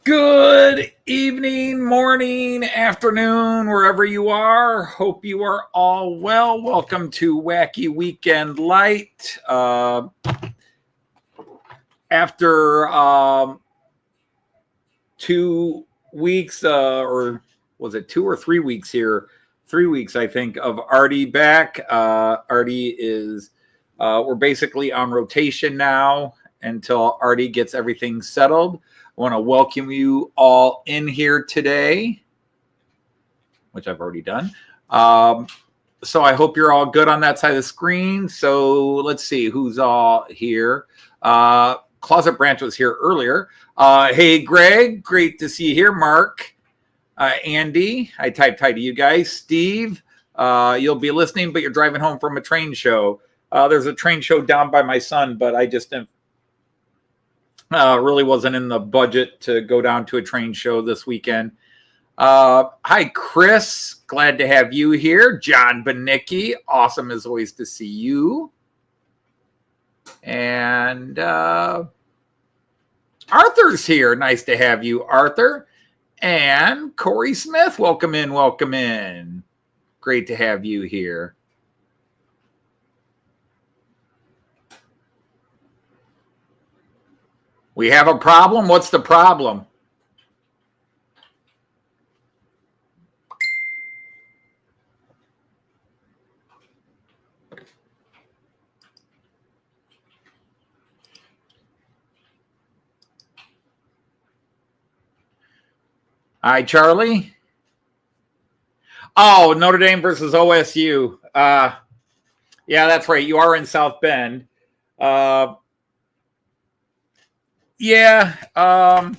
Good evening, morning, afternoon, wherever you are. Hope you are all well. Welcome to Wacky Weekend Lite. After 2 weeks, or was it 2 or 3 weeks here? 3 weeks, I think, of Artie back. Artie is, we're basically on rotation now until Artie gets everything settled. I want to welcome you all in here today, which I've already done. So I hope you're all good on that side of the screen. So let's see who's all here. Closet Branch was here earlier. Hey, Greg, great to see you here. Mark, Andy, I typed hi to you guys. Steve, you'll be listening, but you're driving home from a train show. There's a train show down by my son, but I just didn't. Really wasn't in the budget to go down to a train show this weekend. Hi, Chris. Glad to have you here. John Benicki. Awesome as always to see you. And Arthur's here. Nice to have you, Arthur. And Corey Smith. Welcome in. Welcome in. Great to have you here. We have a problem. What's the problem? Hi, Charlie. Oh, Notre Dame versus OSU. Yeah, that's right. You are in South Bend. Yeah, I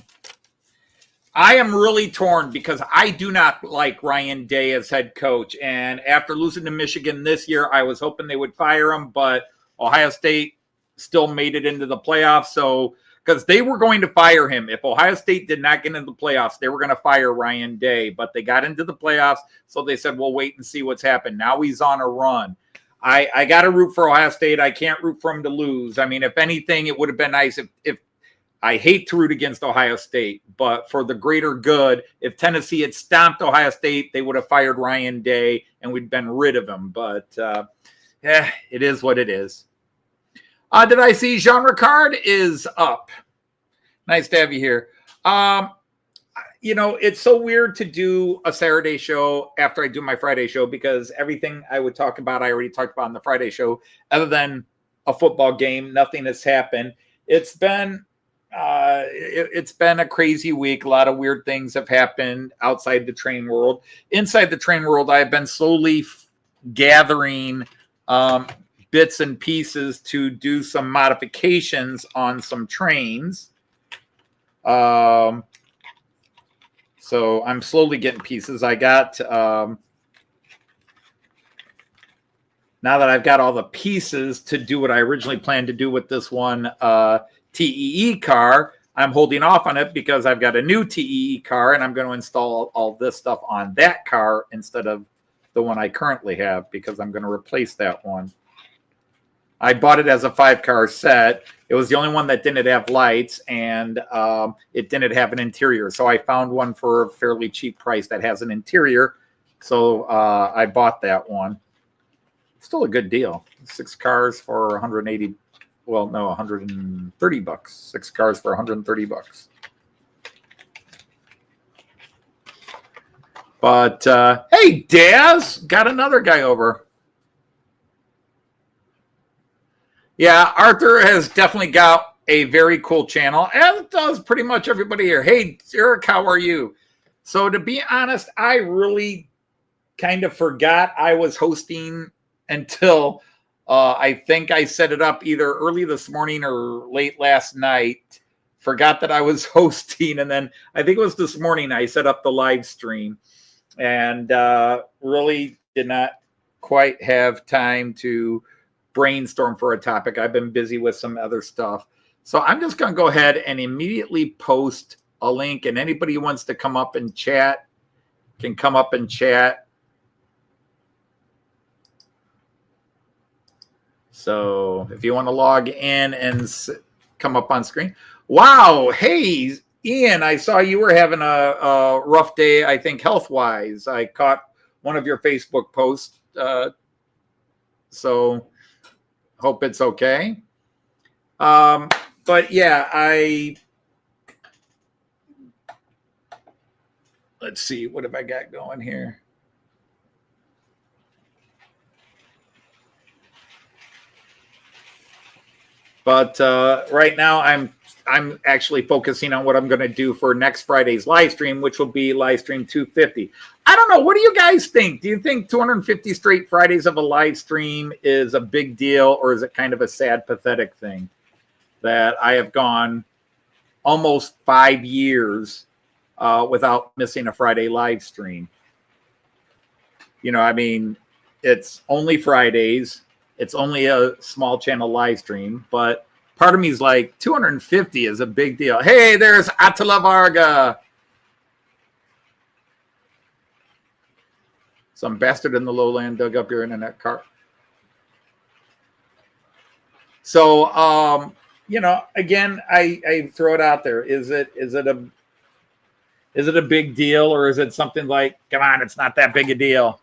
am really torn because I do not like Ryan Day as head coach. And after losing to Michigan this year, I was hoping they would fire him, but Ohio State still made it into the playoffs. So, because they were going to fire him. If Ohio State did not get into the playoffs, they were going to fire Ryan Day, but they got into the playoffs. So they said, we'll wait and see what's happened. Now he's on a run. I got to root for Ohio State. I can't root for him to lose. I mean, if anything, it would have been nice if I hate to root against Ohio State, but for the greater good, if Tennessee had stomped Ohio State, they would have fired Ryan Day and we'd been rid of him. But yeah, it is what it is. Did I see Jean Ricard is up? Nice to have you here. You know, it's so weird to do a Saturday show after I do my Friday show because everything I would talk about, I already talked about on the Friday show, other than a football game. Nothing has happened. It's been a crazy week. A lot of weird things have happened outside the train world. Inside the train world, I've been slowly gathering bits and pieces to do some modifications on some trains. So I'm slowly getting pieces. I got, now that I've got all the pieces to do what I originally planned to do with this one TEE car, I'm holding off on it because I've got a new TEE car and I'm going to install all this stuff on that car instead of the one I currently have because I'm going to replace that one. I bought it as a 5-car set. It was the only one that didn't have lights and it didn't have an interior. So I found one for a fairly cheap price that has an interior. So I bought that one. Still a good deal. 6 cars for 180. Well, no, $130. 6 cars for $130. But hey, Daz, got another guy over. Yeah, Arthur has definitely got a very cool channel, as does pretty much everybody here. Hey, Eric, how are you? So to be honest, I really kind of forgot I was hosting until I think I set it up either early this morning or late last night. Forgot that I was hosting, and then I think it was this morning I set up the live stream and really did not quite have time to brainstorm for a topic. I've been busy with some other stuff. So I'm just going to go ahead and immediately post a link, and anybody who wants to come up and chat can come up and chat. So if you want to log in and come up on screen. Wow. Hey, Ian, I saw you were having a rough day, I think, health-wise. I caught one of your Facebook posts, so hope it's okay. But yeah, let's see, what have I got going here? But right now, I'm actually focusing on what I'm going to do for next Friday's live stream, which will be live stream 250. I don't know. What do you guys think? Do you think 250 straight Fridays of a live stream is a big deal, or is it kind of a sad, pathetic thing that I have gone almost 5 years without missing a Friday live stream? You know, I mean, it's only Fridays. It's only a small channel live stream, but part of me is like, 250 is a big deal. Hey, there's Attila Varga. Some bastard in the lowland dug up your internet cart. So, you know, again, I throw it out there. Is it a big deal, or is it something like, come on, it's not that big a deal?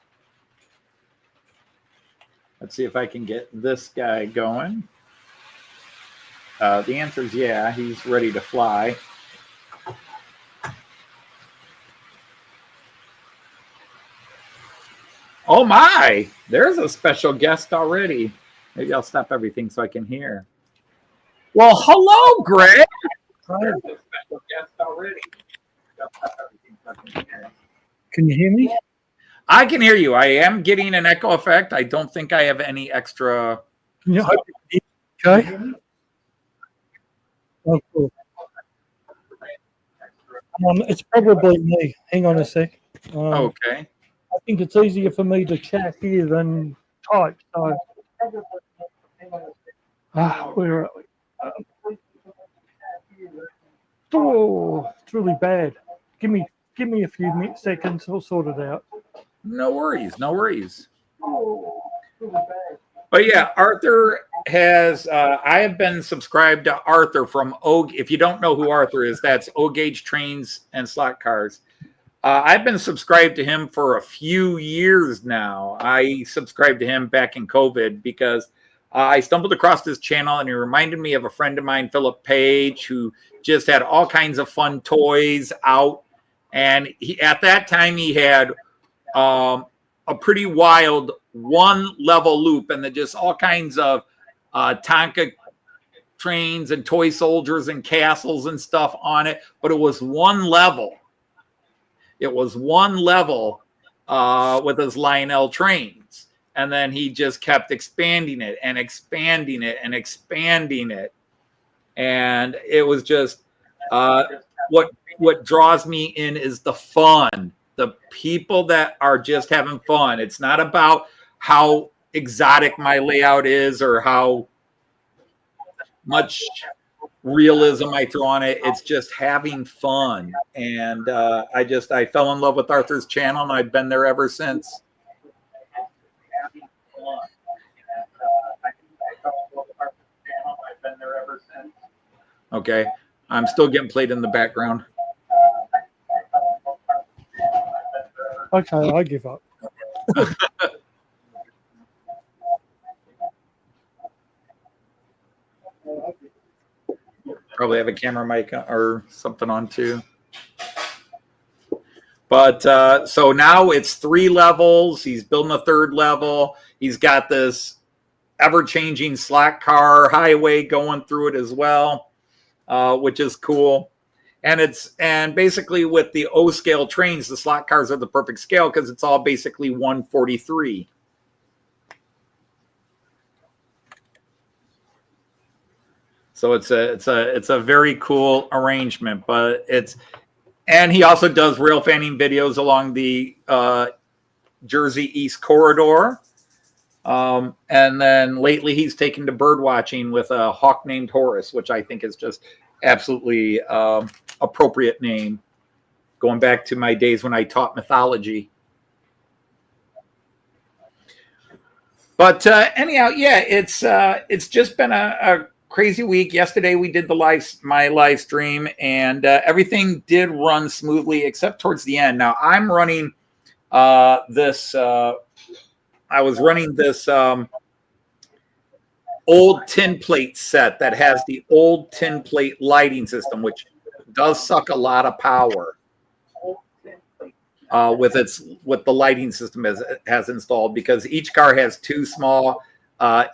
Let's see if I can get this guy going. The answer is yeah, he's ready to fly. Oh my, there's a special guest already. Maybe I'll stop everything so I can hear. Well, hello, Greg. There's a special guest already. I'll stop everything so I can hear. Can you hear me? I can hear you. I am getting an echo effect. I don't think I have any extra. Yeah. Okay. Oh, cool. It's probably me. Hang on a sec. Okay. I think it's easier for me to chat here than type. So, where are we? Oh, it's really bad. Give me a few seconds. I'll sort it out. No worries. No worries. But yeah, Arthur has, I have been subscribed to Arthur from if you don't know who Arthur is, that's O-Gauge Trains and Slot Cars. I've been subscribed to him for a few years now. I subscribed to him back in COVID because I stumbled across his channel and he reminded me of a friend of mine, Philip Page, who just had all kinds of fun toys out. And at that time, he had a pretty wild one-level loop, and then just all kinds of Tonka trains and toy soldiers and castles and stuff on it. But it was one level. It was one level with his Lionel trains. And then he just kept expanding it and expanding it and expanding it. And it was just what draws me in is the fun. The people that are just having fun. It's not about how exotic my layout is or how much realism I throw on it. It's just having fun. And I fell in love with Arthur's channel, and I've been there ever since. Okay, I'm still getting played in the background. Okay, I give up. Probably have a camera mic or something on too. But so now it's 3 levels. He's building a 3rd level. He's got this ever-changing slot car highway going through it as well, which is cool. And basically with the O scale trains, the slot cars are the perfect scale because it's all basically 1/43. So it's a very cool arrangement, but and he also does rail fanning videos along the Jersey East Corridor. And then lately he's taken to bird watching with a hawk named Horace, which I think is just absolutely appropriate name, going back to my days when I taught mythology. But anyhow, yeah, it's just been a crazy week. Yesterday we did my live stream, and everything did run smoothly except towards the end. Now I'm running this. I was running this old tin plate set that has the old tin plate lighting system, which does suck a lot of power with the lighting system as it has installed, because each car has two small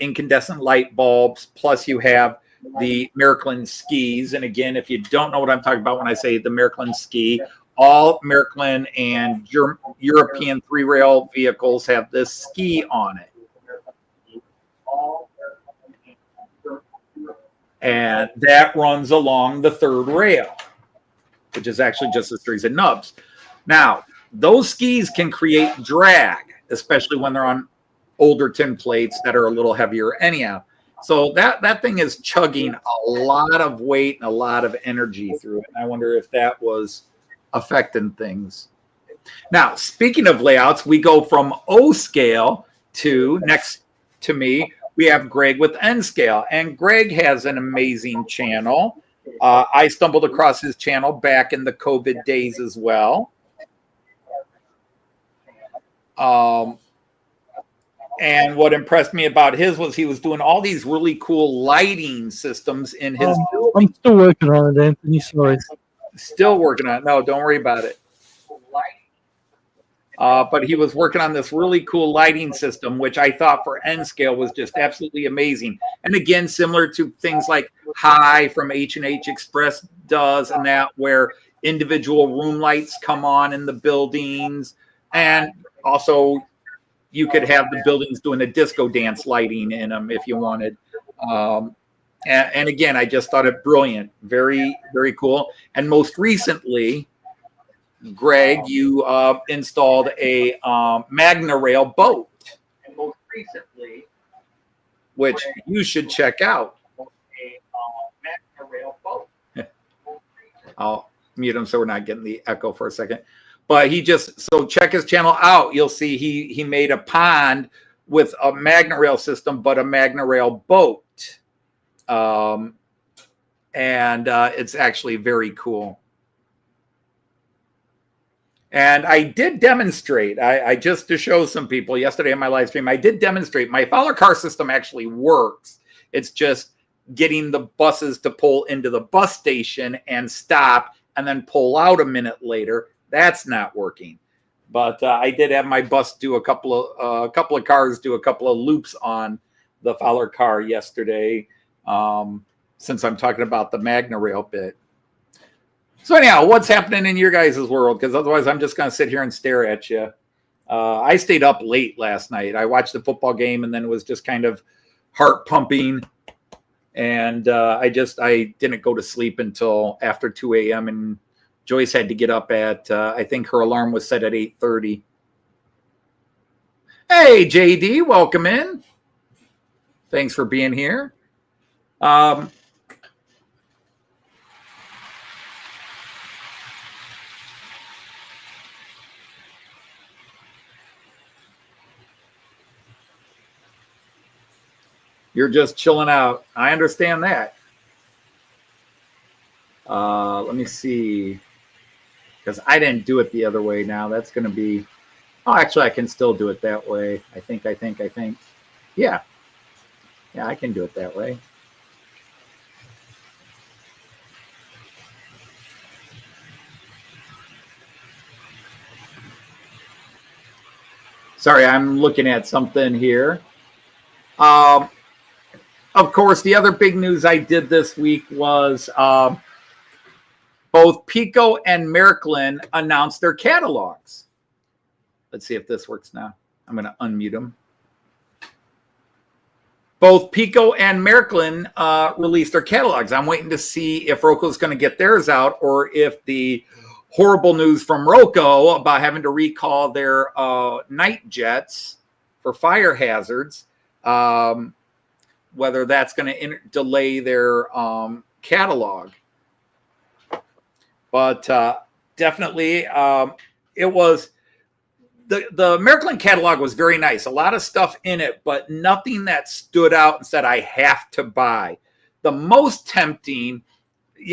incandescent light bulbs, plus you have the Miraklin skis. And again, if you don't know what I'm talking about when I say the Miraklin ski, all Miraklin and European three-rail vehicles have this ski on it. And that runs along the third rail, which is actually just a series of nubs. Now, those skis can create drag, especially when they're on older tin plates that are a little heavier anyhow. So that thing is chugging a lot of weight and a lot of energy through it. And I wonder if that was affecting things. Now, speaking of layouts, we go from O scale to, next to me, we have Greg with N scale. And Greg has an amazing channel. I stumbled across his channel back in the COVID days as well. And what impressed me about his was he was doing all these really cool lighting systems in his building. I'm still working on it, Anthony. Sorry. Still working on it. No, don't worry about it. But he was working on this really cool lighting system, which I thought for N scale was just absolutely amazing. And again, similar to things like High from H&H Express does, and that where individual room lights come on in the buildings. And also you could have the buildings doing a disco dance lighting in them if you wanted. And again, I just thought it brilliant. Very, very cool. And most recently, Greg, you installed a Magna Rail boat, which you should check out. I'll mute him so we're not getting the echo for a second. But so check his channel out. You'll see he made a pond with a Magna Rail system, but a Magna Rail boat. And it's actually very cool. And I did demonstrate, I just to show some people yesterday in my live stream, I did demonstrate my Fowler car system actually works. It's just getting the buses to pull into the bus station and stop and then pull out a minute later. That's not working. But I did have my bus do a couple of cars do a couple of loops on the Fowler car yesterday, since I'm talking about the Magna Rail bit. So anyhow, what's happening in your guys' world? Because otherwise I'm just going to sit here and stare at you. I stayed up late last night. I watched the football game and then was just kind of heart pumping. And I didn't go to sleep until after 2 a.m. And Joyce had to get up at, I think her alarm was set at 8:30. Hey, JD, welcome in. Thanks for being here. You're just chilling out. I understand that. Let me see. Because I didn't do it the other way now. That's going to be... Oh, actually, I can still do it that way. I think. Yeah. Yeah, I can do it that way. Sorry, I'm looking at something here. Of course, the other big news I did this week was both Pico and Miraklin announced their catalogs. Let's see if this works now. I'm going to unmute them. Both Pico and Miraklin released their catalogs. I'm waiting to see if Roco's going to get theirs out, or if the horrible news from Roco about having to recall their night jets for fire hazards, whether that's going to delay their catalog. But definitely, it was the Miraklin catalog was very nice. A lot of stuff in it, but nothing that stood out and said I have to buy. The most tempting,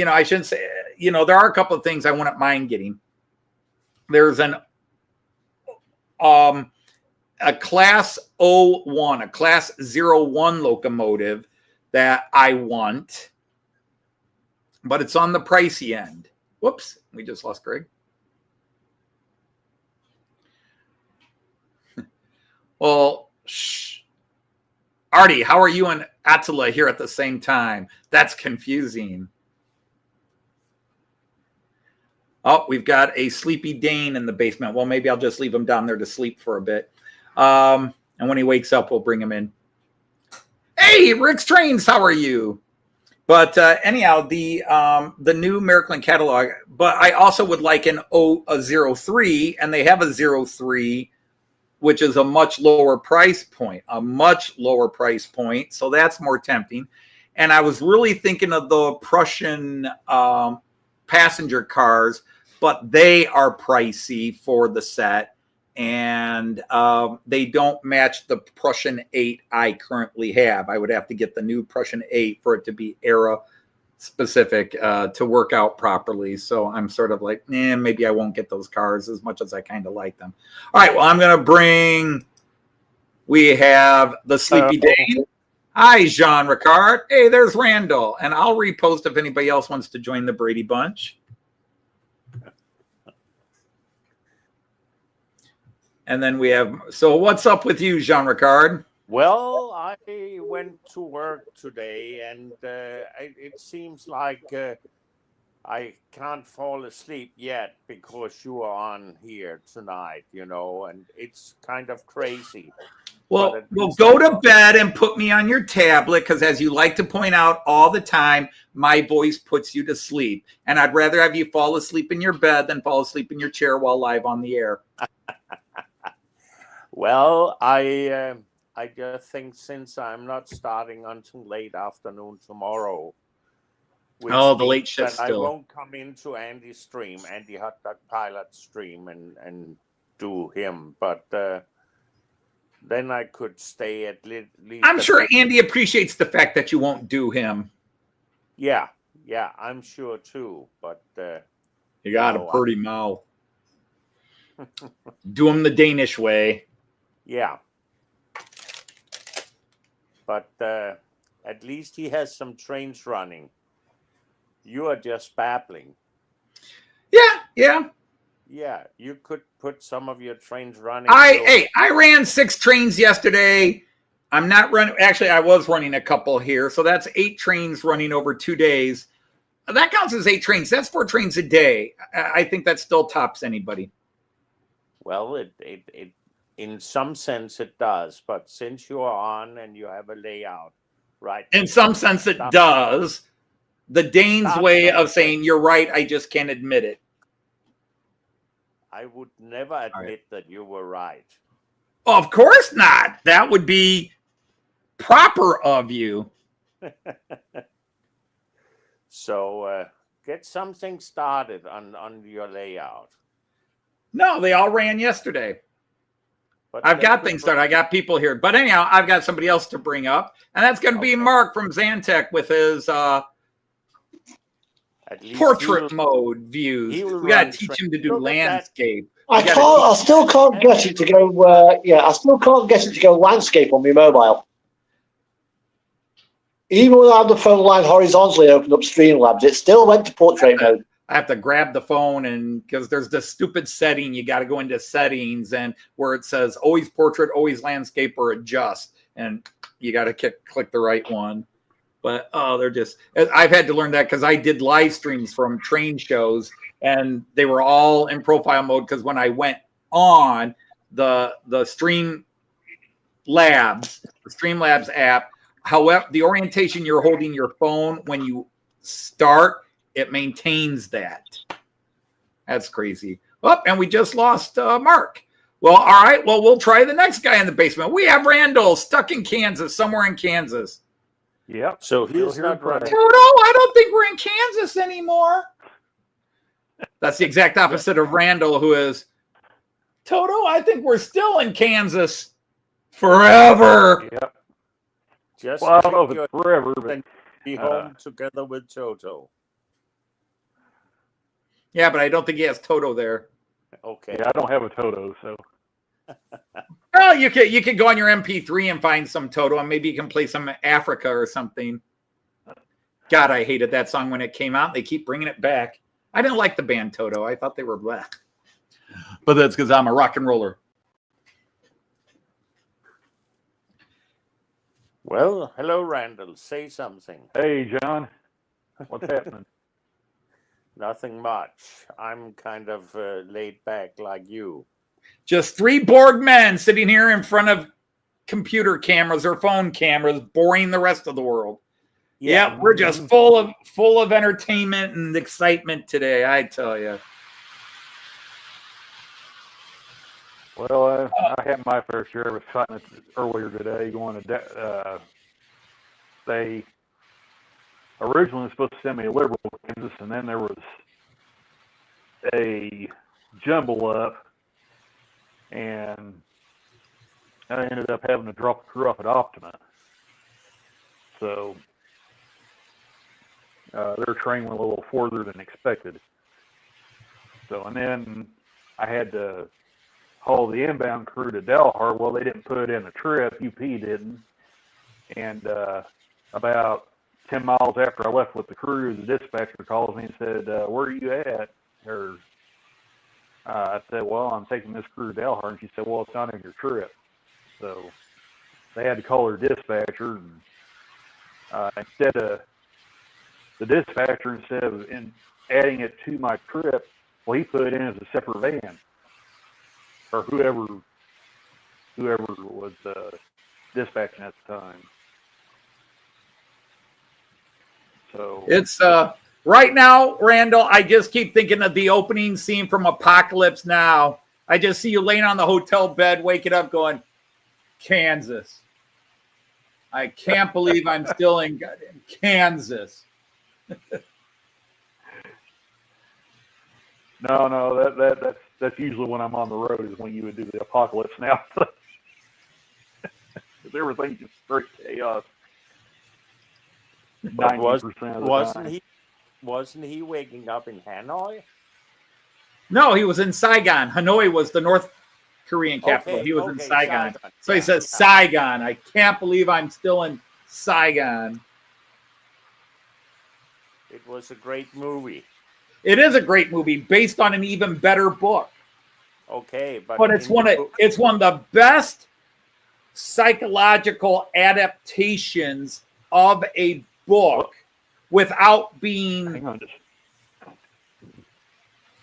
I shouldn't say, there are a couple of things I wouldn't mind getting. There's a class 01, a class 01 locomotive that I want, but it's on the pricey end. Whoops, we just lost Greg. Well, Artie, how are you and Attila here at the same time? That's confusing. Oh, we've got a sleepy Dane in the basement. Well, maybe I'll just leave him down there to sleep for a bit. And when he wakes up, we'll bring him in. Hey, Rick's Trains, how are you? But anyhow, the new American catalog. But I also would like a 03, and they have a 03, which is a much lower price point. So that's more tempting. And I was really thinking of the Prussian passenger cars, but they are pricey for the set, and they don't match the Prussian 8 I currently have. I would have to get the new Prussian 8 for it to be era specific to work out properly. So I'm sort of like, maybe I won't get those cars as much as I kind of like them. All right, well, I'm going to we have the Sleepy Dane. Hi, Jean Ricard. Hey, there's Randall. And I'll repost if anybody else wants to join the Brady Bunch. And then we have, so what's up with you, Jean Ricard? Well, I went to work today, and it seems like I can't fall asleep yet because you are on here tonight, and it's kind of crazy. Well, go to bed and put me on your tablet, because as you like to point out all the time, my voice puts you to sleep. And I'd rather have you fall asleep in your bed than fall asleep in your chair while live on the air. Well, I just think since I'm not starting until late afternoon tomorrow. The late shift still. I won't come into Andy's stream, Andy Hot Dog Pilot stream, and do him. But then I could stay at least. I'm sure Andy appreciates the fact that you won't do him. Yeah, I'm sure too. But you got a pretty mouth. Do him the Danish way. Yeah. But at least he has some trains running. You are just babbling. Yeah. Yeah, you could put some of your trains running. I ran 6 trains yesterday. I'm not running. Actually, I was running a couple here. So that's 8 trains running over 2 days. That counts as 8 trains. That's 4 trains a day. I think that still tops anybody. Well, it in some sense it does, but since you are on and you have a layout, right? In some sense it does. The Dane's way of saying you're right, I just can't admit it. I would never admit that you were right. Of course not. That would be proper of you. So get something started on your layout. No, they all ran yesterday. But I've got things started. I got people here. But anyhow, I've got somebody else to bring up. And that's going to be Mark from Xantech with his portrait mode views. We got to teach him to do landscape. I still can't get it to go. I still can't get it to go landscape on my mobile. Even when I have the phone line horizontally opened up Streamlabs, it still went to portrait mode. I have to grab the phone, and because there's this stupid setting, you got to go into settings and where it says always portrait, always landscape, or adjust, and you got to click the right one. But I've had to learn that because I did live streams from train shows, and they were all in profile mode. Because when I went on the Streamlabs app, however, the orientation you're holding your phone when you start, it maintains that. That's crazy. Oh, and we just lost Mark. Well, all right. Well, we'll try the next guy in the basement. We have Randall stuck in Kansas, somewhere in Kansas. Yep. So he's not running. Toto, I don't think we're in Kansas anymore. That's the exact opposite of Randall, who is, Toto, I think we're still in Kansas forever. Yep. Just well, I don't know if it's forever, but Be home together with Toto. Yeah, but I don't think he has Toto there. Okay. Yeah, I don't have a Toto, so. Well, you could go on your MP3 and find some Toto, and maybe you can play some Africa or something. God, I hated that song when it came out. They keep bringing it back. I didn't like the band Toto. I thought they were black. But that's because I'm a rock and roller. Well, hello, Randall. Say something. Hey, John. What's happening? Nothing much. I'm kind of laid back like you. Just three bored men sitting here in front of computer cameras or phone cameras, boring the rest of the world. Yeah, we're just full of entertainment and excitement today, I tell you. Well, I had my fair share of excitement earlier today going to they originally were supposed to send me to Liberal, Kansas, and then there was a jumble up, and I ended up having to drop the crew off at Optima. So their train went a little further than expected. So, and then I had to haul the inbound crew to Delhar. Well, they didn't put in the trip. UP didn't. And about 10 miles after I left with the crew, the dispatcher calls me and said, where are you at? Or I said, well, I'm taking this crew to Delhar. And she said, well, it's not in your trip. So they had to call their dispatcher. And instead of the dispatcher, instead of adding it to my trip, well, he put it in as a separate van. Or whoever was dispatching at the time. So it's right now, Randall. I just keep thinking of the opening scene from Apocalypse Now. I just see you laying on the hotel bed, waking up, going, Kansas. I can't believe I'm still in Kansas. No, that's usually when I'm on the road is when you would do the Apocalypse Now. Because everything's just straight chaos. 90% of the time. Wasn't he waking up in Hanoi? No, he was in Saigon. Hanoi was the North Korean capital. He was in Saigon. So he says, Saigon. I can't believe I'm still in Saigon. It was a great movie. It is a great movie based on an even better book. Okay, but it's one of the best psychological adaptations of a book without being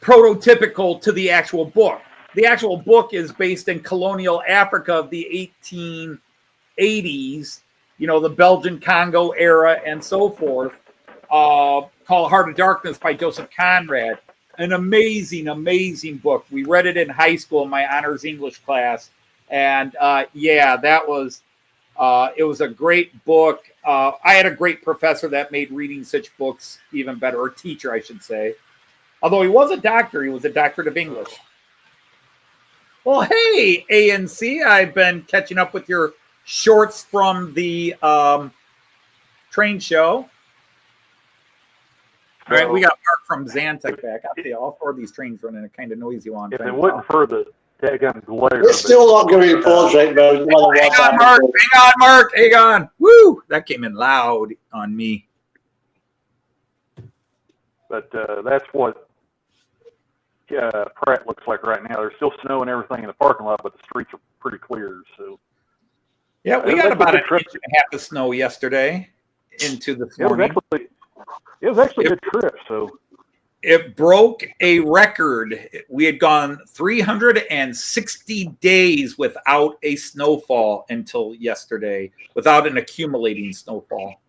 prototypical to the actual book. The actual book is based in colonial Africa of the 1880s, the Belgian Congo era and so forth, called Heart of Darkness by Joseph Conrad. An amazing, amazing book. We read it in high school in my honors English class. And that was, it was a great book. I had a great professor that made reading such books even better, or teacher, I should say. Although he was a doctor, he was a doctorate of English. Well, hey, ANC, I've been catching up with your shorts from the train show. All right, we got Mark from Xantec back. I'll tell you, all four of these trains running a kind of noisy one. If it wasn't for the daggum glare. It's still not going to be portrait mode. Hang on, Mark. Hang on. Woo! That came in loud on me. But that's what Pratt looks like right now. There's still snow and everything in the parking lot, but the streets are pretty clear. So yeah, we got about an inch and a half of snow yesterday into this morning. It was actually a good trip. So it broke a record. We had gone 360 days without a snowfall until yesterday, without an accumulating snowfall.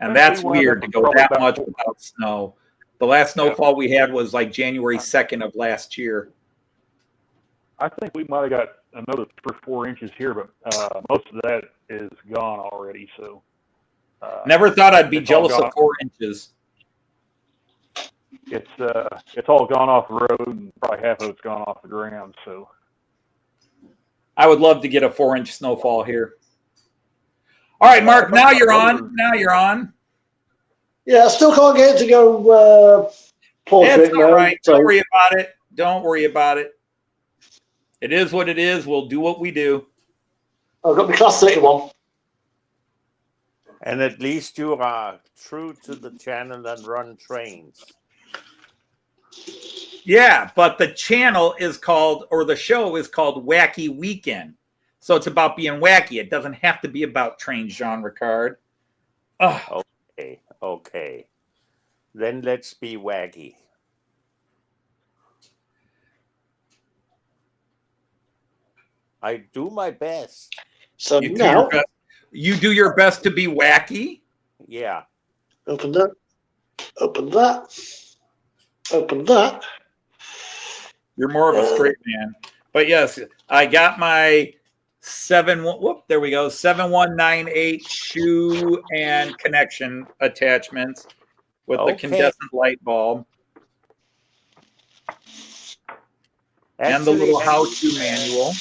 And that's weird to go that much without snow. The last snowfall we had was like January 2nd of last year. I think we might have got another 3 or 4 inches here, but most of that is gone already. So never thought I'd be jealous of 4 inches. It's all gone off the road, and probably half of it's gone off the ground. So I would love to get a 4-inch snowfall here. All right, Mark, now you're on. Now you're on. Yeah, I still can't get it to go portrait. It's all right. So Don't worry about it. Don't worry about it. It is what it is. We'll do what we do. I've got my class 31. And at least you are true to the channel and run trains. Yeah, but the channel is called, or the show is called Wacky Weekend. So it's about being wacky. It doesn't have to be about trains, Jean Ricard. Oh. Okay. Then let's be wacky. I do my best. So You do now, your best. You do your best to be wacky. Yeah. open that, open that, open that. You're more of a straight man. But yes, I got my 7198 shoe and connection attachments with the Okay. incandescent light bulb and the Actually, little how-to manual.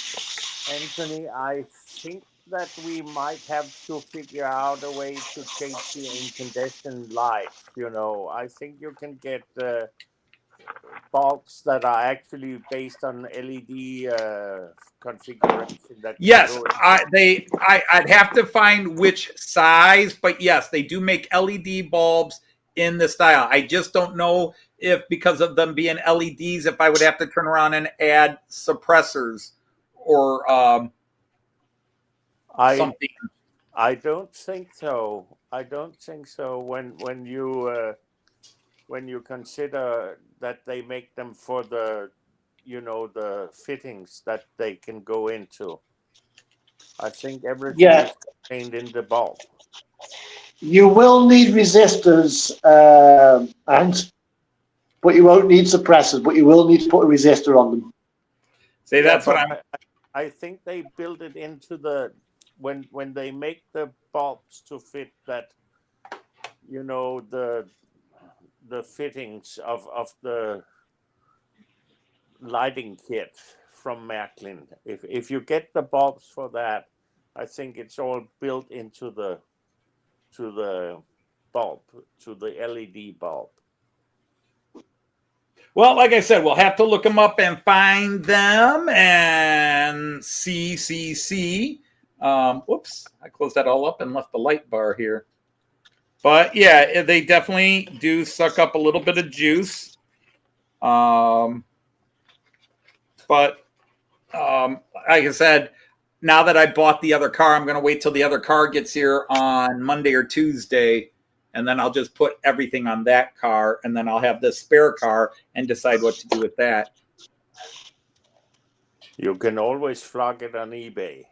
Anthony, I think that we might have to figure out a way to change the incandescent light. I think you can get bulbs that are actually based on LED configuration. Yes, I'd have to find which size, but yes, they do make LED bulbs in the style. I just don't know if, because of them being LEDs, if I would have to turn around and add suppressors or something. I don't think so. When you consider that they make them for the fittings that they can go into. I think everything is contained in the bulb. You will need resistors, but you won't need suppressors, but you will need to put a resistor on them. See, that's what I think they build it into the when they make the bulbs to fit that, the fittings of the lighting kit from Macklin. If you get the bulbs for that, I think it's all built into the bulb, to the LED bulb. Well, like I said, we'll have to look them up and find them and see. Whoops, I closed that all up and left the light bar here. But yeah, they definitely do suck up a little bit of juice. But like I said, now that I bought the other car, I'm going to wait till the other car gets here on Monday or Tuesday, and then I'll just put everything on that car, and then I'll have the spare car and decide what to do with that. You can always flog it on eBay.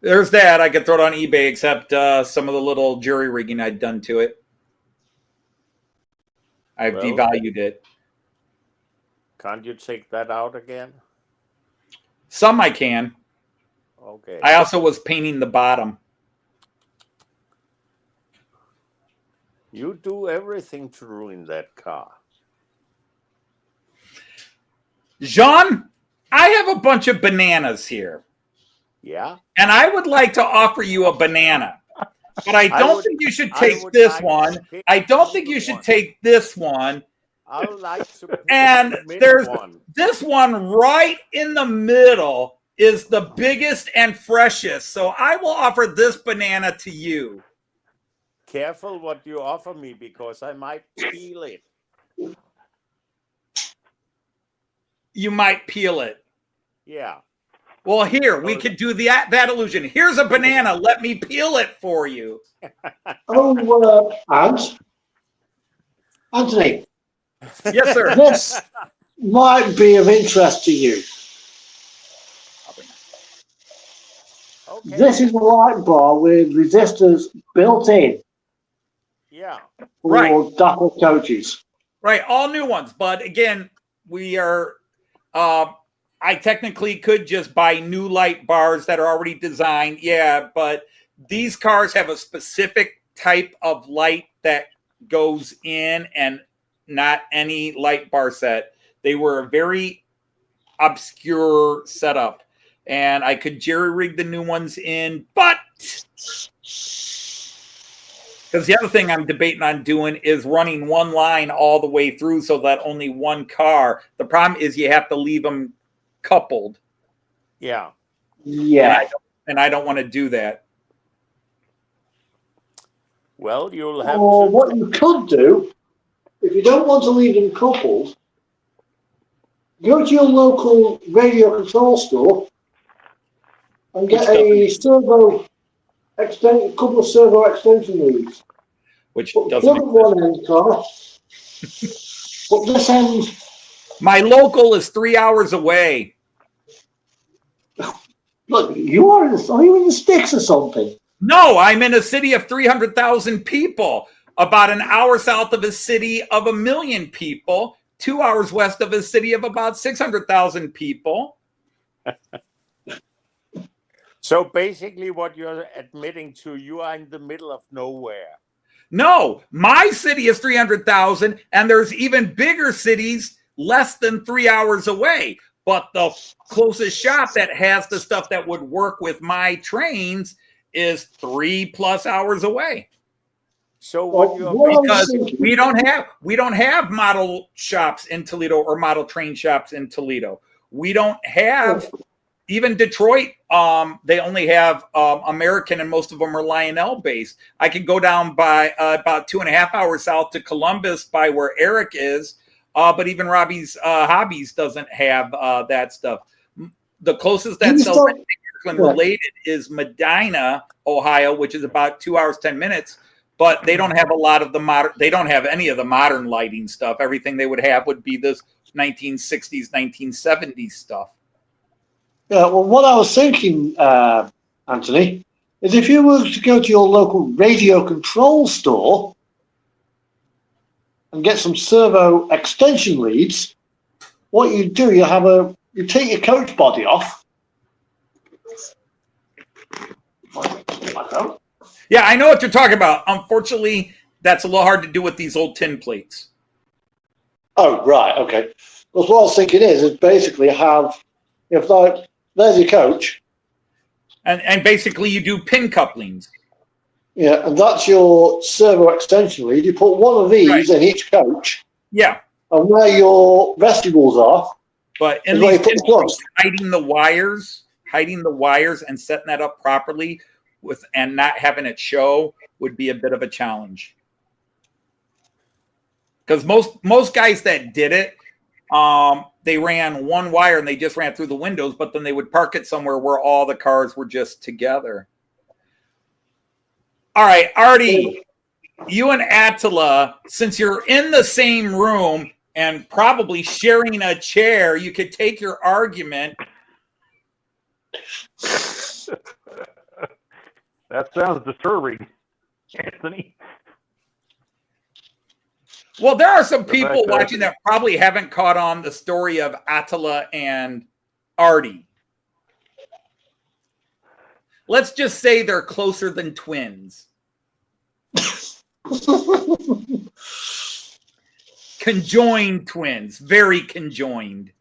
There's that. I could throw it on eBay, except some of the little jury rigging I'd done to it. I've devalued it. Can't you take that out again? Some I can. Okay. I also was painting the bottom. You do everything to ruin that car. Jean, I have a bunch of bananas here. Yeah? And I would like to offer you a banana. But I don't think you should take this one. I don't think you should take this one. I would like to pick and the there's one. This one right in the middle is the biggest and freshest. So I will offer this banana to you. Careful what you offer me, because I might peel it. You might peel it. Yeah. Well, here, we could do that illusion. Here's a banana. Let me peel it for you. Anthony. Yes, sir. This might be of interest to you. Okay. This is a light bar with resistors built in. Yeah. For Dapper coaches. Right, all new ones. But again, we are... I technically could just buy new light bars that are already designed. Yeah, but these cars have a specific type of light that goes in, and not any light bar set. They were very obscure setup, and I could jerry rig the new ones in, but because the other thing I'm debating on doing is running one line all the way through so that only one car. The problem is you have to leave them coupled. Yeah. Yeah. And I don't want to do that. Well, you'll have Or to. what you could do, if you don't want to leave them coupled, go to your local radio control store and get a couple of servo extension leads. Which Put doesn't plug at one end car. Put this end. My local is 3 hours away. Look, are you in the sticks or something? No, I'm in a city of 300,000 people, about an hour south of a city of 1 million people, 2 hours west of a city of about 600,000 people. So basically, what you're admitting to, you are in the middle of nowhere. No, my city is 300,000, and there's even bigger cities less than 3 hours away. But the closest shop that has the stuff that would work with my trains is 3+ hours away. So what Because we don't have model shops in Toledo or model train shops in Toledo. We don't have even Detroit. They only have American, and most of them are Lionel based. I could go down by about 2.5 hours south to Columbus by where Eric is. But even Robbie's Hobbies doesn't have that stuff. The closest that sells anything related is Medina, Ohio, which is about 2 hours, 10 minutes. But they don't have a lot of the modern. They don't have any of the modern lighting stuff. Everything they would have would be this 1960s, 1970s stuff. Yeah. Well, what I was thinking, Anthony, is if you were to go to your local radio control store and get some servo extension leads, what you do, you take your coach body off. Yeah, I know what you're talking about. Unfortunately, that's a little hard to do with these old tin plates. Oh, right, okay. Because what I was thinking is basically there's your coach. And basically you do pin couplings. Yeah, and that's your servo extension lead. You put one of these in each coach. Yeah. And where your vestibules are. But in these tin plates, hiding the wires and setting that up properly and not having it show would be a bit of a challenge. Because most guys that did it, they ran one wire and they just ran through the windows, but then they would park it somewhere where all the cars were just together. All right, Artie, you and Attila, since you're in the same room and probably sharing a chair, you could take your argument. That sounds disturbing, Anthony. Well, there are some people watching that probably haven't caught on the story of Attila and Artie. Let's just say they're closer than twins. Conjoined twins, very conjoined.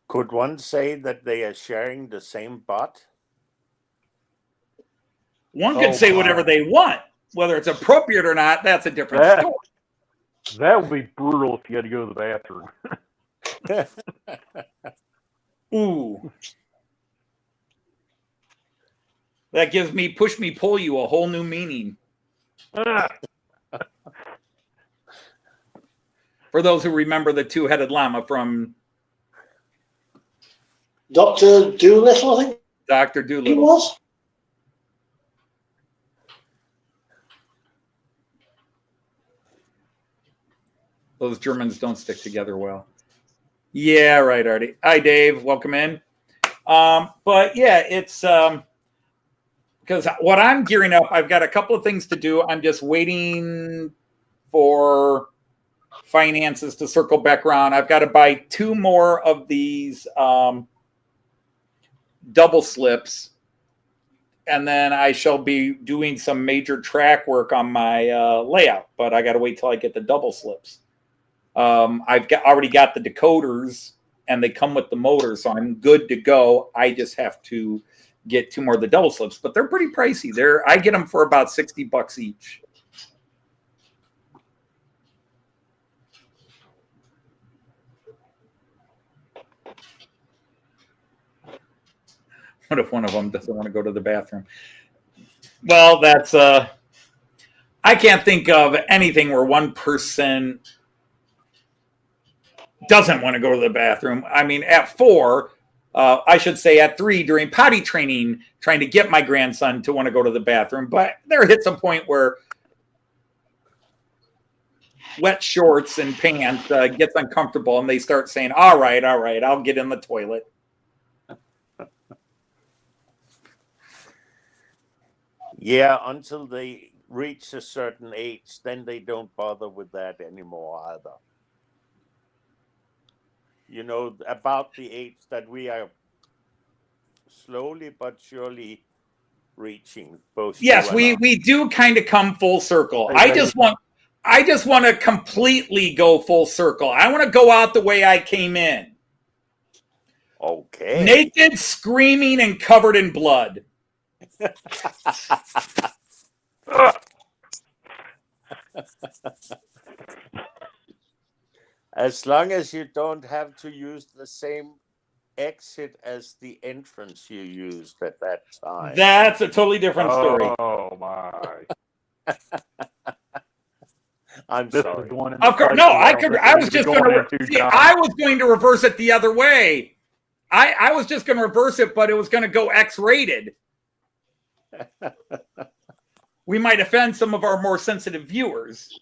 Could one say that they are sharing the same butt? One could say whatever they want. Whether it's appropriate or not, that's a different story. That would be brutal if you had to go to the bathroom. Ooh. That gives me push me, pull you a whole new meaning. For those who remember the two-headed llama from Dr. Doolittle, I think. Dr. He Doolittle. was. Those Germans don't stick together well. Yeah, right, Artie. Hi, Dave. Welcome in. But yeah, it's because what I'm gearing up, I've got a couple of things to do. I'm just waiting for finances to circle back around. I've got to buy 2 more of these double slips, and then I shall be doing some major track work on my layout. But I got to wait till I get the double slips. already got the decoders, and they come with the motor, so I'm good to go. I just have to get 2 more of the double slips, but they're pretty pricey. I get them for about $60 each. What if one of them doesn't want to go to the bathroom? Well, that's I can't think of anything where one person doesn't want to go to the bathroom. I mean, at 4, I should say at 3 during potty training, trying to get my grandson to want to go to the bathroom. But there hits a point where wet shorts and pants gets uncomfortable, and they start saying, all right, I'll get in the toilet. Yeah, until they reach a certain age, then they don't bother with that anymore either. You know, about the age that we are slowly but surely reaching. Both. Yes, we do kind of come full circle. I just want to completely go full circle. I want to go out the way I came in. Okay. Naked, screaming, and covered in blood. As long as you don't have to use the same exit as the entrance you used at that time. That's a totally different story. Oh my! I'm This sorry. is one. Of course, no. I was just going to. I was going to reverse it the other way. I was just going to reverse it, but it was going to go X-rated. We might offend some of our more sensitive viewers.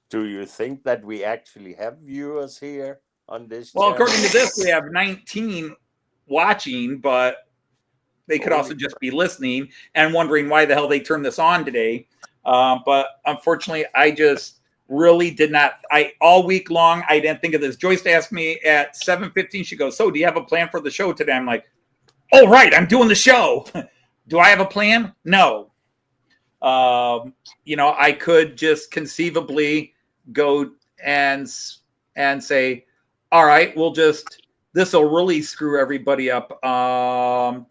Do you think that we actually have viewers here on this Well, channel? according to this, we have 19 watching, but they could also just be listening and wondering why the hell they turned this on today. But unfortunately, I just really did not. All week long, I didn't think of this. Joyce asked me at 7:15. She goes, "So, do you have a plan for the show today?" I'm like, "Oh, right, I'm doing the show. Do I have a plan? No. I could just conceivably go and say, all right, this will really screw everybody up. I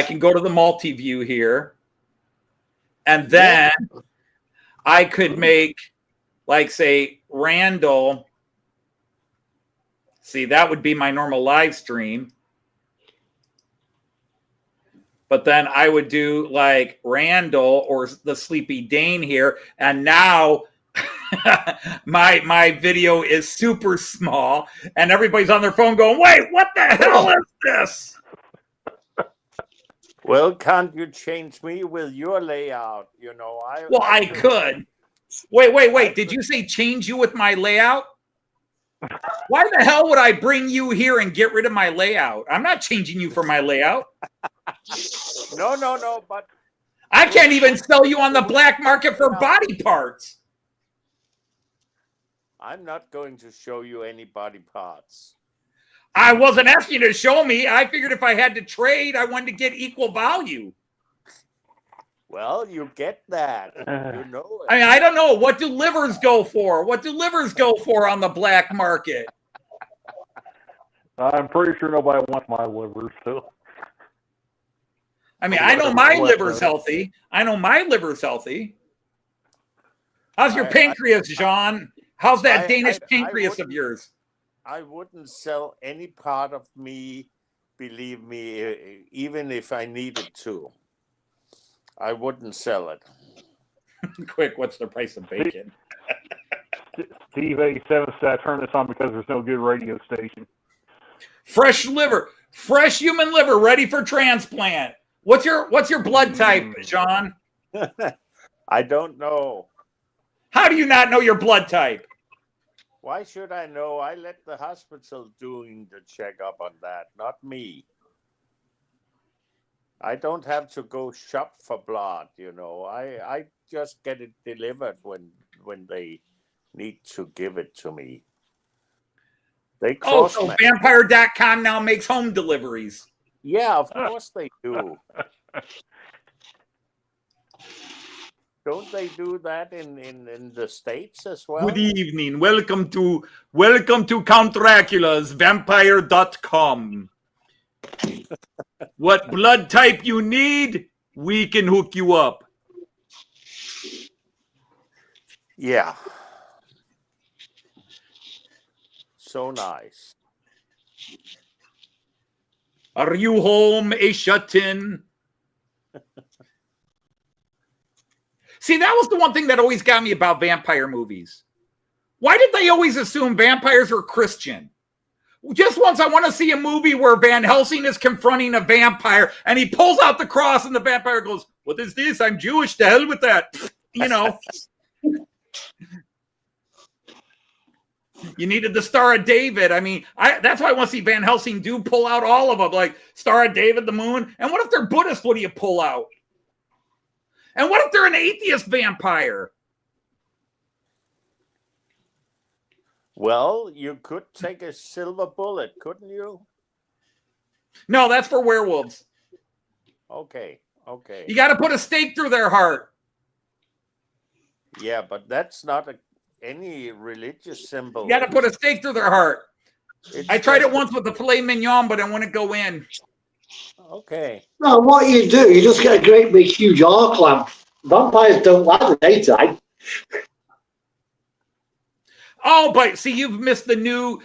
can go to the multi-view here, and then I could make, like, say, Randall. See, that would be my normal live stream. But then I would do like Randall or the Sleepy Dane here. And now my video is super small and everybody's on their phone going, wait, what the hell is this? Well, can't you change me with your layout? I could. Wait. Did you say change you with my layout? Why the hell would I bring you here and get rid of my layout? I'm not changing you for my layout. No, but I can't even sell you on the black market for body parts. I'm not going to show you any body parts. I wasn't asking you to show me. I figured if I had to trade, I wanted to get equal value. Well, you get that. You know it. I mean, I don't know. What do livers go for? What do livers go for on the black market? I'm pretty sure nobody wants my liver, so. I mean, I know my liver's healthy. How's your pancreas, John? How's that Danish pancreas of yours? I wouldn't sell any part of me, believe me, even if I needed to. I wouldn't sell it. Quick, what's the price of bacon? Steve 87 said I turned this on because there's no good radio station. Fresh liver, fresh human liver, ready for transplant. What's your blood type, John? I don't know. How do you not know your blood type? Why should I know? I let the hospital doing the checkup on that, not me. I don't have to go shop for blood, I just get it delivered when they need to give it to me. They so Vampire.com now makes home deliveries. Yeah, of course they do. don't they do that in the States as well? Good evening. Welcome to Count Dracula's Vampire.com. What blood type you need, we can hook you up. Yeah. So nice. Are you home, a shut-in? See, that was the one thing that always got me about vampire movies. Why did they always assume vampires were Christian? Just once I want to see a movie where Van Helsing is confronting a vampire and he pulls out the cross and the vampire goes, "What is this? I'm Jewish. To hell with that." You know. You needed the Star of David. I mean, that's why I want to see Van Helsing pull out all of them, like Star of David, the moon. And what if they're Buddhist? What do you pull out? And what if they're an atheist vampire? Well, you could take a silver bullet, couldn't you? No, that's for werewolves. Okay. You got to put a stake through their heart. Yeah, but that's not any religious symbol. You got to put a stake through their heart. I tried it once with the filet mignon, but it wouldn't go in. Okay. No, what you do, you just get a great big huge arc lamp. Vampires don't like the daytime. Oh, but see, you've missed the new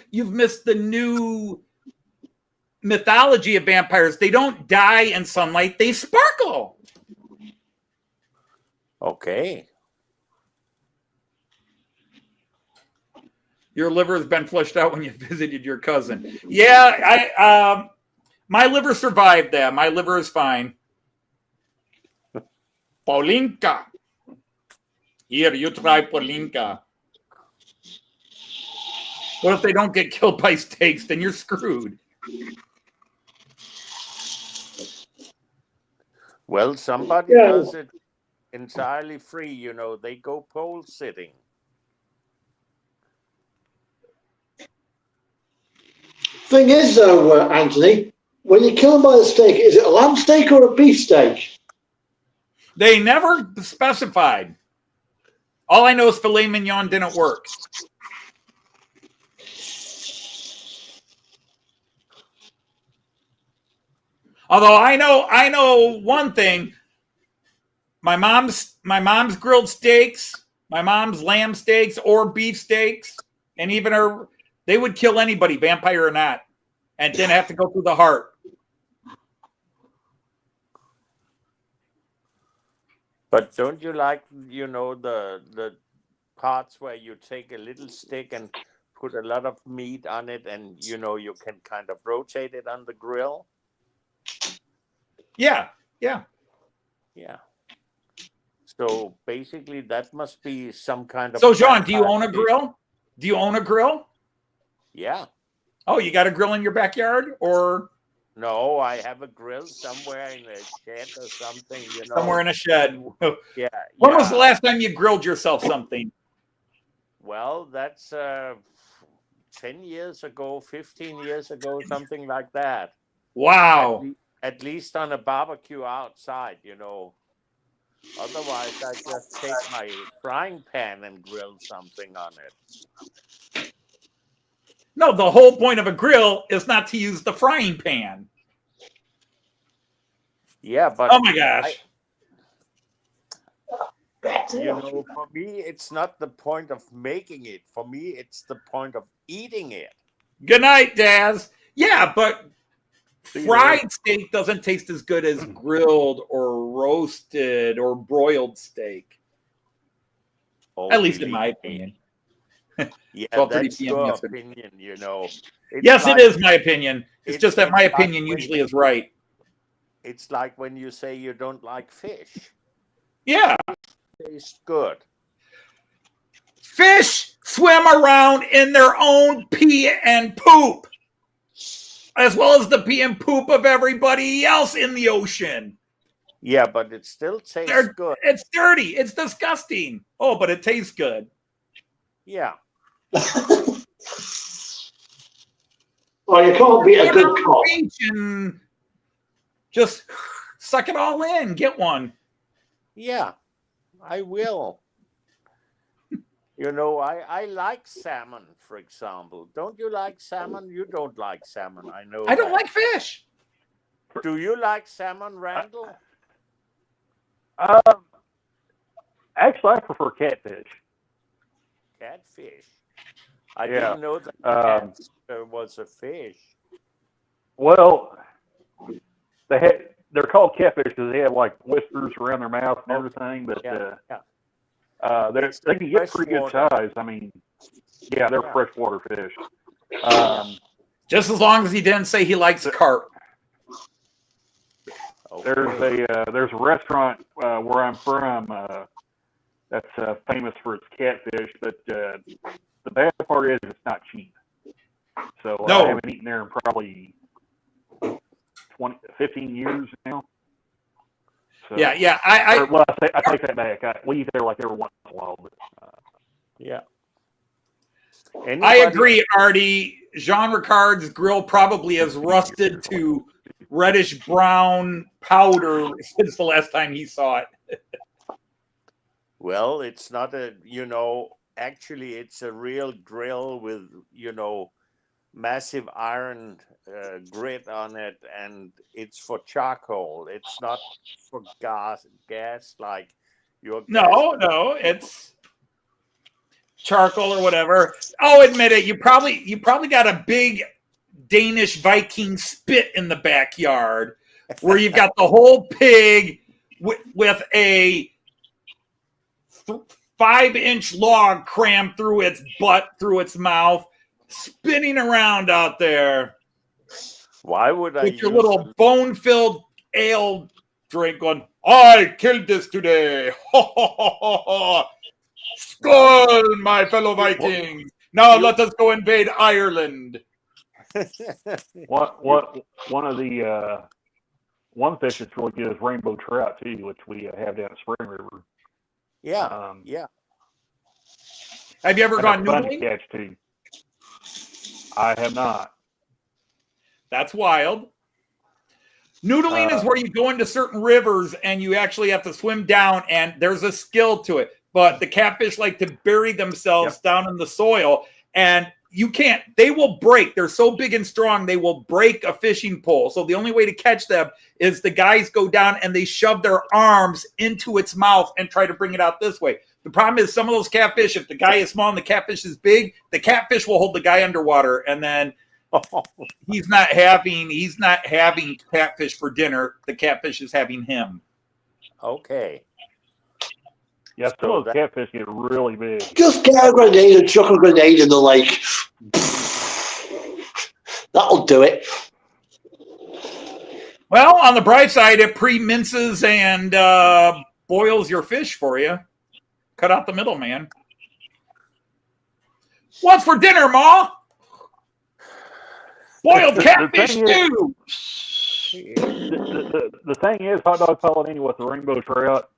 mythology of vampires. They don't die in sunlight, they sparkle. Okay. Your liver has been flushed out when you visited your cousin. Yeah, my liver survived that. My liver is fine. Paulinka. Here, you try Paulinka. What if they don't get killed by steaks? Then you're screwed. Well, somebody does it entirely free, you know. They go pole sitting. Thing is, though, Anthony, when you kill them by the steak, is it a lamb steak or a beef steak? They never specified. All I know is filet mignon didn't work. Although I know one thing. My mom's grilled steaks, my mom's lamb steaks or beef steaks, and even they would kill anybody, vampire or not, and didn't have to go through the heart. But don't you like, you know, the parts where you take a little stick and put a lot of meat on it, and you know you can kind of rotate it on the grill? Yeah. So basically, that must be some kind of. So, John, do you own a grill? Do you own a grill? Yeah. Oh, you got a grill in your backyard, or? No, I have a grill somewhere in a shed or something, you know. Somewhere in a shed. Yeah. When was the last time you grilled yourself something? Well, that's 10 years ago, 15 years ago, something like that. Wow. At least on a barbecue outside, you know. Otherwise, I just take my frying pan and grill something on it. No, the whole point of a grill is not to use the frying pan. Yeah, but oh my gosh. You know, for me, it's not the point of making it. For me, it's the point of eating it. Good night, Daz. Yeah, but fried steak doesn't taste as good as grilled or roasted or broiled steak. Oh, At least in my opinion. Yeah, 12:30 that's PM your yesterday. opinion, you know. Yes, it is my opinion. It's just that my opinion like usually is right. It's like when you say you don't like fish. Yeah. It tastes good. Fish swim around in their own pee and poop, as well as the pee and poop of everybody else in the ocean. Yeah, but it still tastes good. It's dirty. It's disgusting. Oh, but it tastes good. Yeah. Well, you can't beat a good cop. Just suck it all in. Get one. Yeah. I will. You know, I like salmon, for example. Don't you like salmon? You don't like salmon. I know I don't that. like fish. Do you like salmon, Randall? Um, actually, I prefer catfish. Catfish. I Yeah. didn't know that Um, cat was a fish. well, they're called catfish because they have like whiskers around their mouth and everything, but Yeah, yeah. they can get pretty good Freshwater. size. I mean, yeah, they're Yeah. freshwater fish. Just as long as he didn't say he likes carp. Okay. There's a restaurant where I'm from that's famous for its catfish, but the bad part is it's not cheap. So No. I haven't eaten there in probably 15 years now. So, Yeah. well, I take that back. We eat there like every once in a while. But, Yeah. I Anybody? agree, Artie. Jean Ricard's grill probably has rusted to reddish brown powder since the last time he saw it. Well, it's not a, actually it's a real grill with, massive iron grit on it, and it's for charcoal. It's not for gas like your gas. No, it's charcoal or whatever. I'll admit it. You probably got a big Danish Viking spit in the backyard where you've got the whole pig with a 5-inch log crammed through its butt, through its mouth, spinning around out there. Why would I with use your little bone-filled ale drink going, I killed this today. Skull, my fellow Vikings. Now let us go invade Ireland. One fish that's really good is rainbow trout too, which we have down at Spring River. Yeah, yeah. Have you ever gone fun to noodling? catch too. I have not. That's wild. Noodling is where you go into certain rivers and you actually have to swim down, and there's a skill to it. But the catfish like to bury themselves down in the soil, and you can't, they will break. They're so big and strong, they will break a fishing pole. So the only way to catch them is the guys go down and they shove their arms into its mouth and try to bring it out this way. The problem is some of those catfish, if the guy is small and the catfish is big, the catfish will hold the guy underwater, and then he's not having catfish for dinner. The catfish is having him. Okay. Yeah, some of those catfish get really big. Just get a grenade and chuck a grenade in the lake. That'll do it. Well, on the bright side, it pre-minces and boils your fish for you. Cut out the middleman. What's for dinner, Ma? Boiled catfish stew. The thing is, hot dog pelleting with the rainbow trout.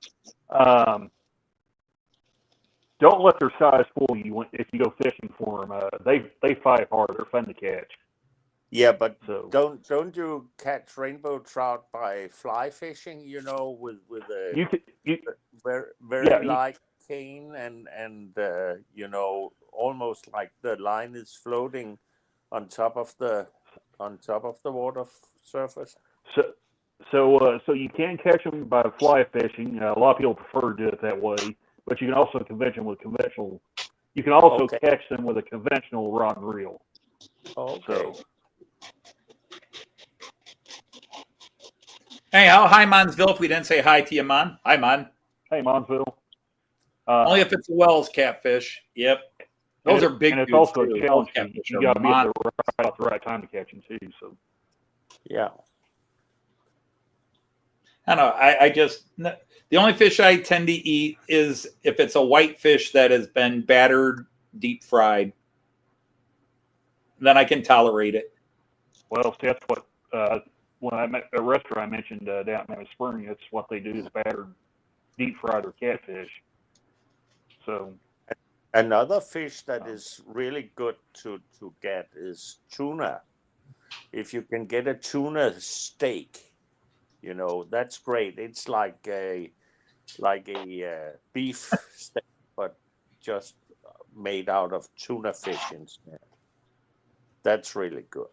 Don't let their size fool you if you go fishing for them. They fight hard. They're fun to catch. Yeah, but don't you catch rainbow trout by fly fishing? With a very light cane and almost like the line is floating on top of the water surface. So you can catch them by fly fishing. A lot of people prefer to do it that way. But you can also catch them with conventional. You can also catch them with a conventional rod and reel. Okay. So, hey, hi, Monsville. If we didn't say hi to you, Mon. Hi, Mon. Hey, Monsville. Only if it's a Wells catfish. Yep. Those are big. And it's also a challenge. You got to be at the right time to catch them too. So. Yeah. I don't know. I just, the only fish I tend to eat is if it's a white fish that has been battered, deep fried. Then I can tolerate it. Well, see, that's what, when I'm at a restaurant I mentioned down in Mammoth Spring, that's what they do is battered, deep fried or catfish. So. Another fish that is really good to get is tuna. If you can get a tuna steak, that's great. It's like like a beef steak, but just made out of tuna fish instead. That's really good.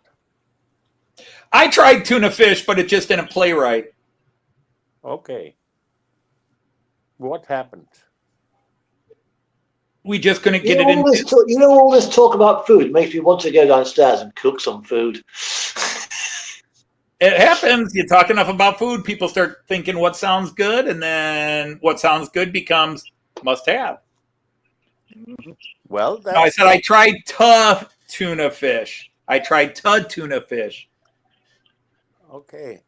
I tried tuna fish, but it just didn't play right. Okay. What happened? We just couldn't You get know, it in. all this talk about food makes me want to go downstairs and cook some food. It happens. You talk enough about food, people start thinking what sounds good, and then what sounds good becomes must have. Well, No, I that's said I tried tough tuna fish. I tried tuna fish, okay.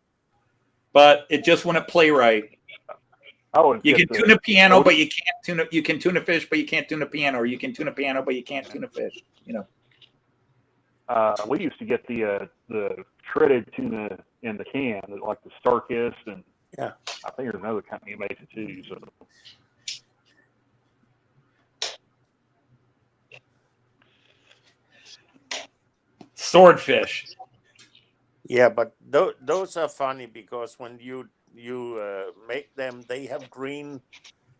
but it just wouldn't play right. I would You get can the tuna piano, ocean- but you can't tuna. You can tuna fish, but you can't tuna piano, or you can tuna piano, but you can't tuna fish. You know. we used to get the shredded tuna in the can, like the Starkist, and Yeah. I think there's another company that makes it too. So Swordfish. Yeah, but those are funny because when you make them, they have green.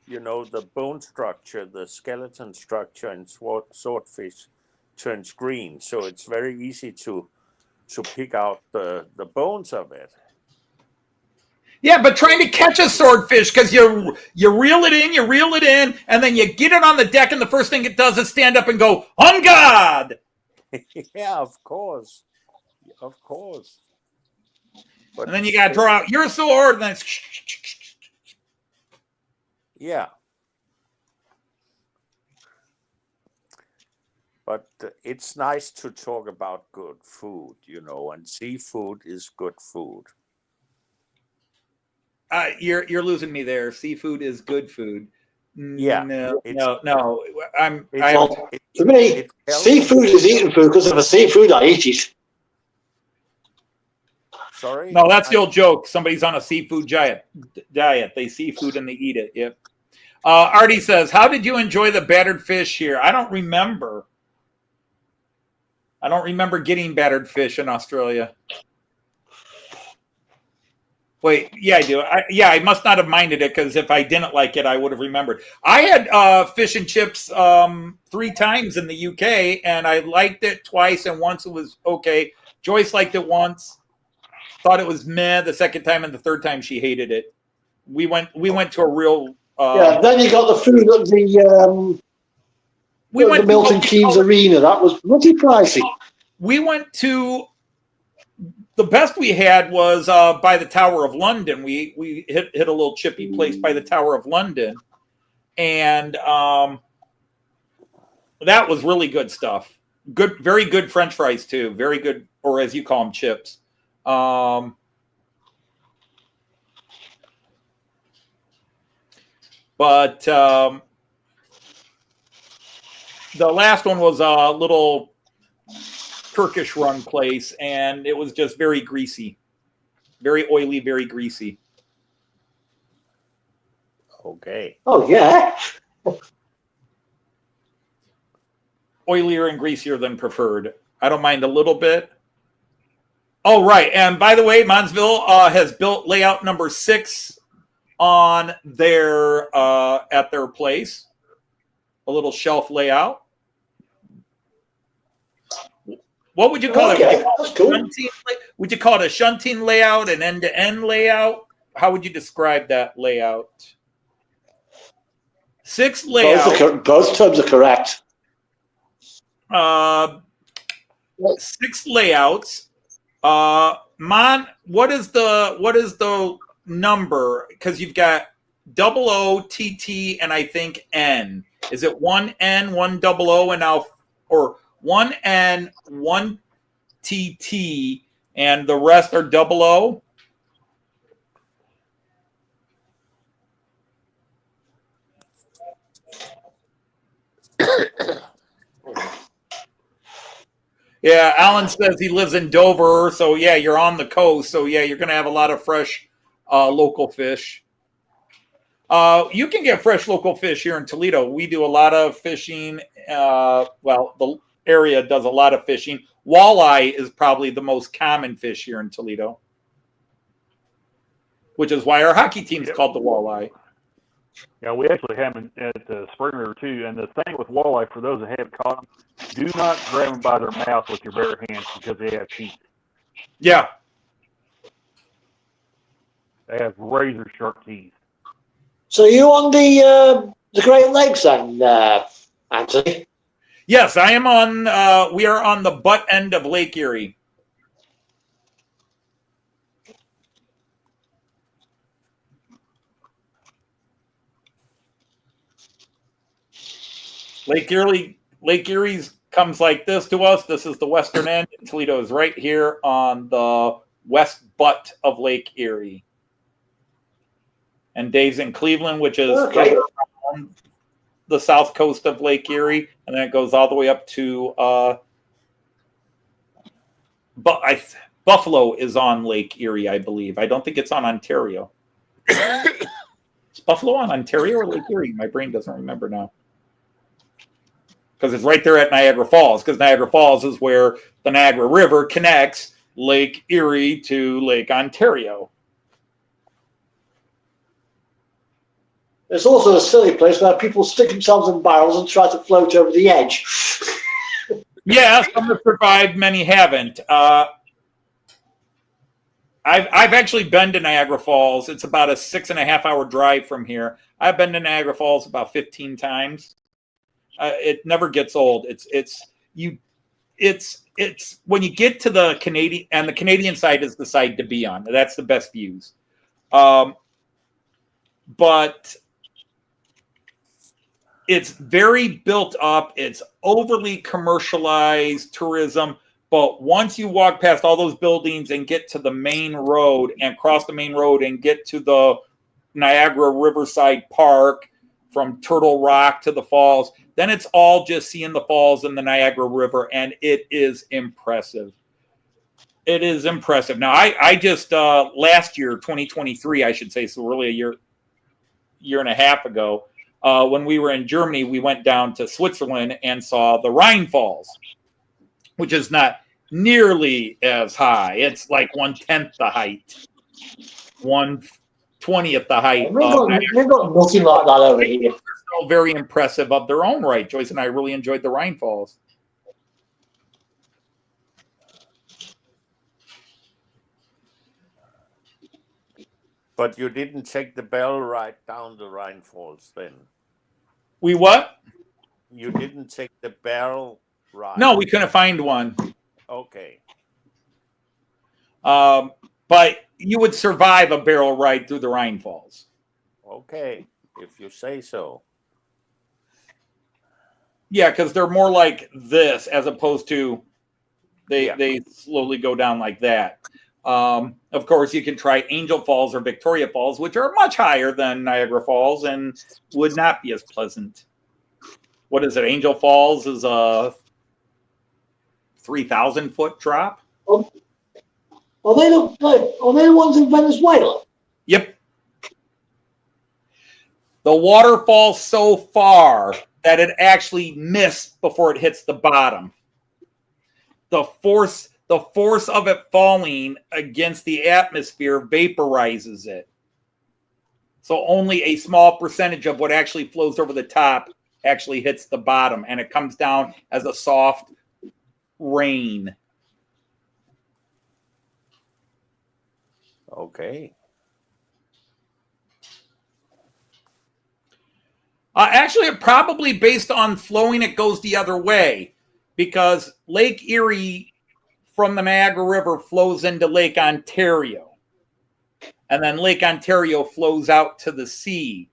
The bone structure, the skeleton structure in swordfish turns green, so it's very easy to pick out the bones of it. Yeah, but trying to catch a swordfish because you reel it in, and then you get it on the deck, and the first thing it does is stand up and go, "On God!" Yeah, of course. But And then you got to draw out your sword, and then it's yeah. But it's nice to talk about good food, and seafood is good food. You're losing me there. Seafood is good food. Yeah, No. To me, seafood is eating food because if a seafood, I eat it. Sorry? No, that's the old joke. Somebody's on a seafood diet. They see food and they eat it. Yep. Artie says, "How did you enjoy the battered fish here?" I don't remember. I don't remember getting battered fish in Australia. Wait, yeah, I do. I must not have minded it because if I didn't like it, I would have remembered. I had fish and chips 3 times in the UK, and I liked it twice, and once it was okay. Joyce liked it once, thought it was meh the second time, and the third time she hated it. We went to a real. Then you got the food at the Milton Keynes Arena. That was bloody pricey. We went to. The best we had was by the Tower of London. We hit a little chippy place by the Tower of London, and that was really good stuff. Good, very good French fries too. Very good, or as you call them, chips. But the last one was a little Turkish run place, and it was just very greasy, very oily, very greasy. Okay. Oh, yeah. Oilier and greasier than preferred. I don't mind a little bit. Oh, right. And by the way, Monsville has built layout number 6 on their at their place. A little shelf layout. What would you call it? Would you call it a shunting layout, an end-to-end layout? How would you describe that layout? 6 layout. Both terms are correct. 6 layouts. Mon, what is the number? Because you've got 00, TT, and I think N. Is it 1 N, 1 00, and now, or 1 N, 1 TT, and the rest are 00? Yeah, Alan says he lives in Dover, so yeah, you're on the coast, so yeah, you're going to have a lot of fresh local fish. You can get fresh local fish here in Toledo. We do a lot of fishing. Well, the area does a lot of fishing. Walleye is probably the most common fish here in Toledo, which is why our hockey team is called the Walleye. Yeah, we actually have them at Spring River too. And the thing with walleye, for those that haven't caught them, do not grab them by their mouth with your bare hands because they have teeth. Yeah. They have razor sharp teeth. So you on the Great Lakes then, Anthony? Yes, I am on. We are on the butt end of Lake Erie. Lake Erie's comes like this to us. This is the western end. Toledo is right here on the west butt of Lake Erie. And Dave's in Cleveland, which is further on the south coast of Lake Erie. And then it goes all the way up to Buffalo is on Lake Erie, I believe. I don't think it's on Ontario. Is Buffalo on Ontario or Lake Erie? My brain doesn't remember now. Because it's right there at Niagara Falls, because Niagara Falls is where the Niagara River connects Lake Erie to Lake Ontario. It's also a silly place where people stick themselves in barrels and try to float over the edge. Yeah, some have survived, many haven't. I've actually been to Niagara Falls. It's about a 6.5-hour drive from here. I've been to Niagara Falls about 15 times. It never gets old. It's when you get to the Canadian, and the Canadian side is the side to be on. That's the best views. But it's very built up. It's overly commercialized tourism. But once you walk past all those buildings and get to the main road and cross the main road and get to the Niagara Riverside Park, from Turtle Rock to the falls, then it's all just seeing the falls and the Niagara River, and it is impressive. It is impressive. Now, I just last year, 2023, I should say, so really a year and a half ago, when we were in Germany, we went down to Switzerland and saw the Rhine Falls, which is not nearly as high. It's like 1/10 the height, 1/20th the height. We've got nothing like that over here. Still very impressive of their own right. Joyce and I really enjoyed the Rhine Falls. But you didn't take the bell ride down the Rhine Falls then? We what? You didn't take the bell ride? No, we couldn't find one. Okay. But you would survive a barrel ride through the Rhine Falls. Okay, if you say so. Yeah, because they're more like this as opposed to they slowly go down like that. Of course, you can try Angel Falls or Victoria Falls, which are much higher than Niagara Falls and would not be as pleasant. What is it? Angel Falls is a 3,000-foot drop. Are they the ones in Venezuela? Yep. The water falls so far that it actually missed before it hits the bottom. The force of it falling against the atmosphere vaporizes it. So only a small percentage of what actually flows over the top actually hits the bottom, and it comes down as a soft rain. Okay. Actually, probably based on flowing, it goes the other way, because Lake Erie from the Niagara River flows into Lake Ontario, and then Lake Ontario flows out to the sea.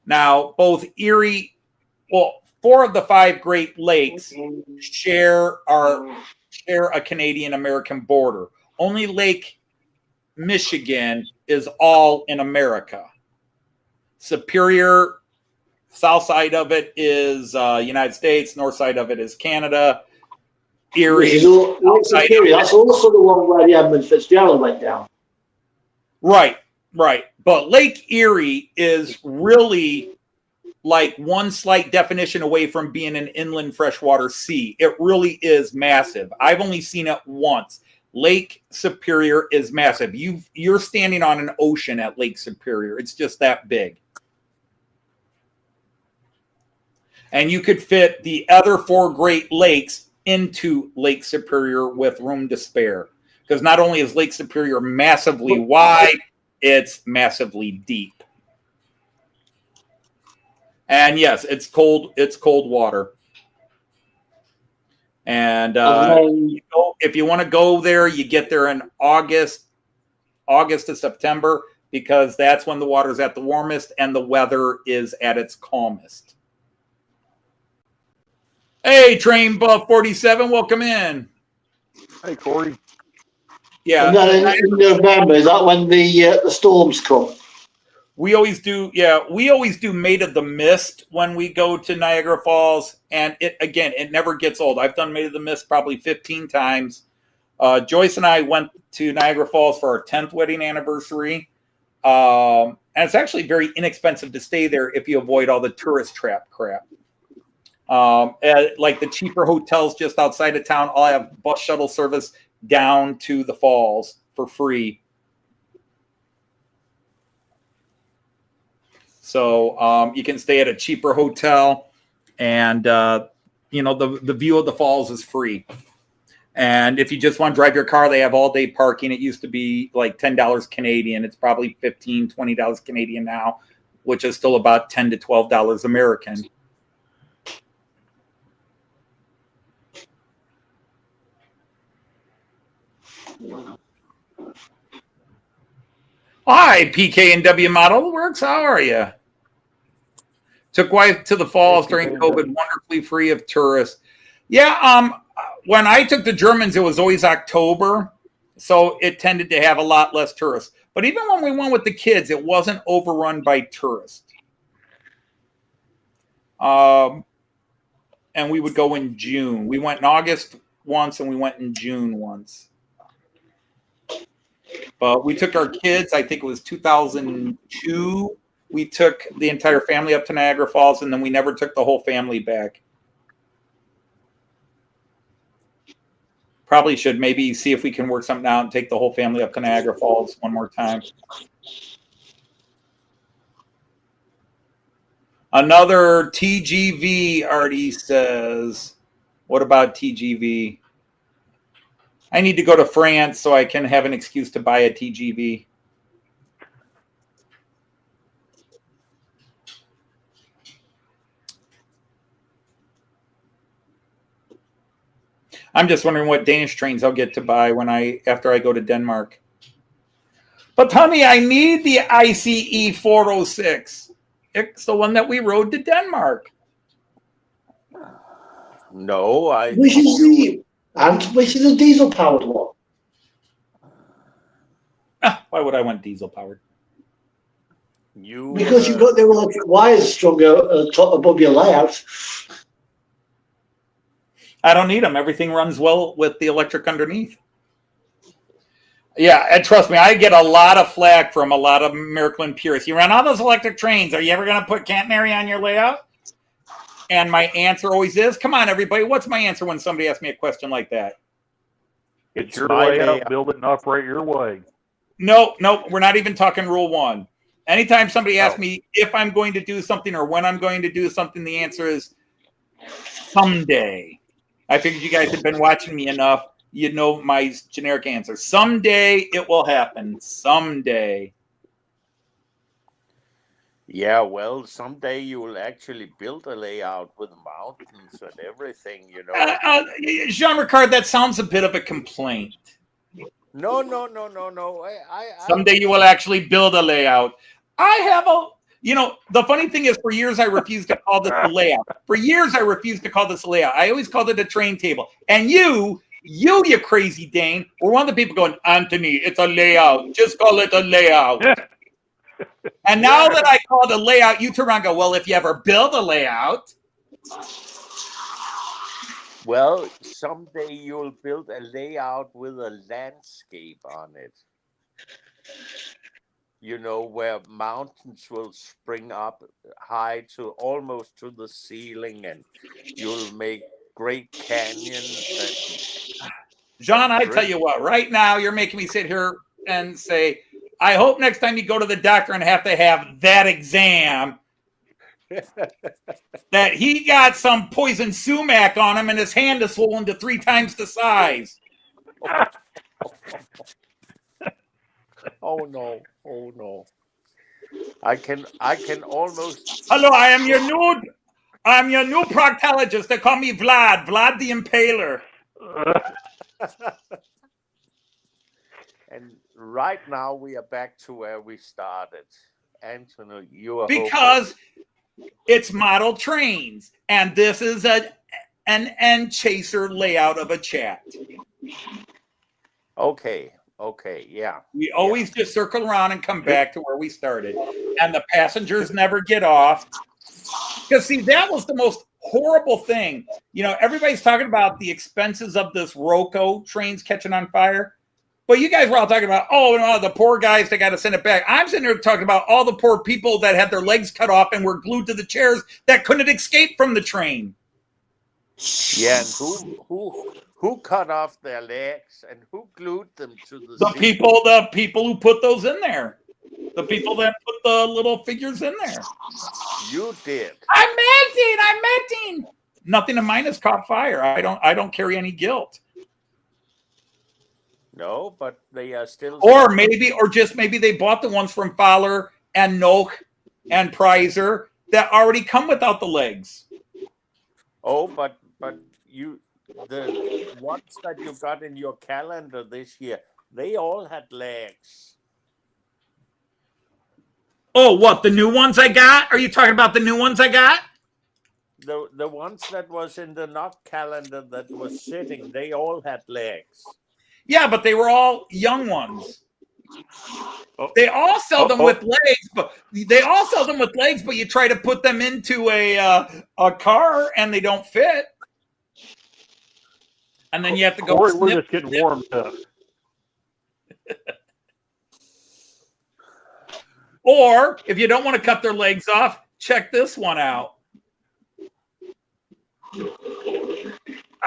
Now, both Erie, well, 4 of the 5 Great Lakes share a Canadian-American border. Only Lake Michigan is all in America. Superior, south side of it is United States, north side of it is Canada. Erie. That's also the one where the Edmund Fitzgerald went down. Right. But Lake Erie is really like one slight definition away from being an inland freshwater sea. It really is massive. I've only seen it once. Lake Superior is massive. You're standing on an ocean at Lake Superior. It's just that big. And you could fit the other 4 Great Lakes into Lake Superior with room to spare. Because not only is Lake Superior massively wide, it's massively deep. And yes, it's cold. It's cold water. And if you want to go there, you get there in August to September, because that's when the water's at the warmest and the weather is at its calmest. Hey, Train Buff 47, welcome in. Hey, Corey. Yeah. And then in November, is that when the storms come? We always do, yeah. We always do Maid of the Mist when we go to Niagara Falls, and it never gets old. I've done Maid of the Mist probably 15 times. Joyce and I went to Niagara Falls for our 10th wedding anniversary, and it's actually very inexpensive to stay there if you avoid all the tourist trap crap. Like the cheaper hotels just outside of town, I'll have bus shuttle service down to the falls for free. So you can stay at a cheaper hotel, and the view of the falls is free. And if you just want to drive your car, they have all day parking. It used to be like $10 Canadian. It's probably $15, $20 Canadian now, which is still about $10 to $12 American. Hi, PK and W Model Works. How are you? Took wife to the falls during COVID, wonderfully free of tourists. Yeah, when I took the Germans, it was always October, so it tended to have a lot less tourists. But even when we went with the kids, it wasn't overrun by tourists. And we would go in June. We went in August once, and we went in June once. But we took our kids, I think it was 2002. We took the entire family up to Niagara Falls, and then we never took the whole family back. Probably should maybe see if we can work something out and take the whole family up to Niagara Falls one more time. Another TGV, Artie says. What about TGV? I need to go to France so I can have an excuse to buy a TGV. I'm just wondering what Danish trains I'll get to buy after I go to Denmark. But honey, I need the ICE 406. It's the one that we rode to Denmark. No, Which is which is a diesel powered one? Why would I want diesel powered? Because you've got the electric wires strung above your layout. I don't need them. Everything runs well with the electric underneath. Yeah, and trust me, I get a lot of flack from a lot of Miracle purists. You run all those electric trains. Are you ever going to put catenary on your layout? And my answer always is, come on, everybody. What's my answer when somebody asks me a question like that? It's your layout, build it and operate your way. No, we're not even talking rule 1. Anytime somebody asks me if I'm going to do something or when I'm going to do something, the answer is someday. I figured you guys had been watching me enough. You know my generic answer. Someday it will happen. Someday. Yeah, well, someday you will actually build a layout with mountains and everything, you know. Jean Ricard, that sounds a bit of a complaint. No. Someday you will actually build a layout. The funny thing is, for years I refused to call this a layout. For years I refused to call this a layout. I always called it a train table. And you crazy Dane, were one of the people going, Anthony, it's a layout. Just call it a layout. And now that I call it a layout, you turn around and go, well, if you ever build a layout. Well, someday you'll build a layout with a landscape on it. You know, where mountains will spring up high to almost to the ceiling, and you'll make great canyons. John, I tell you what, right now you're making me sit here and say, I hope next time you go to the doctor and have to have that exam, that he got some poison sumac on him and his hand is swollen to 3 times the size. Oh no! Oh no! I can almost. Hello, I'm your new proctologist. They call me Vlad the Impaler. And right now we are back to where we started. Anthony, you are Because it's model trains, and this is an end chaser layout of a chat. okay, yeah. We always just circle around and come back to where we started, and the passengers never get off. Because see, that was the most horrible thing. You know, everybody's talking about the expenses of this Roco trains catching on fire. But you guys were all talking about, oh, no, the poor guys, they got to send it back. I'm sitting here talking about all the poor people that had their legs cut off and were glued to the chairs that couldn't escape from the train. Yeah, and who cut off their legs and who glued them to the seat? The people who put those in there. The people that put the little figures in there. You did. I'm melting. Nothing of mine has caught fire. I don't carry any guilt. No, but they are still. Or maybe they bought the ones from Fowler and Noak and Prizer that already come without the legs. Oh, but the ones that you got in your calendar this year, they all had legs. Oh, what, the new ones I got? Are you talking about the new ones I got? The ones that was in the NOC calendar that was sitting, they all had legs. Yeah, but they were all young ones. They all sell them with legs, but you try to put them into a car and they don't fit. And then you have to go. We're just getting warmed up. Or if you don't want to cut their legs off, check this one out.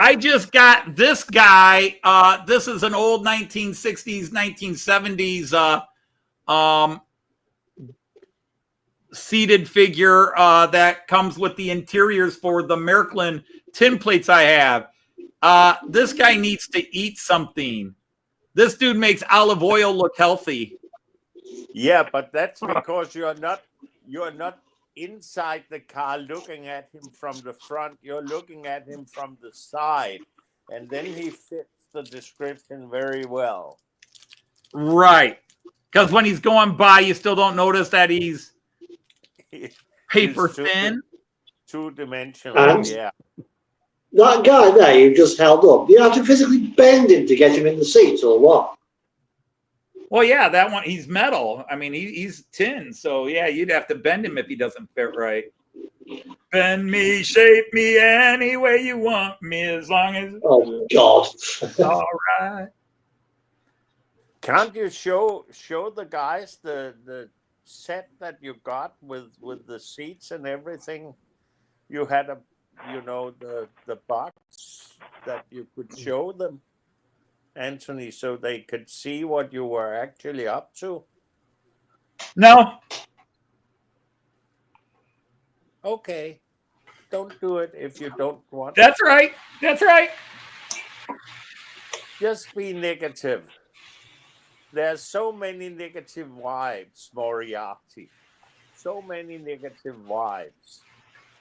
I just got this guy. This is an old 1960s, 1970s seated figure that comes with the interiors for the Märklin tin plates I have. This guy needs to eat something. This dude makes olive oil look healthy. Yeah, but that's because you're not inside the car looking at him from the front. You're looking at him from the side, and then he fits the description very well. Right, because when he's going by, you still don't notice that he's paper thin. Two-dimensional, yeah. That guy there you just held up, you have to physically bend him to get him in the seats or what? Well, yeah, that one, he's metal. I mean, he's tin. So, yeah, you'd have to bend him if he doesn't fit right. Bend me, shape me any way you want me, as long as... Oh, God. All right. Can't you show the guys the set that you got with the seats and everything? You had the box that you could show them, Anthony, so they could see what you were actually up to? No. Okay. Don't do it if you don't want. That's right. That's right. Just be negative. There's so many negative vibes, Moriarty. So many negative vibes.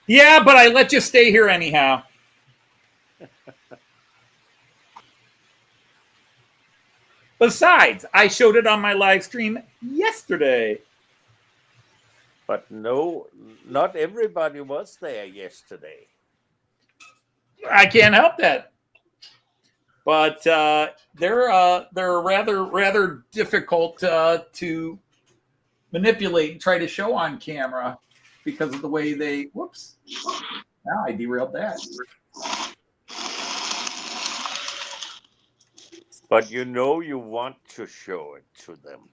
Yeah, but I let you stay here anyhow. Besides, I showed it on my live stream yesterday. But no, not everybody was there yesterday. I can't help that. But they're rather difficult to manipulate and try to show on camera because of the way they. Whoops! Now I derailed that. But you want to show it to them.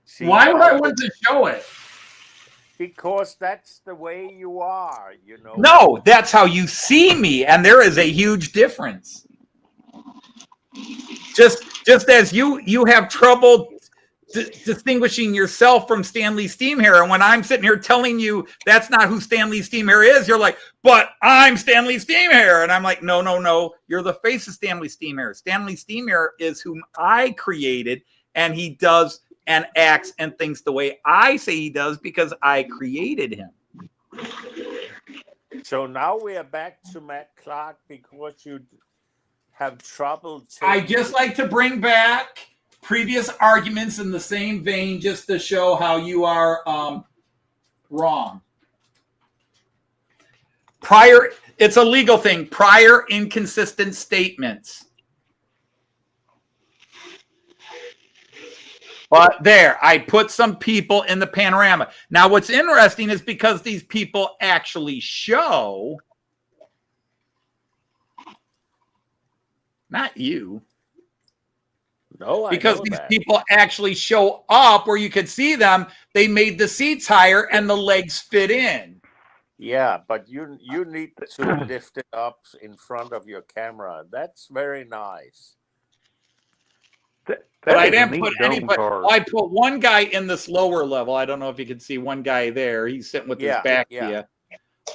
See, why would I want to show it? Because that's the way you are, No, that's how you see me, and there is a huge difference. Just as you have trouble distinguishing yourself from Stanley Steamhair. And when I'm sitting here telling you that's not who Stanley Steamhair is, you're like, but I'm Stanley Steamhair. And I'm like, no. You're the face of Stanley Steamhair. Stanley Steamhair is whom I created, and he does and acts and thinks the way I say he does because I created him. So now we are back to Matt Clark because you have trouble. I just like to bring back previous arguments in the same vein just to show how you are wrong. It's a legal thing. Prior inconsistent statements. But there, I put some people in the panorama. Now, what's interesting is because these people actually show, not you. No, because these people actually show up where you could see them. They made the seats higher and the legs fit in. Yeah, but you need to lift it up in front of your camera. That's very nice. But I didn't put anybody. I put one guy in this lower level. I don't know if you can see one guy there. He's sitting with his back to you.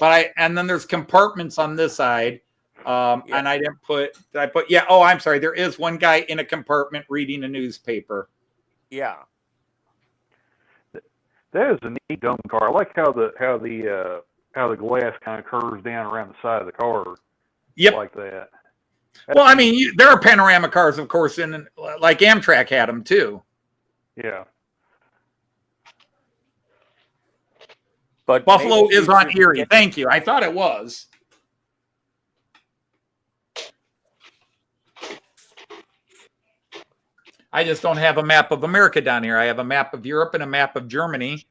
But and then there's compartments on this side. And I didn't put. Did I put? Yeah. Oh, I'm sorry. There is one guy in a compartment reading a newspaper. Yeah. That is a neat dome car. I like how the glass kind of curves down around the side of the car. Yep. Like that. Well, I mean, there are panorama cars, of course, and like Amtrak had them too. Yeah. But Buffalo is on Erie. Thank you. I thought it was. I just don't have a map of America down here. I have a map of Europe and a map of Germany.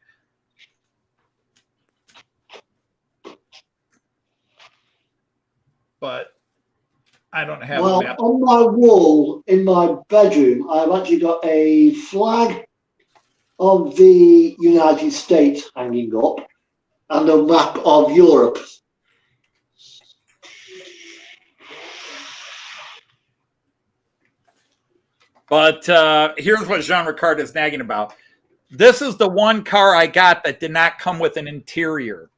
But I don't have a map. On my wall in my bedroom, I've actually got a flag of the United States hanging up and a map of Europe. But here's what Jean Ricard is nagging about. This is the one car I got that did not come with an interior.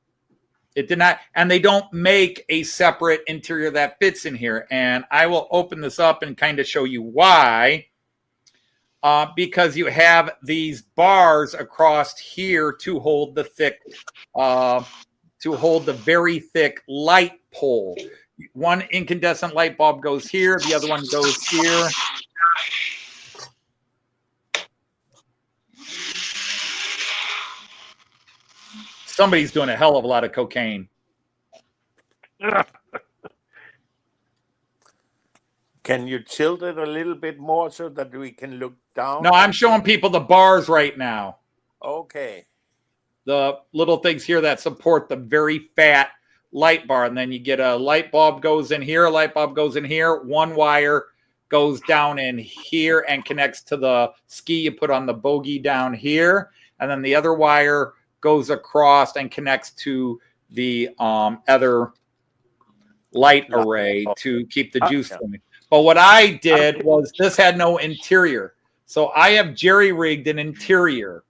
It did not, and they don't make a separate interior that fits in here. And I will open this up and kind of show you why. Because you have these bars across here to hold the thick, to hold the very thick light pole. One incandescent light bulb goes here, the other one goes here. Somebody's doing a hell of a lot of cocaine. Can you tilt it a little bit more so that we can look down? No, I'm showing people the bars right now. Okay. The little things here that support the very fat light bar. And then you get a light bulb goes in here, a light bulb goes in here. One wire goes down in here and connects to the ski you put on the bogey down here. And then the other wire goes across and connects to the other light array to keep the juice flowing. But what I did was this had no interior. So I have jerry-rigged an interior.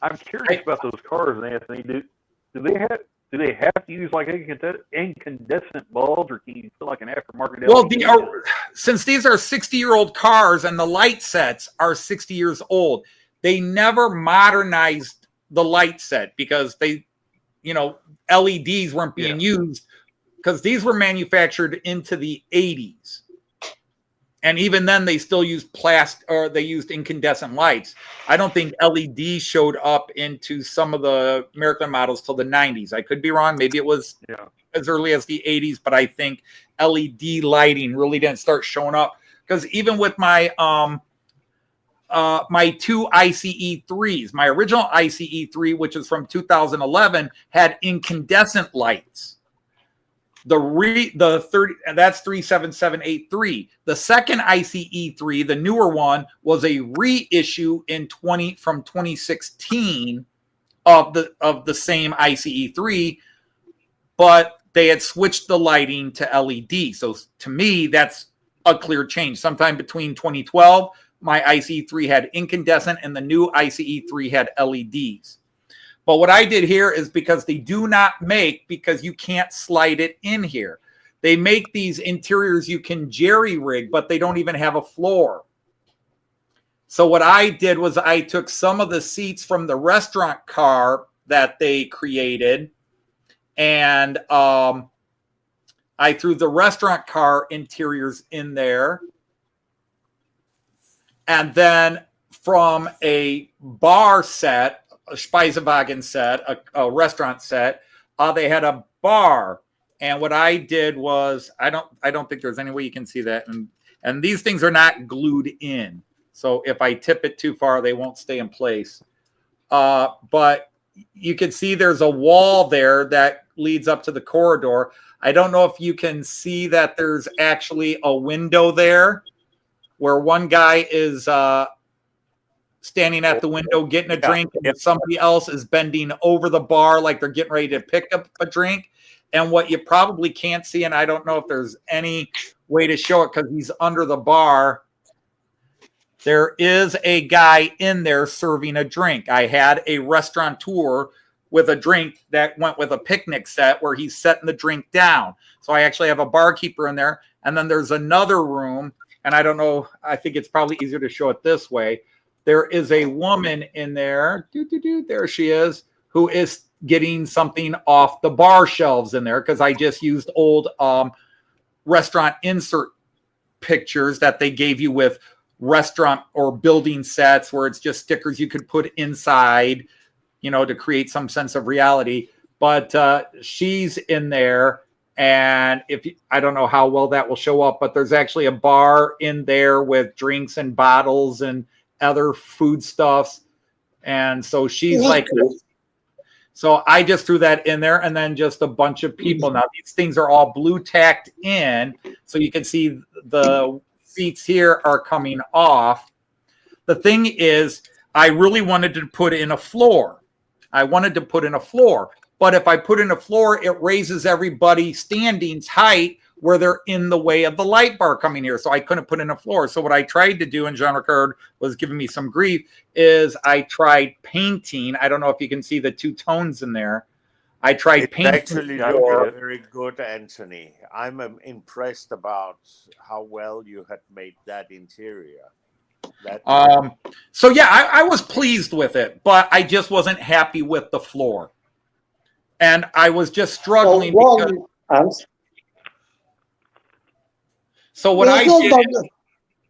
I'm curious about those cars, Anthony. Do they have to use like incandescent bulbs, or can you put like an aftermarket? Well, since these are 60-year-old cars and the light sets are 60 years old, they never modernized the light set because LEDs weren't being used because these were manufactured into the 80s. And even then they still used they used incandescent lights. I don't think LEDs showed up into some of the American models till the 90s. I could be wrong. Maybe it was as early as the 80s, but I think LED lighting really didn't start showing up because even with my my two ICE3s, my original ICE3, which is from 2011, had incandescent lights. The 30, and that's 37783. The second ICE3, the newer one, was a reissue from 2016 of the same ICE3, but they had switched the lighting to LED. So to me, that's a clear change. Sometime between 2012 my ICE3 had incandescent and the new ICE3 had LEDs. But what I did here is because they do not make, because you can't slide it in here. They make these interiors you can jerry rig, but they don't even have a floor. So what I did was I took some of the seats from the restaurant car that they created, and I threw the restaurant car interiors in there. And then from a bar set, a Speisewagen set, a restaurant set, they had a bar. And what I did was, I don't think there's any way you can see that. And these things are not glued in. So if I tip it too far, they won't stay in place. But you can see there's a wall there that leads up to the corridor. I don't know if you can see that there's actually a window there where one guy is standing at the window getting a drink, and somebody else is bending over the bar like they're getting ready to pick up a drink. And what you probably can't see, and I don't know if there's any way to show it because he's under the bar, there is a guy in there serving a drink. I had a restaurateur with a drink that went with a picnic set where he's setting the drink down. So I actually have a barkeeper in there. And then there's another room, and I don't know, I think it's probably easier to show it this way. There is a woman in there, there she is, who is getting something off the bar shelves in there because I just used old restaurant insert pictures that they gave you with restaurant or building sets where it's just stickers you could put inside, to create some sense of reality. But she's in there, and I don't know how well that will show up, but there's actually a bar in there with drinks and bottles and other foodstuffs. And so she's like, so I just threw that in there, and then just a bunch of people. Now these things are all blue tacked in, so you can see the seats here are coming off. The thing is, I really wanted to put in a floor. But if I put in a floor, it raises everybody standing's height where they're in the way of the light bar coming here. So I couldn't put in a floor. So what I tried to do, and Jean-Ricard was giving me some grief, is I tried painting. I don't know if you can see the two tones in there. I tried painting. Actually, looked very good, Anthony. I'm impressed about how well you had made that interior. So yeah, I was pleased with it, but I just wasn't happy with the floor. And I was just struggling. So what I did,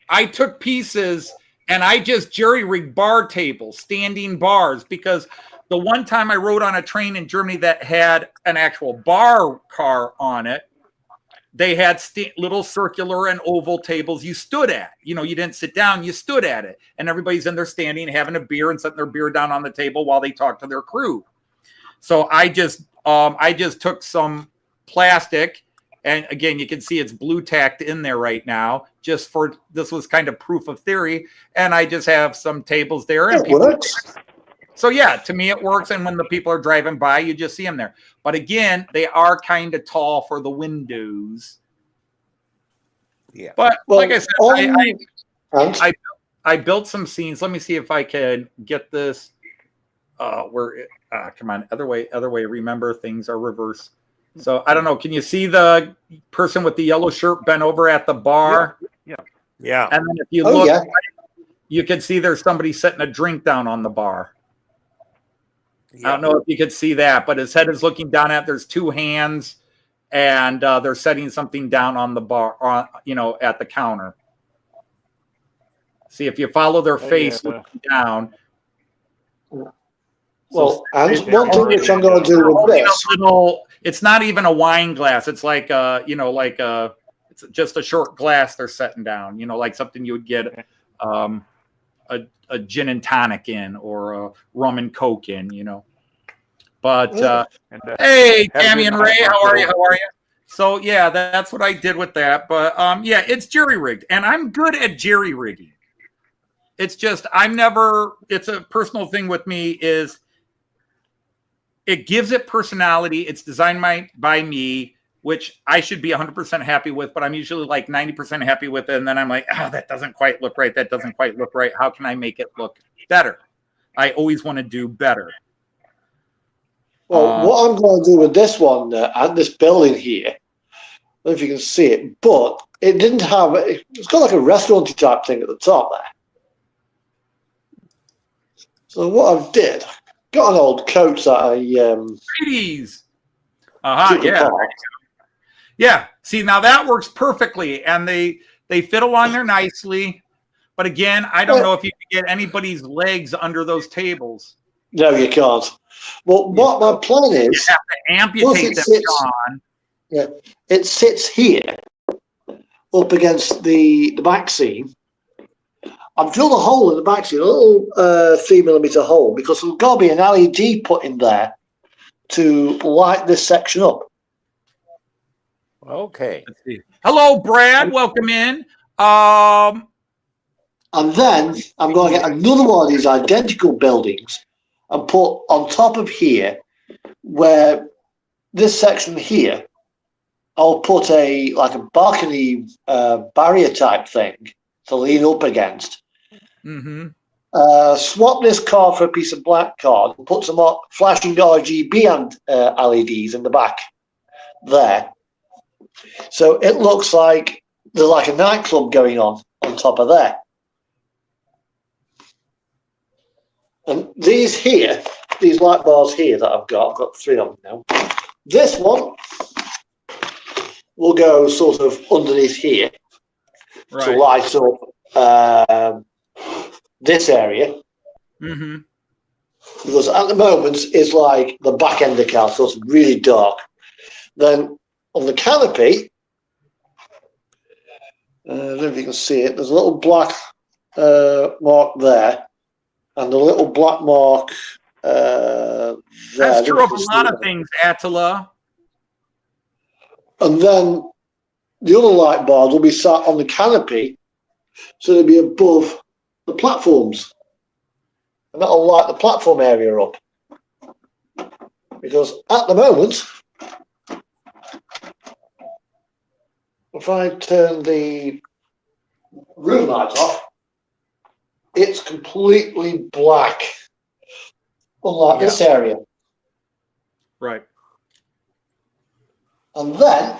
I took pieces and I just jerry-rigged bar tables, standing bars, because the one time I rode on a train in Germany that had an actual bar car on it, they had little circular and oval tables you stood at. You didn't sit down, you stood at it. And everybody's in there standing, having a beer and setting their beer down on the table while they talk to their crew. So I just took some plastic, and again, you can see it's blue tacked in there right now, this was kind of proof of theory. And I just have some tables there. And it works. So yeah, to me it works. And when the people are driving by, you just see them there. But again, they are kind of tall for the windows. Yeah. But like I said, I built some scenes. Let me see if I can get this. Come on, other way. Remember, things are reverse. So I don't know. Can you see the person with the yellow shirt bent over at the bar? Yeah. And then if you look, you can see there's somebody setting a drink down on the bar. Yeah. I don't know if you could see that, but his head is looking down at. There's two hands, and they're setting something down on the bar, at the counter. See if you follow their face looking down. Well, and one thing which I'm going to do with this, it's not even a wine glass. It's like it's just a short glass they're setting down. Like something you would get a gin and tonic in, or a rum and coke in. But hey, Tammy and Ray, how are you? So yeah, that's what I did with that. But yeah, it's jerry rigged, and I'm good at jerry rigging. It's just it's a personal thing with me. Is it gives it personality. It's designed by me. which I should be 100% happy with, but I'm usually like 90% happy with it. And then I'm like, that doesn't quite look right. That doesn't quite look right. How can I make it look better? I always want to do better. Well, what I'm going to do with this one and this building here, I don't know if you can see it, but it didn't have, it's got like a restaurant type thing at the top there. So what I did, got an old coach that I Ladies. took Yeah. apart. Yeah. See, now that works perfectly. And they fit along there nicely. But again, I don't know if you can get anybody's legs under those tables. No, you can't. Well, what my plan You is, have to amputate them, John. yeah, it sits here up against the back seam. I've drilled a hole in the back seam, a little 3mm hole, because there's got to be an LED put in there to light this section up. Okay. Let's see. Hello, Brad. Welcome in. And then I'm going to get another one of these identical buildings and put on top of here, where this section here, I'll put a balcony barrier type thing to lean up against. Mm-hmm. Swap this card for a piece of black card and put some more flashing RGB and LEDs in the back there. So it looks like there's like a nightclub going on top of there. And these here, these light bars here that I've got 3 of them now. This one will go sort of underneath here to light up this area. Mm-hmm. Because at the moment it's like the back end of the car, so it's really dark. Then on the canopy, I don't know if you can see it, there's a little black mark there. And the little black mark there. That's true of a lot of things, Attila. And then the other light bars will be sat on the canopy, so they'll be above the platforms. And that'll light the platform area up. Because at the moment, if I turn the room light off, it's completely black, unlike this area. Right. And then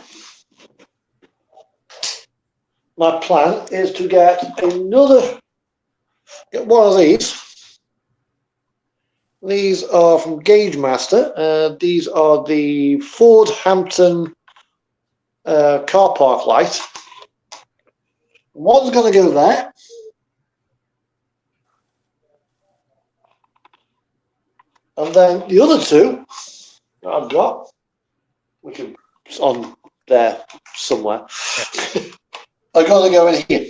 my plan is to get one of these. These are from Gauge Master. These are the Ford Hampton car park light. One's going to go there. And then the other two that I've got, which is on there somewhere, are going to go in here.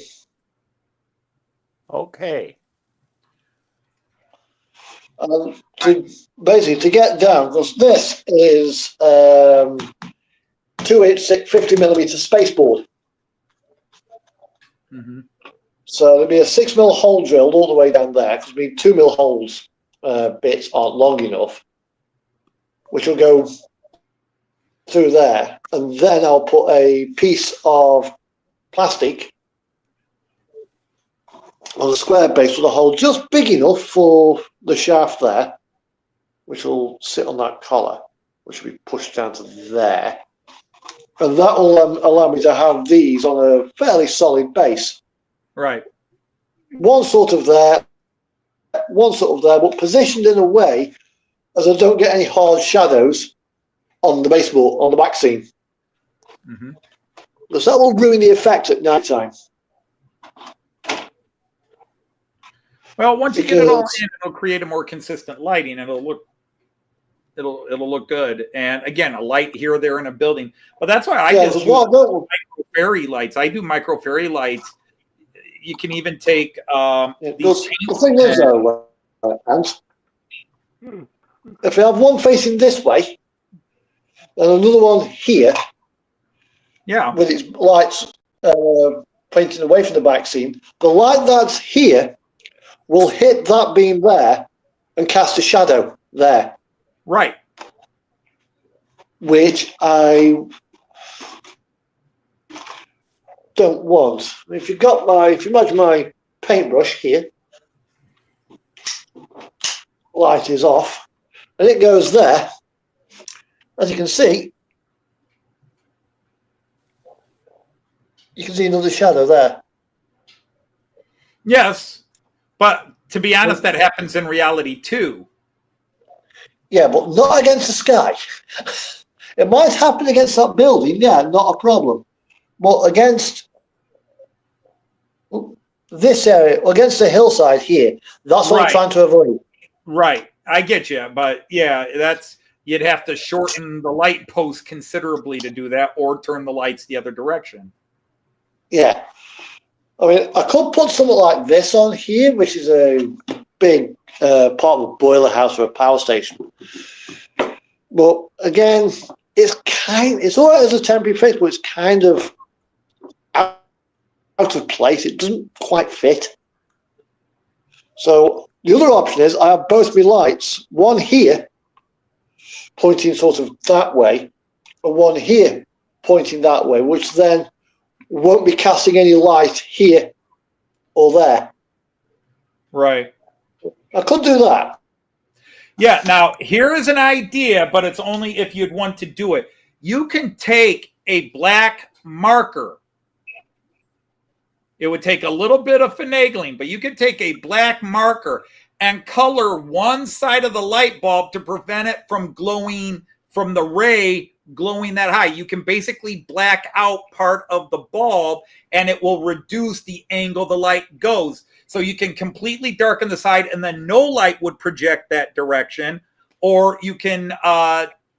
Okay. To get down, because this is 286 50mm spaceboard. Mm-hmm. So there'll be a 6mm hole drilled all the way down there, because we need 2mm holes. Bits aren't long enough, which will go through there, and then I'll put a piece of plastic on a square base with a hole just big enough for the shaft there, which will sit on that collar, which will be pushed down to there, and that will allow me to have these on a fairly solid base. Right. One sort of there, but positioned in a way as I don't get any hard shadows on the baseboard, on the back seam. Mm-hmm. Because that will ruin the effect at night time. Well, once you get it all in, it'll create a more consistent lighting. It'll look good. And again, a light here or there in a building. But that's why I just use micro fairy lights. I do micro fairy lights. You can even take the thing is, though, if you have one facing this way and another one here, with its lights pointing away from the back seam, the light that's here will hit that beam there and cast a shadow there. Right. Which I don't want. If you imagine my paintbrush here, light is off, and it goes there. As you can see another shadow there. Yes, but to be honest, that happens in reality too. Yeah, but not against the sky. It might happen against that building, yeah, not a problem. But against this area, against the hillside here, that's what I'm Right. trying to avoid. Right. I get you. But yeah, you'd have to shorten the light post considerably to do that, or turn the lights the other direction. Yeah. I mean, I could put something like this on here, which is a big part of a boiler house or a power station. But again, it's all right as a temporary fix, but it's kind of out of place. It doesn't quite fit. So the other option is I have both my lights, one here pointing sort of that way, and one here pointing that way, which then won't be casting any light here or there. Right. I could do that. Yeah. Now, here is an idea, but it's only if you'd want to do it. You can take a black marker. It would take a little bit of finagling, but you could take a black marker and color one side of the light bulb to prevent it from glowing, from the ray glowing that high. You can basically black out part of the bulb and it will reduce the angle the light goes. So you can completely darken the side and then no light would project that direction. Or you can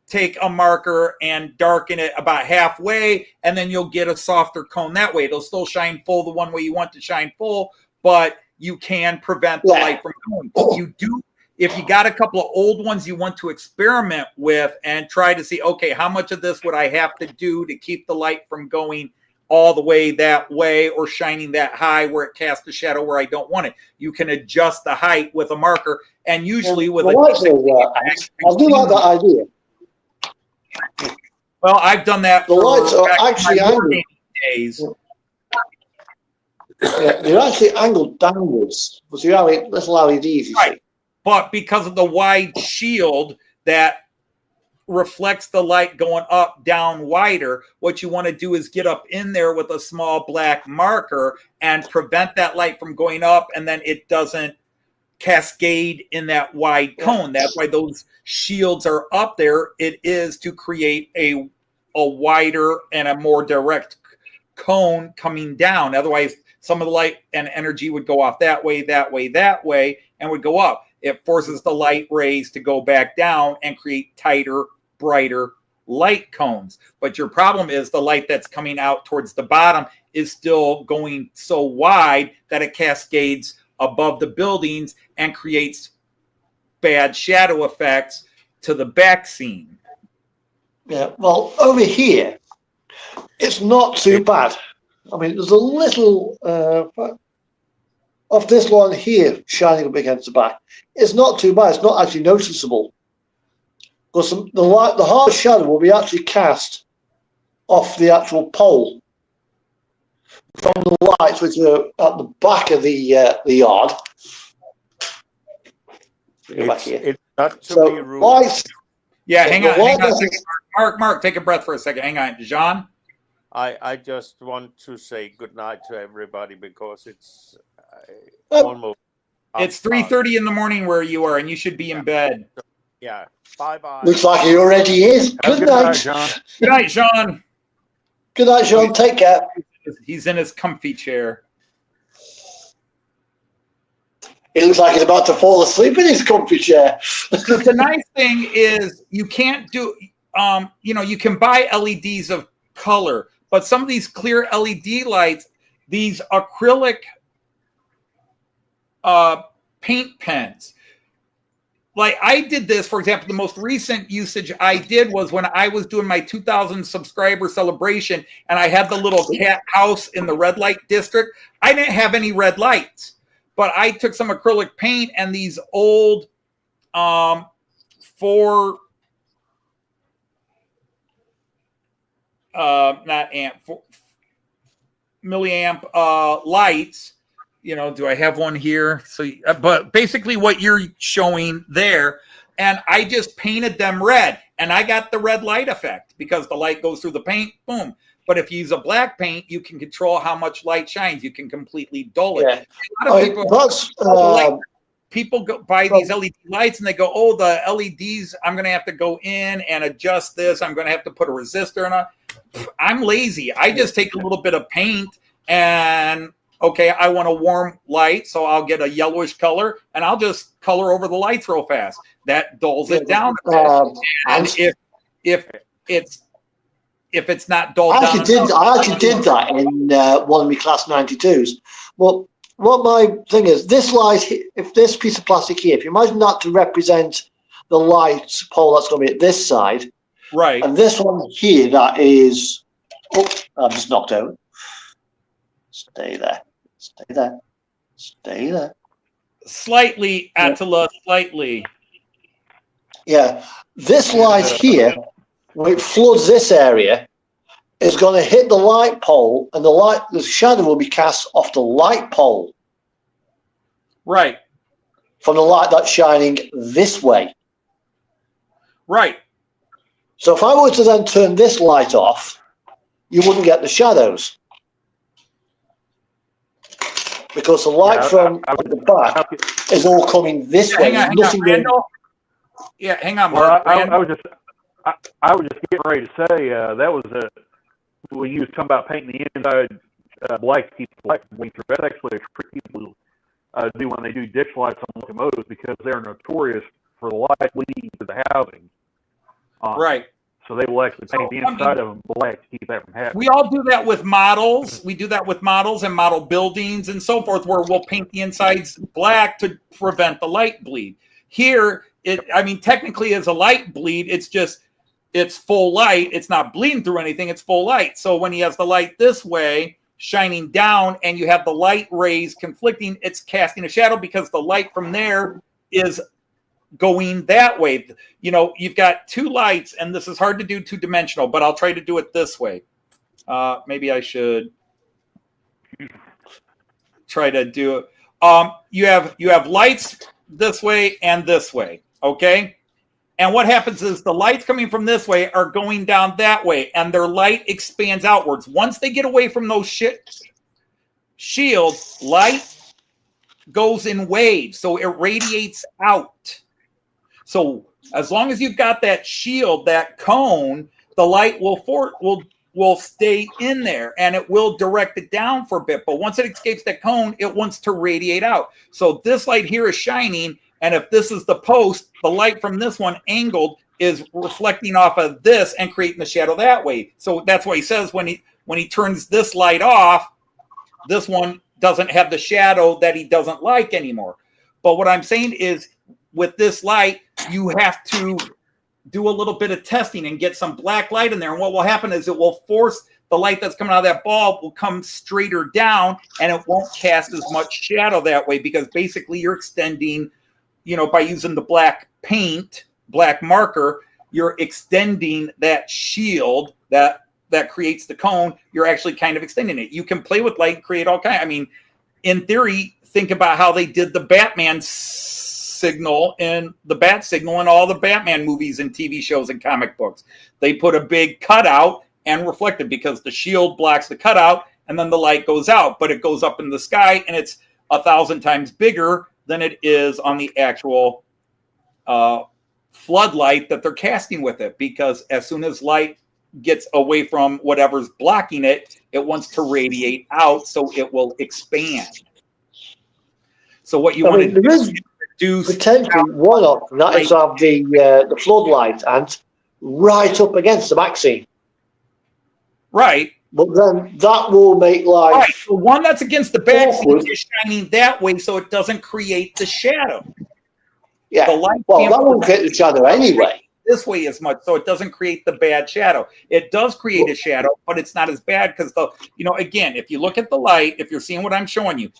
take a marker and darken it about halfway, and then you'll get a softer cone that way. It'll still shine full the one way you want to shine full, but you can prevent the light from going. You do, if you got a couple of old ones you want to experiment with and try to see, okay, how much of this would I have to do to keep the light from going all the way that way or shining that high where it casts a shadow where I don't want it. You can adjust the height with a marker, and usually with I do like that idea. Well, I've done that. The lights are actually angled. Days. Yeah, they're actually angled downwards. But you have little LEDs, you see. But because of the wide shield that reflects the light going up, down, wider, what you want to do is get up in there with a small black marker and prevent that light from going up, and then it doesn't cascade in that wide cone. That's why those shields are up there. It is to create a wider and a more direct cone coming down. Otherwise, some of the light and energy would go off that way, and would go up. It forces the light rays to go back down and create tighter, brighter light cones. But your problem is the light that's coming out towards the bottom is still going so wide that it cascades above the buildings and creates bad shadow effects to the back scene. Yeah, well, over here, it's not too bad. I mean, there's a little of this one here shining up against the back. It's not too bad. It's not actually noticeable because the hard shadow will be actually cast off the actual pole from the lights which are at the back of the yard. It's not to be rude. Lights, yeah, hang on. Mark, take a breath for a second. Hang on. Jean? I just want to say good night to everybody because it's almost. It's 3:30 in the morning where you are, and you should be in bed. Yeah. Bye-bye. looks like he already is. Good night, John. Good night, Sean. Good night, Sean. Take care. He's in his comfy chair. He looks like he's about to fall asleep in his comfy chair. The nice thing is you can't do, you can buy LEDs of color, but some of these clear LED lights, these acrylic paint pens. Like I did this, for example, the most recent usage I did was when I was doing my 2,000 subscriber celebration and I had the little cat house in the red light district. I didn't have any red lights, but I took some acrylic paint and these old milliamp lights. You know, do I have one here? So, but basically what you're showing there, and I just painted them red, and I got the red light effect because the light goes through the paint, boom. But if you use a black paint, you can control how much light shines. You can completely dull it. Yeah. A lot of people go buy these LED lights and they go, oh, the LEDs, I'm going to have to go in and adjust this. I'm going to have to put a resistor in. I'm lazy. I just take a little bit of paint and, okay, I want a warm light, so I'll get a yellowish color and I'll just color over the lights real fast. That dulls it down a bit. And if it's not dulled down, I actually did that in one of my class 92s. Well, what my thing is, this light, if this piece of plastic here, if you imagine that to represent the light pole that's going to be at this side, right, and this one here that is, oh, I'm just knocked out. Stay there, stay there, stay there. Slightly, Attila, slightly. Yeah, this light here, when it floods this area, is going to hit the light pole, and the shadow will be cast off the light pole. Right. From the light that's shining this way. Right. So if I were to then turn this light off, you wouldn't get the shadows. Because the light from the back is all coming this way. Hang on, Randall. Yeah, hang on, Mark. Well, I was just getting ready to say that was when you was talking about painting the inside black to keep the light from going through. That's actually a trick people do when they do ditch lights on locomotives because they're notorious for the light leading to the housing. Right. So they will actually paint the inside of them black to keep that from happening. We all do that with models. We do that with models and model buildings and so forth, where we'll paint the insides black to prevent the light bleed. Here, technically as a light bleed, it's full light. It's not bleeding through anything. It's full light. So when he has the light this way, shining down, and you have the light rays conflicting, it's casting a shadow because the light from there is going that way. You know, you've got two lights, and this is hard to do two-dimensional, but I'll try to do it this way. Maybe I should try to do it. You have lights this way and this way, okay? And what happens is the lights coming from this way are going down that way, and their light expands outwards. Once they get away from those shields, light goes in waves, so it radiates out. So as long as you've got that shield, that cone, the light will stay in there, and it will direct it down for a bit. But once it escapes that cone, it wants to radiate out. So this light here is shining, and if this is the post, the light from this one angled is reflecting off of this and creating the shadow that way. So that's why he says when he turns this light off, this one doesn't have the shadow that he doesn't like anymore. But what I'm saying is with this light, you have to do a little bit of testing and get some black light in there. And what will happen is it will force the light that's coming out of that bulb will come straighter down, and it won't cast as much shadow that way because basically you're extending, you know, by using the black paint, black marker, you're extending that shield that creates the cone. You're actually kind of extending it. You can play with light and create all kinds. I mean, in theory, think about how they did the Batman signal and the bat signal in all the Batman movies and TV shows and comic books. They put a big cutout and reflected because the shield blocks the cutout, and then the light goes out, but it goes up in the sky, and it's 1,000 times bigger than it is on the actual floodlight that they're casting with it, because as soon as light gets away from whatever's blocking it, it wants to radiate out, so it will expand. So what you want to do is potentially one option that is have the floodlight and right up against the vaccine. Right. But then that will make life. Right. The one that's against the vaccine is shining that way, so it doesn't create the shadow. Yeah. The light well, that won't create the shadow anyway. This way as much, so it doesn't create the bad shadow. It does create a shadow, but it's not as bad because again, if you look at the light, if you're seeing what I'm showing you,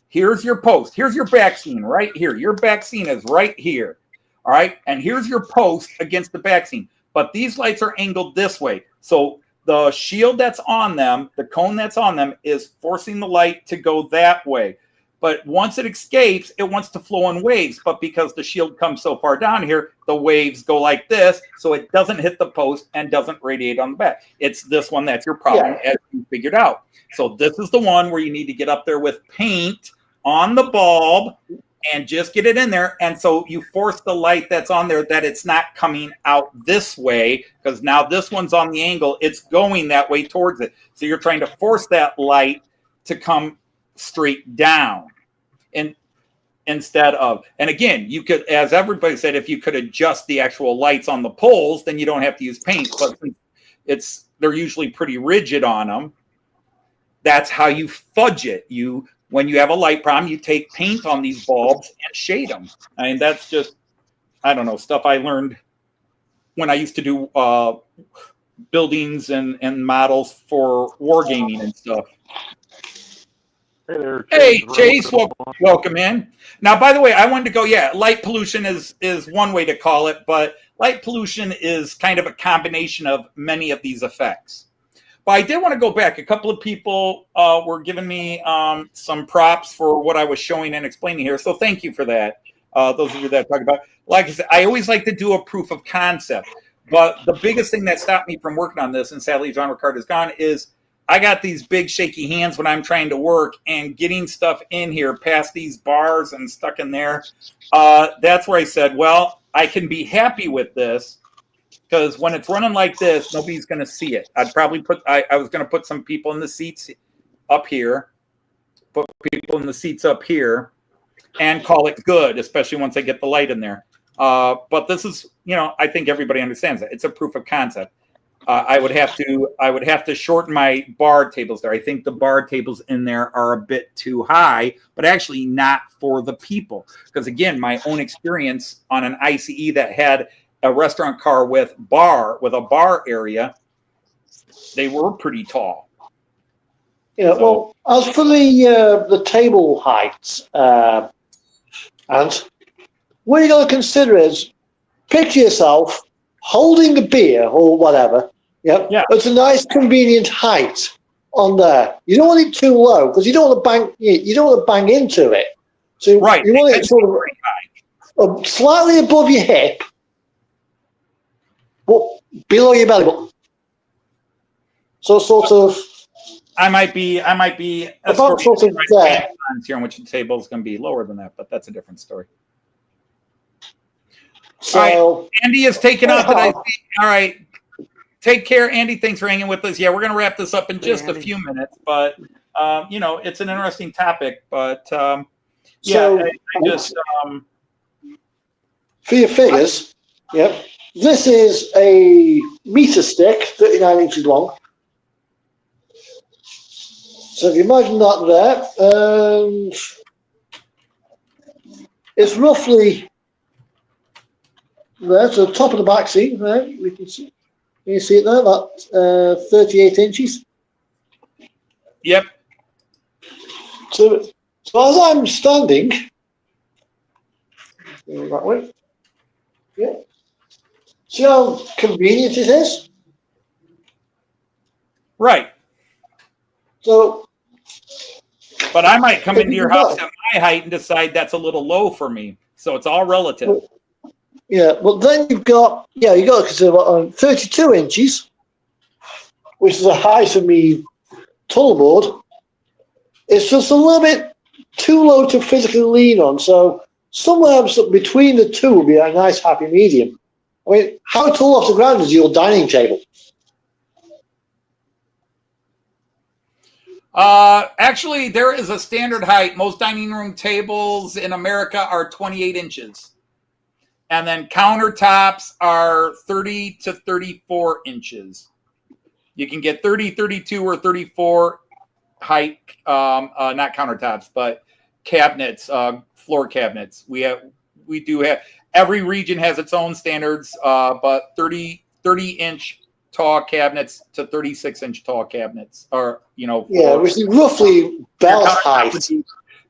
here's your post, here's your vaccine right here. Your vaccine is right here. All right, and here's your post against the vaccine. But these lights are angled this way, so the shield that's on them, the cone that's on them, is forcing the light to go that way. But once it escapes, it wants to flow in waves. But because the shield comes so far down here, the waves go like this, so it doesn't hit the post and doesn't radiate on the back. It's this one that's your problem, as you figured out. So this is the one where you need to get up there with paint on the bulb and just get it in there. And so you force the light that's on there that it's not coming out this way, because now this one's on the angle. It's going that way towards it. So you're trying to force that light to come straight down. And instead of, and again, you could, as everybody said, if you could adjust the actual lights on the poles, then you don't have to use paint. But they're usually pretty rigid on them. That's how you fudge it. When you have a light problem, you take paint on these bulbs and shade them. I mean, that's just, I don't know, stuff I learned when I used to do buildings and models for wargaming and stuff. Hey there, Hey, Chase, welcome in. Now, by the way, I wanted to go, light pollution is one way to call it, but light pollution is kind of a combination of many of these effects. But I did want to go back. A couple of people were giving me some props for what I was showing and explaining here, so thank you for that. Those of you that talk about, like I said, I always like to do a proof of concept, but the biggest thing that stopped me from working on this, and sadly John Ricard is gone, is I got these big shaky hands when I'm trying to work, and getting stuff in here past these bars and stuck in there. That's where I said, well, I can be happy with this, because when it's running like this, nobody's going to see it. I'd probably I was going to put some people in the seats up here, put people in the seats up here, and call it good, especially once I get the light in there. But this is, I think everybody understands that. It's a proof of concept. I would have to shorten my bar tables there. I think the bar tables in there are a bit too high, but actually not for the people. Because again, my own experience on an ICE that had a restaurant car with a bar area, they were pretty tall. Yeah, so, well, as for the table heights, and what you got to consider is, picture yourself holding a beer or whatever. Yep. Yeah. It's a nice, convenient height on there. You don't want it too low because you don't want to bang. You don't want to bang into it. So you want it sort of slightly above your hip, but below your belly button. So sort of. I might be about sort of there. Here on which the table is going to be lower than that, but that's a different story. So, all right, Andy is taken up. All right, take care, Andy. Thanks for hanging with us. Yeah, we're going to wrap this up in just a few minutes, but it's an interesting topic. But I just for your figures, yep. This is a meter stick, 39 inches long. So if you imagine that there, it's roughly there to the top of the back seat. There, we can see. Can you see it there? That 38 inches. Yep. So as I'm standing, that way. Yeah. See how convenient it is? Right. So. But I might come into your house at my height and decide that's a little low for me. So it's all relative. Yeah, but then you've got to consider 32 inches, which is the height of me tunnel board. It's just a little bit too low to physically lean on. So somewhere between the two would be a nice happy medium. I mean, how tall off the ground is your dining table? Actually, there is a standard height. Most dining room tables in America are 28 inches. And then countertops are 30 to 34 inches. You can get 30, 32, or 34 height, not countertops, but cabinets, floor cabinets. We do have, every region has its own standards, but 30-inch tall cabinets to 36-inch tall cabinets are, which is roughly bell height.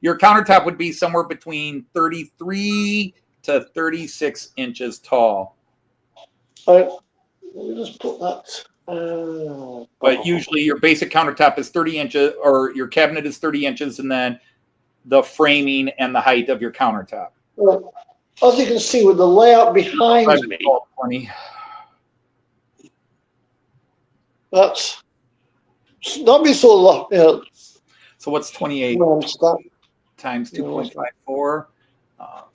Your countertop would be somewhere between 33 to 36 inches tall. Let me just put that But usually your basic countertop is 30 inches, or your cabinet is 30 inches, and then the framing and the height of your countertop. Well, as you can see with the layout behind me, 20. that's not be so long. So what's 28 times 2.54?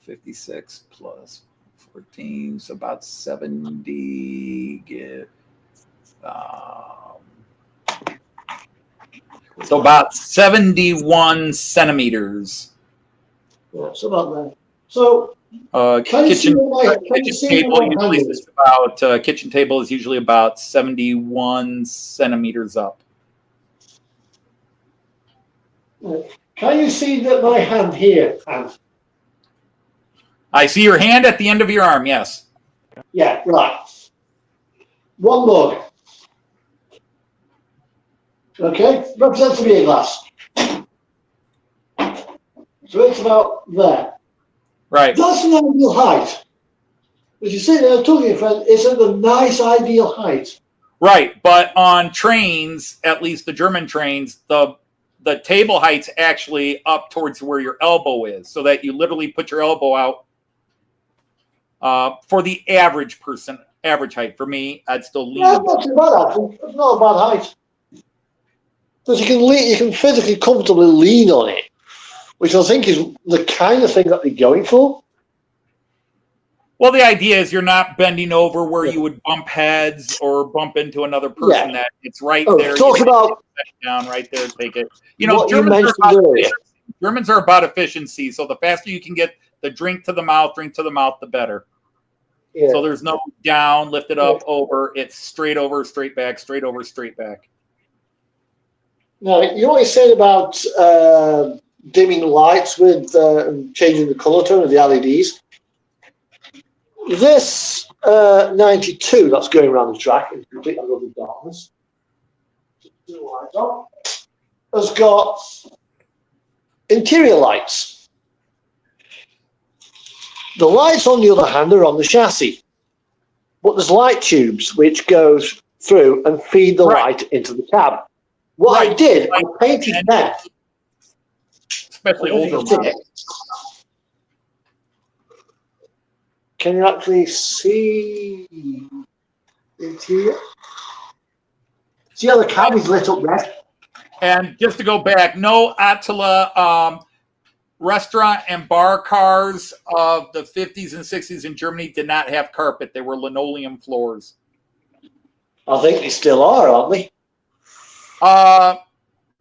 56 plus 14, so about 70. So about 71 centimeters. Yeah, so about that. So kitchen table is usually about 71 centimeters up. Can you see that my hand here? I see your hand at the end of your arm. Yes. Yeah, right. One mug. Okay, represents a beer glass. So it's about there. Right. That's an ideal height. As you say, I'm talking to your friend, it's at a nice ideal height. Right, but on trains, at least the German trains, the table height's actually up towards where your elbow is, so that you literally put your elbow out. For the average person, average height. For me, I'd still lean. Yeah, not too bad actually. It's not a bad height. Because you can physically comfortably lean on it, which I think is the kind of thing that they're going for. Well, the idea is you're not bending over where you would bump heads or bump into another person. That it's right there. Talk about down right there. Take it. Germans are about efficiency. So the faster you can get the drink to the mouth, the better. Yeah. So there's no down, lift it up, over. It's straight over, straight back, straight over, straight back. Now, you know what you said about dimming lights with changing the color tone of the LEDs? This 92 that's going around the track in complete and utter darkness has got interior lights. The lights, on the other hand, are on the chassis, but there's light tubes which go through and feed the light into the cab. What I did, I painted that. Especially older models. Can you actually see the interior? See how the cab is lit up there? And just to go back, no Attila restaurant and bar cars of the 50s and 60s in Germany did not have carpet. They were linoleum floors. I think they still are, aren't they?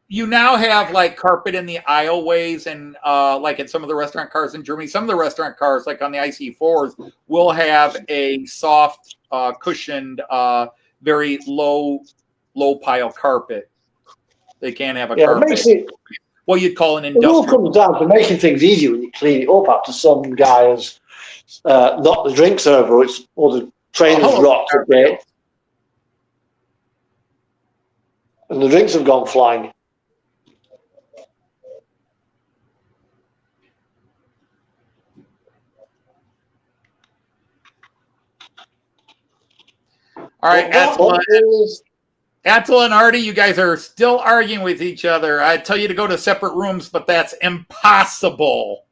You now have like carpet in the aisleways and like in some of the restaurant cars in Germany. Some of the restaurant cars, like on the IC4s, will have a soft, cushioned, very low pile carpet. They can't have a carpet. It makes it, what you'd call an industrial. It all comes down to making things easier when you clean it up after some guy has knocked the drinks over, or the train has rocked a bit. And the drinks have gone flying. All right, Attila and Artie, you guys are still arguing with each other. I tell you to go to separate rooms, but that's impossible.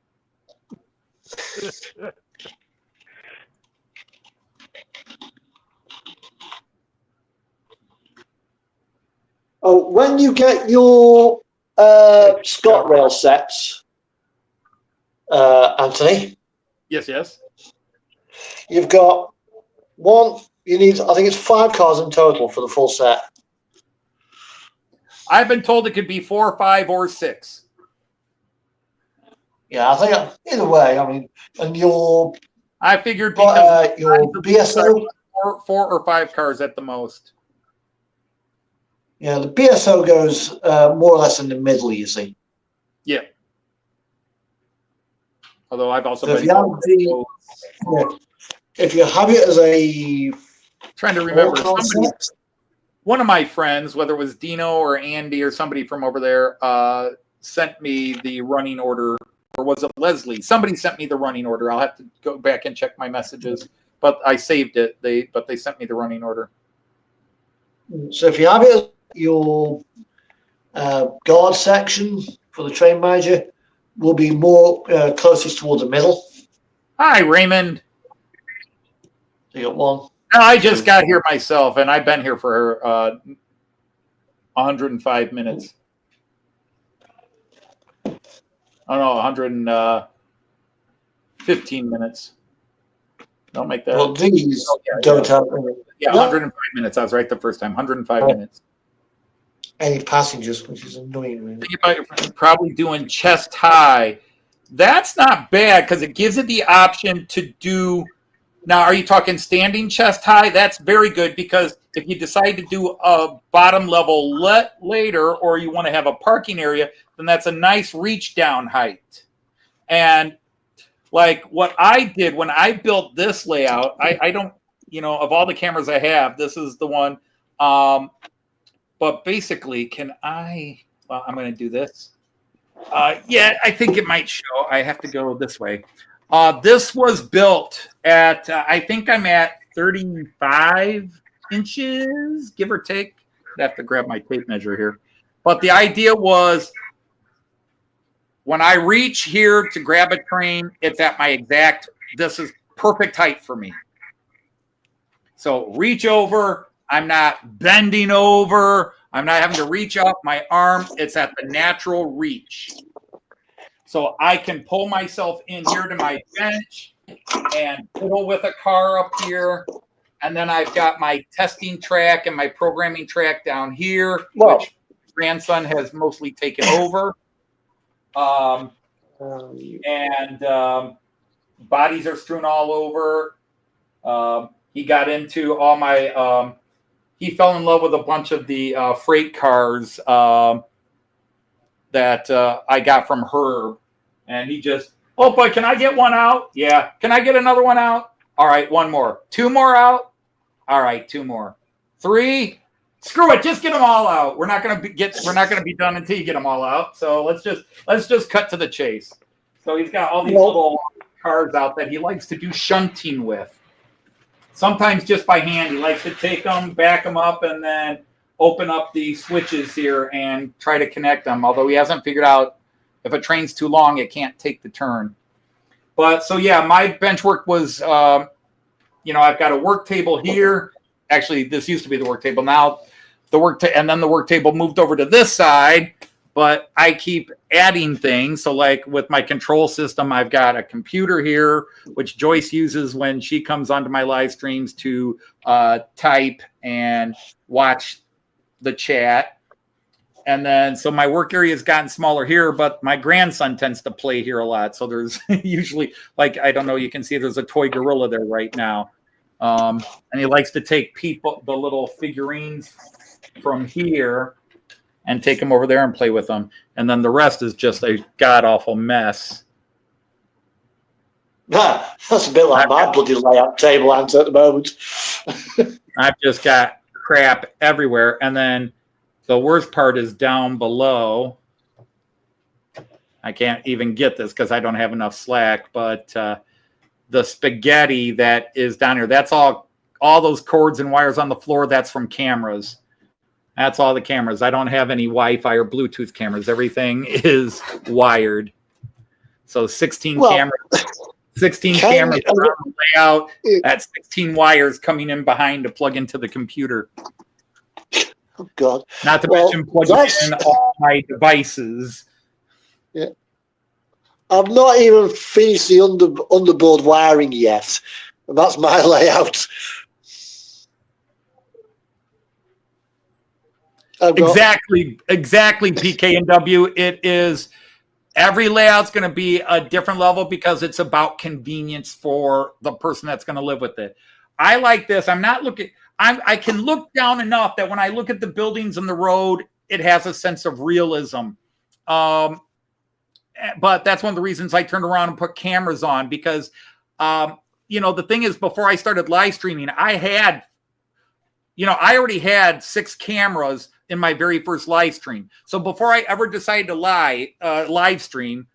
Oh, when you get your ScotRail sets, Anthony. Yes. You've got one. You need, I think it's 5 cars in total for the full set. I've been told it could be 4, 5, or 6. Yeah, I think either way. I mean, and I figured because your BSO 4 or 5 cars at the most. Yeah, the BSO goes more or less in the middle, you see. Yeah. Although I've also so been if you have it as a trying to remember one of my friends, whether it was Dino or Andy or somebody from over there, sent me the running order, or was it Leslie? Somebody sent me the running order. I'll have to go back and check my messages, but I saved it. But they sent me the running order. So if you have it as your guard section for the train manager, will be more closest towards the middle. Hi, Raymond. So you got one. I just got here myself, and I've been here for 105 minutes. Oh no, 115 minutes. Don't make that. Well, these don't have Yeah, 105 minutes. I was right the first time. 105 minutes. any passengers, which is annoying. Really. Think about probably doing chest high. That's not bad because it gives it the option to do. Now, are you talking standing chest high? That's very good because if you decide to do a bottom level later, or you want to have a parking area, then that's a nice reach down height. And like what I did when I built this layout, I don't, of all the cameras I have, this is the one. But basically, I'm going to do this. Yeah, I think it might show. I have to go this way. This was built at, I think I'm at 35 inches, give or take. I'd have to grab my tape measure here. But the idea was when I reach here to grab a train, it's at my exact, this is perfect height for me. So reach over, I'm not bending over, I'm not having to reach up my arm, it's at the natural reach. So I can pull myself in here to my bench and fiddle with a car up here. And then I've got my testing track and my programming track down here, which grandson has mostly taken over. Bodies are strewn all over. He got into all my, he fell in love with a bunch of the freight cars that I got from Herb. And he just, oh boy, can I get one out? Yeah. Can I get another one out? All right, one more. 2 more out? All right, 2 more. 3. Screw it, just get them all out. We're not gonna be done until you get them all out. So let's just cut to the chase. So he's got all these little cars out that he likes to do shunting with. Sometimes just by hand. He likes to take them, back them up, and then open up the switches here and try to connect them. Although he hasn't figured out if a train's too long, it can't take the turn. But so yeah, my bench work was, I've got a work table here. Actually, this used to be the work table. Now and then the work table moved over to this side. But I keep adding things. So like with my control system, I've got a computer here, which Joyce uses when she comes onto my live streams to type and watch the chat. And then, so my work area has gotten smaller here, but my grandson tends to play here a lot. So there's usually, like, I don't know, you can see there's a toy gorilla there right now. And he likes to take the little figurines from here and take them over there and play with them. And then the rest is just a god-awful mess. That's a bit like my bloody layout table at the moment. I've just got crap everywhere. And then the worst part is down below. I can't even get this because I don't have enough slack, but the spaghetti that is down here, that's all those cords and wires on the floor, that's from cameras. That's all the cameras. I don't have any Wi-Fi or Bluetooth cameras. Everything is wired. So 16 cameras. 16 cameras around the layout. That's 16 wires coming in behind to plug into the computer. Oh, God. Not to mention plugging in all my devices. Yeah. I've not even finished the underboard wiring yet. And that's my layout. Exactly, PKNW. It is, every layout's going to be a different level because it's about convenience for the person that's going to live with it. I like this. I can look down enough that when I look at the buildings and the road, it has a sense of realism. But that's one of the reasons I turned around and put cameras on because, the thing is, before I started live streaming, I already had 6 cameras in my very first live stream. So before I ever decided to live stream,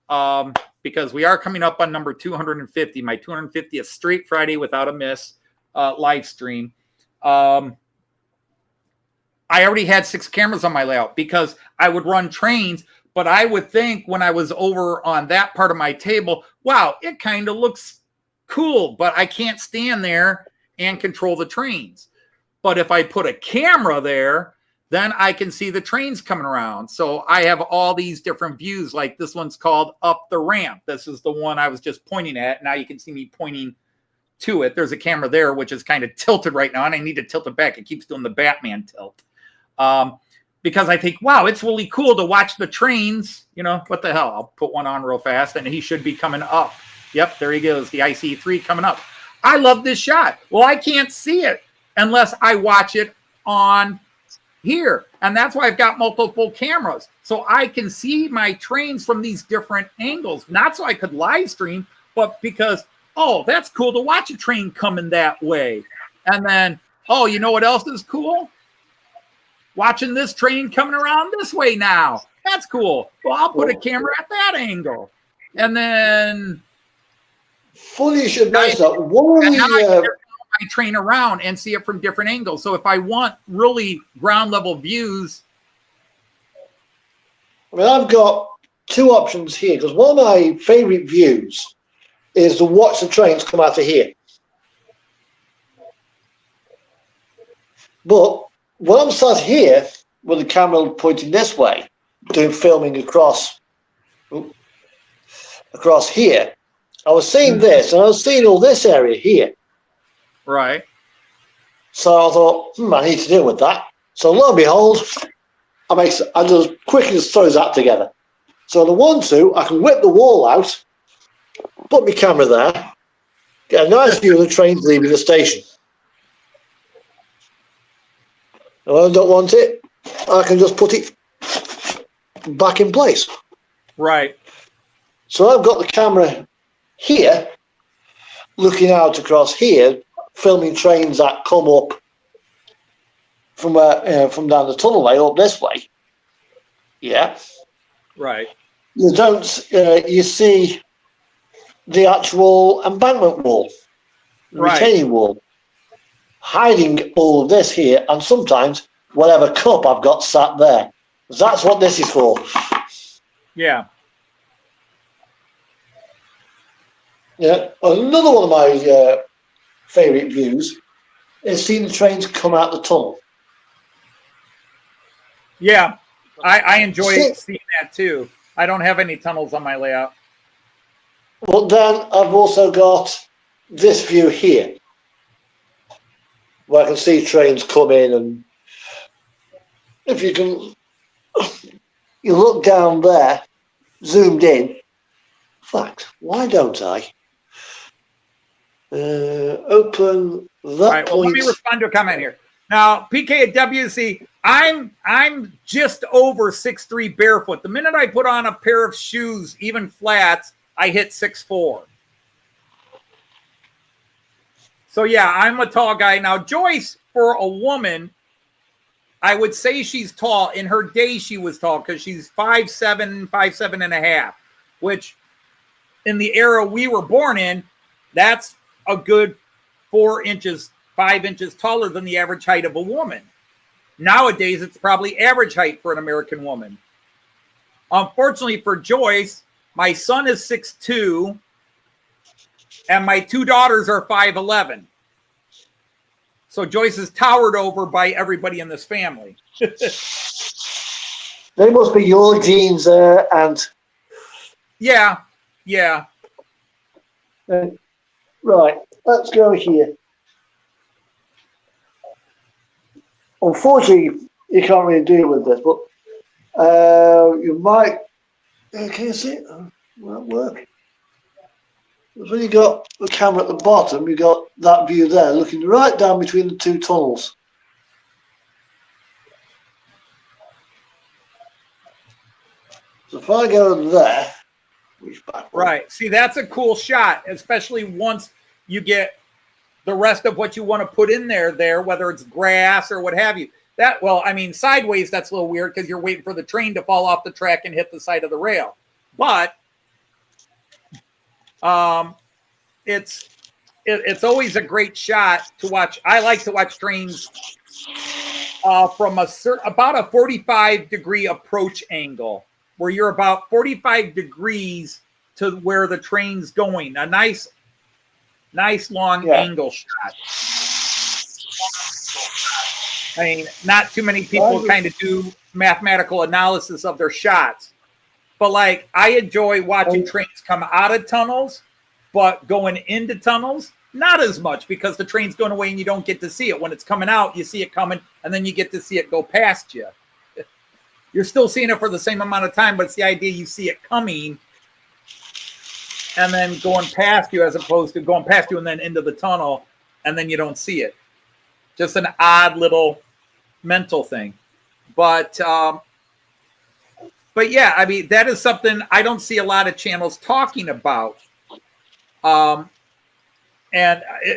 because we are coming up on number 250, my 250th straight Friday without a miss live stream. I already had 6 cameras on my layout because I would run trains, but I would think when I was over on that part of my table, wow, it kind of looks cool, but I can't stand there and control the trains. But if I put a camera there, then I can see the trains coming around. So I have all these different views. Like this one's called Up the Ramp. This is the one I was just pointing at. Now you can see me pointing to it. There's a camera there, which is kind of tilted right now, and I need to tilt it back. It keeps doing the Batman tilt. Because I think, wow, it's really cool to watch the trains. You know, what the hell? I'll put one on real fast, and he should be coming up. Yep, there he goes, the IC3 coming up. I love this shot. Well, I can't see it unless I watch it on here. And that's why I've got multiple cameras. So I can see my trains from these different angles. Not so I could live stream, but because, oh, that's cool to watch a train coming that way. And then, oh, you know what else is cool? Watching this train coming around this way now. That's cool. Well, I'll put a camera at that angle. And then... Funny you should mention that. One of and now I can the, turn my train around and see it from different angles. So if I want really ground level views... I mean, I've got 2 options here, because one of my favourite views is to watch the trains come out of here. But when I'm sat here with the camera pointing this way, doing filming across here, I was seeing this, and I was seeing all this area here. Right. So I thought, I need to deal with that. So lo and behold, I just quickly just throws that together. So the 1, 2, I can whip the wall out, put my camera there, get a nice view of the trains leaving the station. And when I don't want it, I can just put it back in place. Right. So I've got the camera here, looking out across here, filming trains that come up from from down the tunnelway up this way. Yeah. Right. You don't. You see the actual embankment wall, the retaining wall, hiding all of this here, and sometimes whatever cup I've got sat there. That's what this is for. Yeah. Yeah. Another one of my favourite views is seeing the trains come out the tunnel. Yeah. I enjoy seeing that too. I don't have any tunnels on my layout. But then I've also got this view here, where I can see trains come in, and if you can, you look down there, zoomed in. In fact, why don't I open that Right. Well, point? let me respond to a comment here. Now, PK at WC, I'm just over 6'3" barefoot. The minute I put on a pair of shoes, even flats, I hit 6'4". So yeah, I'm a tall guy. Now, Joyce, for a woman, I would say she's tall. In her day, she was tall because she's 5'7", 5'7.5", which in the era we were born in, that's a good 4 inches, 5 inches taller than the average height of a woman. Nowadays, it's probably average height for an American woman. Unfortunately for Joyce, my son is 6'2", and my 2 daughters are 5'11". So Joyce is towered over by everybody in this family. They must be your genes there, and Yeah. right. Let's go here. Unfortunately, you can't really deal with this, but you might. Can you see it? Won't work. Because when you got the camera at the bottom, you got that view there, looking right down between the 2 tunnels. So if I go there, which back one? Right. See, that's a cool shot, especially once you get the rest of what you want to put in there, whether it's grass or what have you. Sideways, that's a little weird because you're waiting for the train to fall off the track and hit the side of the rail. But it's always a great shot to watch. I like to watch trains from about a 45-degree approach angle, where you're about 45 degrees to where the train's going. A nice long angle shot. I mean, not too many people kind of do mathematical analysis of their shots, but like I enjoy watching trains come out of tunnels, but going into tunnels, not as much, because the train's going away and you don't get to see it. When it's coming out, you see it coming, and then you get to see it go past you. You're still seeing it for the same amount of time, but it's the idea you see it coming and then going past you, as opposed to going past you and then into the tunnel, and then you don't see it. Just an odd little mental thing. But yeah, I mean, that is something I don't see a lot of channels talking about.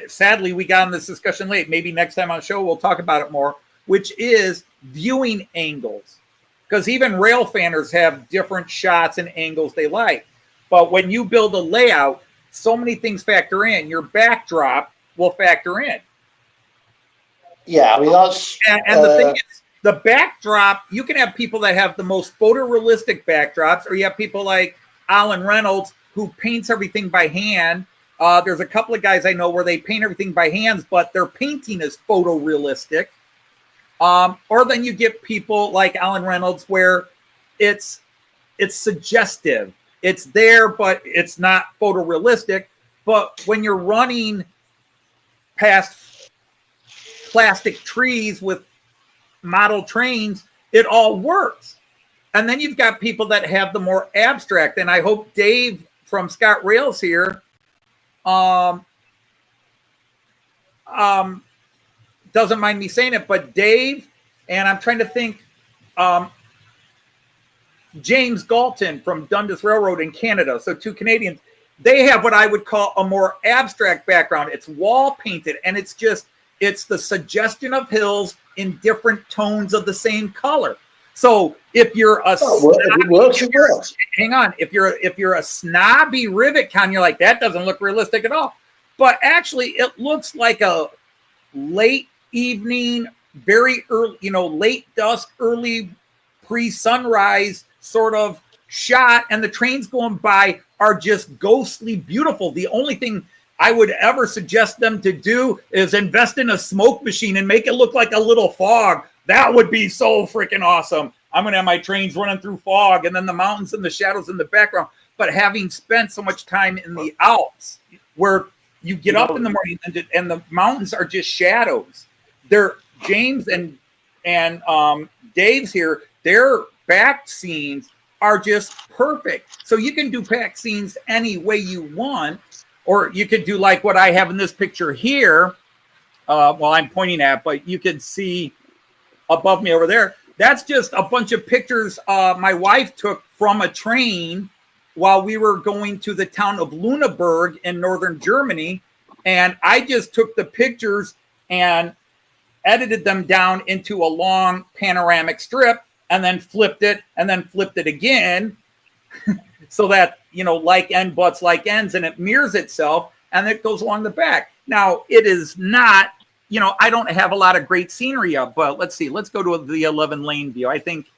Sadly, we got in this discussion late. Maybe next time on the show, we'll talk about it more, which is viewing angles. Because even rail fanners have different shots and angles they like. But when you build a layout, so many things factor in. Your backdrop will factor in. Yeah, I mean, that's... And the thing is, the backdrop, you can have people that have the most photorealistic backdrops, or you have people like Alan Reynolds, who paints everything by hand. There's a couple of guys I know where they paint everything by hands, but their painting is photorealistic. Or then you get people like Alan Reynolds, where it's suggestive. It's there, but it's not photorealistic. But when you're running past plastic trees with model trains, it all works. And then you've got people that have the more abstract. And I hope Dave from Scott Rails here doesn't mind me saying it, but Dave, and I'm trying to think, James Galton from Dundas Railroad in Canada, so two Canadians, they have what I would call a more abstract background. It's wall painted, and it's the suggestion of hills in different tones of the same color. So if you're a hang on, if you're a snobby rivet con, you're like, that doesn't look realistic at all. But actually, it looks like a late evening, very early, late dusk, early pre-sunrise sort of shot, and the trains going by are just ghostly beautiful. The only thing I would ever suggest them to do is invest in a smoke machine and make it look like a little fog. That would be so freaking awesome. I'm going to have my trains running through fog and then the mountains and the shadows in the background. But having spent so much time in the Alps, where you get up in the morning and the mountains are just shadows. James and Dave's here, their back scenes are just perfect. So you can do back scenes any way you want, or you could do like what I have in this picture here. I'm pointing at, but you can see above me over there. That's just a bunch of pictures my wife took from a train while we were going to the town of Lüneburg in northern Germany. And I just took the pictures and edited them down into a long panoramic strip, and then flipped it again so that, like end butts like ends, and it mirrors itself, and it goes along the back. Now, it is not, I don't have a lot of great scenery up, but let's see. Let's go to the 11-lane view. I think,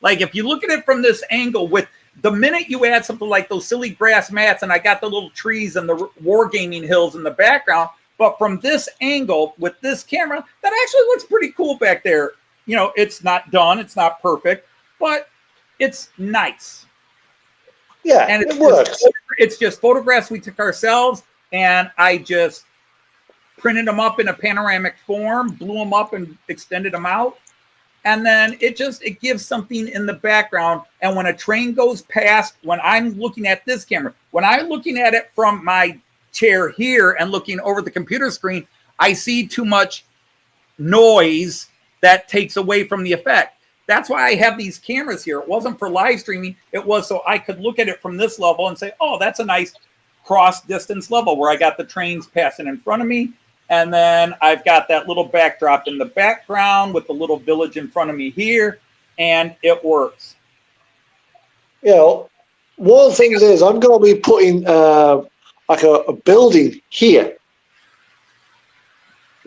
like, if you look at it from this angle, with the minute you add something like those silly grass mats, and I got the little trees and the wargaming hills in the background, but from this angle with this camera, that actually looks pretty cool back there. It's not done, it's not perfect, but it's nice. Yeah, and it works. It's just photographs we took ourselves, and I just printed them up in a panoramic form, blew them up and extended them out. And then it gives something in the background. And when a train goes past, when I'm looking at this camera, when I'm looking at it from my chair here and looking over the computer screen, I see too much noise that takes away from the effect. That's why I have these cameras here. It wasn't for live streaming. It was so I could look at it from this level and say, oh, that's a nice cross distance level where I got the trains passing in front of me. And then I've got that little backdrop in the background with the little village in front of me here, and it works. One of the things is I'm going to be putting like a building here.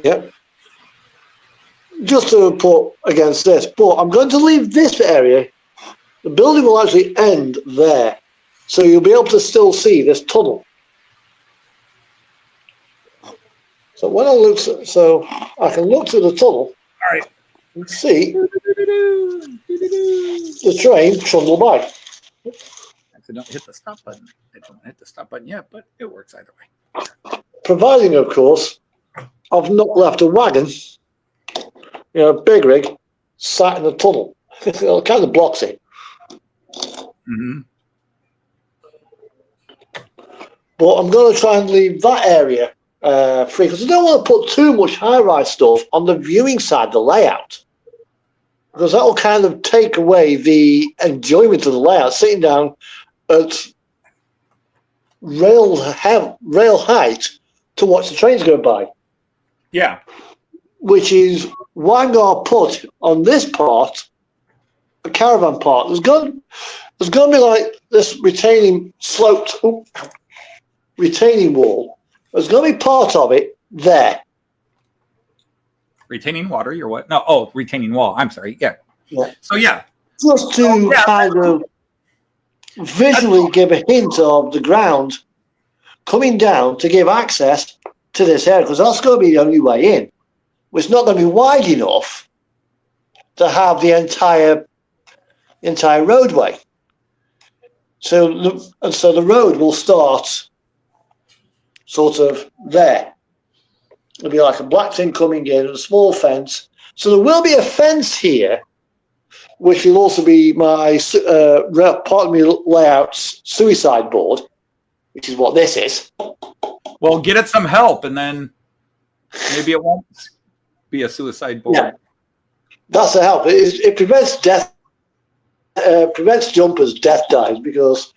Yep. just to put against this, but I'm going to leave this area. The building will actually end there, so you'll be able to still see this tunnel. So when I look, so I can look to the tunnel. All right. And see the train trundle by. I don't hit the stop button. I don't hit the stop button yet, but it works either way. Providing, of course, I've not left a wagon, a big rig, sat in the tunnel. It kind of blocks it. Mm-hmm. But I'm going to try and leave that area free because I don't want to put too much high-rise stuff on the viewing side of the layout, because that will kind of take away the enjoyment of the layout, sitting down at rail height to watch the trains go by. Yeah. Which is why I'm going to put on this part, the caravan part, there's going to be like this retaining wall. There's going to be part of it there. Retaining water, you're what? No, retaining wall. I'm sorry. Yeah. So, yeah. Just to kind of visually give a hint of the ground coming down to give access to this area, because that's going to be the only way in. It's not going to be wide enough to have the entire roadway. So the road will start sort of there. It'll be like a black thing coming in and a small fence. So there will be a fence here, which will also be my part of my layout's suicide board, which is what this is. Well, get it some help, and then maybe it won't be a suicide board. Yeah, that's the help. It prevents death. Prevents jumpers, death dives, because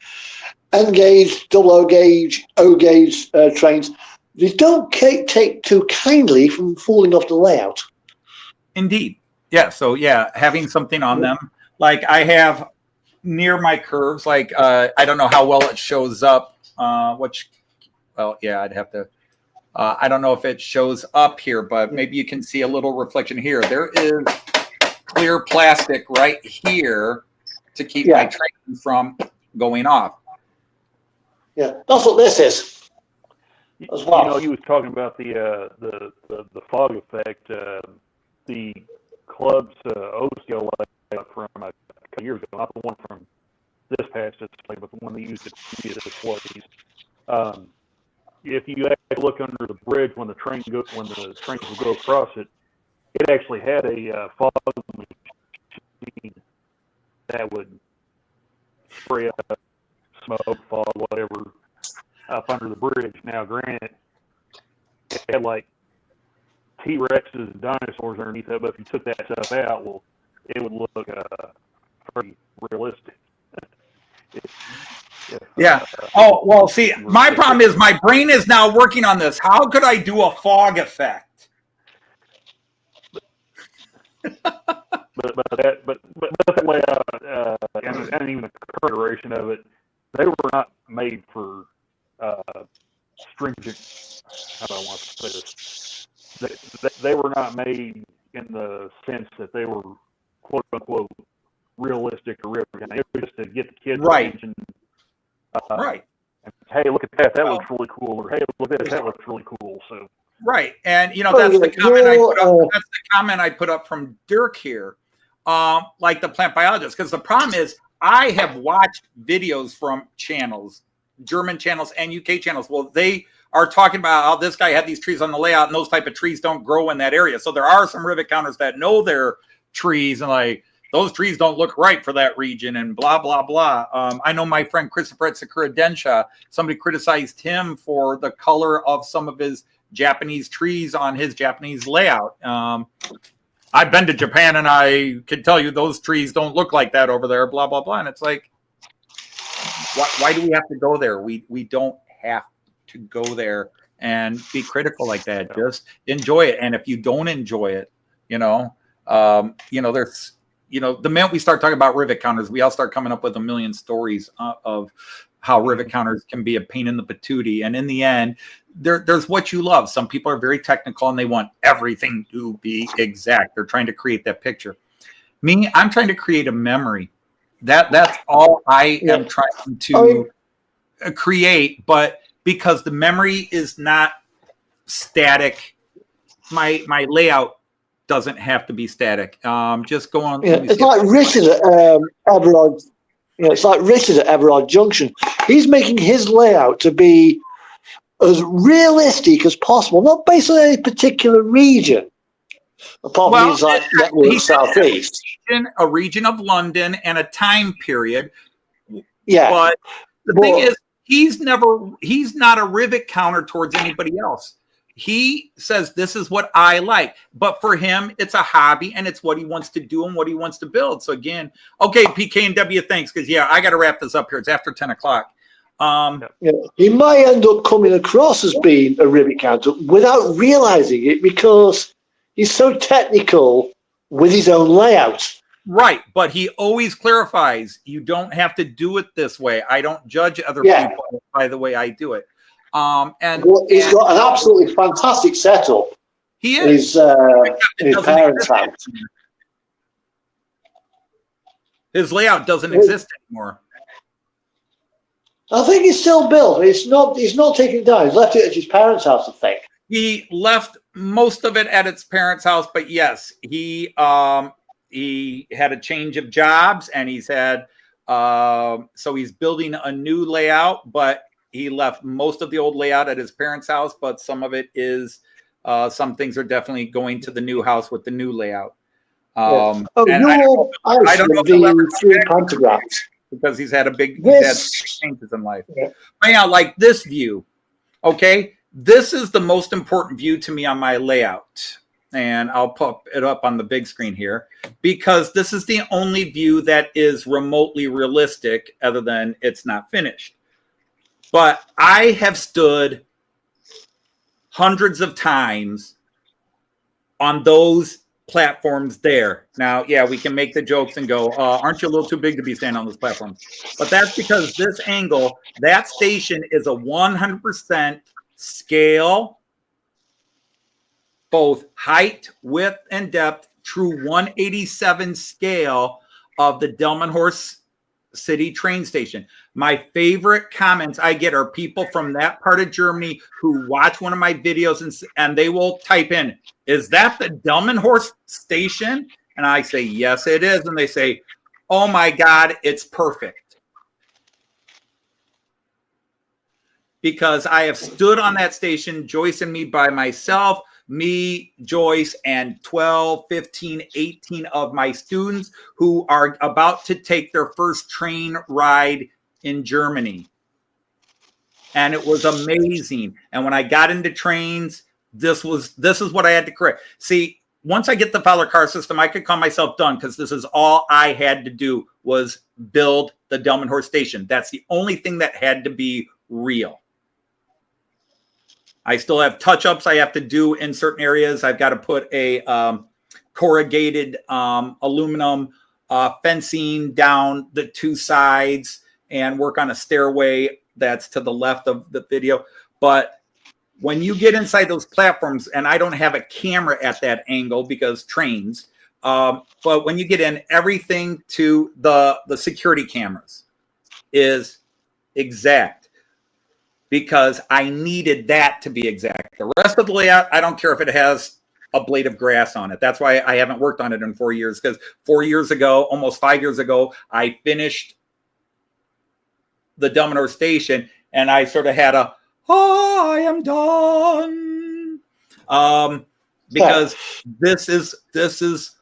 N gauge, double O gauge, O gauge trains, they don't take too kindly from falling off the layout. Indeed. Yeah. So yeah, having something on them, like I have near my curves, like I don't know how well it shows up. I'd have to. I don't know if it shows up here, but maybe you can see a little reflection here. There is clear plastic right here to keep my train from going off. Yeah, that's what this is. As well. He was talking about the fog effect. The club's O-scale layout from a couple years ago, not the one from this past display, but the one that used at previous displays. If you actually look under the bridge when the trains would go across it, it actually had a fog machine that would spray up smoke, fog, whatever, up under the bridge. Now, granted, it had like T-Rexes and dinosaurs underneath it, but if you took that stuff out, well, it would look pretty realistic. Yeah. See, my problem is my brain is now working on this. How could I do a fog effect? But that layout and even the current iteration of it, they were not made for stringent. How do I want to say this? They were not made in the sense that they were quote unquote realistic or real. It was just to get the kids' attention. Right. And, hey, look at that! That looks really cool. Or hey, look at this! That looks really cool. So. Right, and that's the comment I put up. That's the comment I put up from Dirk here, like the plant biologist. Because the problem is, I have watched videos from channels, German channels and UK channels. Well, they are talking about how this guy had these trees on the layout, and those type of trees don't grow in that area. So there are some rivet counters that know their trees, and like those trees don't look right for that region, and blah blah blah. I know my friend Christopher at Sakura Densha. Somebody criticized him for the color of some of his Japanese trees on his Japanese layout. I've been to Japan, and I can tell you those trees don't look like that over there, blah, blah, blah. And it's like, why do we have to go there? We don't have to go there and be critical like that. Just enjoy it. And if you don't enjoy it, there's, the minute we start talking about rivet counters, we all start coming up with a million stories of how rivet counters can be a pain in the patootie. And in the end, there's what you love. Some people are very technical and they want everything to be exact. They're trying to create that picture. Me, I'm trying to create a memory. That's all I am trying to create. But because the memory is not static, my layout doesn't have to be static. Just go on. It's like Richard at Everard. It's like Richard at Everard Junction. He's making his layout to be as realistic as possible, not based on any particular region. Apart from his like network southeast, a region of London and a time period. Yeah, but the thing is, he's not a rivet counter towards anybody else. He says this is what I like, but for him, it's a hobby and it's what he wants to do and what he wants to build. So again, okay, PK and W, thanks, because I got to wrap this up here. It's after 10 o'clock. He might end up coming across as being a rivet counter without realizing it because he's so technical with his own layout. Right, but he always clarifies, you don't have to do it this way. I don't judge other people by the way I do it. And he's got an absolutely fantastic setup. He is. His parents' house. His layout doesn't exist anymore. I think it's still built. He's not taking it down. He's left it at his parents' house, I think. He left most of it at its parents' house, but yes, he had a change of jobs and he's had so he's building a new layout, but he left most of the old layout at his parents' house, but some of it is some things are definitely going to the new house with the new layout. I don't know 3 pantographs. Because he's had changes in life. Yeah. But like this view, okay? This is the most important view to me on my layout. And I'll put it up on the big screen here because this is the only view that is remotely realistic other than it's not finished. But I have stood hundreds of times on those platforms there. Now, we can make the jokes and go, aren't you a little too big to be standing on those platforms? But that's because this angle, that station is a 100% scale, both height, width, and depth, true 187 scale of the Delmenhorst City train station. My favorite comments I get are people from that part of Germany who watch one of my videos and they will type in, is that the Delmenhorst station? And I say, yes, it is. And they say, oh my God, it's perfect. Because I have stood on that station, Joyce and me by myself, me, Joyce, and 12, 15, 18 of my students who are about to take their first train ride in Germany. And it was amazing. And when I got into trains, this is what I had to correct. See, once I get the Fowler car system, I could call myself done because this is all I had to do was build the Delmenhorst station. That's the only thing that had to be real. I still have touch-ups I have to do in certain areas. I've got to put a corrugated aluminum fencing down the 2 sides and work on a stairway that's to the left of the video. But when you get inside those platforms, and I don't have a camera at that angle because trains, but when you get in, everything to the security cameras is exact. Because I needed that to be exact. The rest of the layout, I don't care if it has a blade of grass on it. That's why I haven't worked on it in 4 years, because 4 years ago, almost 5 years ago, I finished the Delmenhorst station and I sort of had I am done. Because this is,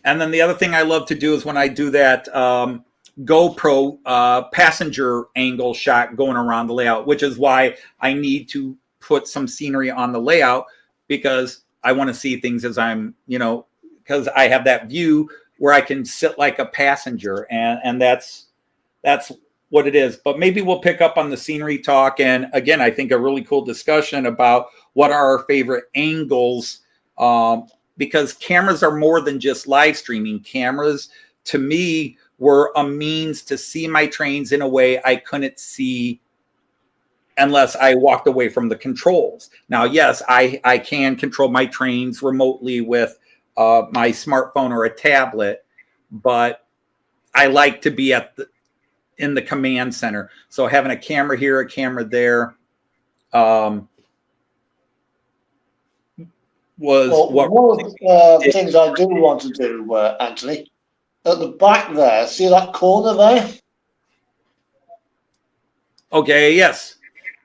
and then the other thing I love to do is when I do that, GoPro passenger angle shot going around the layout, which is why I need to put some scenery on the layout because I want to see things as I'm, because I have that view where I can sit like a passenger and that's what it is. But maybe we'll pick up on the scenery talk. And again, I think a really cool discussion about what are our favorite angles, because cameras are more than just live streaming. Cameras, to me, were a means to see my trains in a way I couldn't see unless I walked away from the controls. Now, yes, I can control my trains remotely with my smartphone or a tablet, but I like to be in the command center. So having a camera here, a camera there, was what. One of the things I do want to do, Anthony, at the back there, see that corner there? Okay, yes.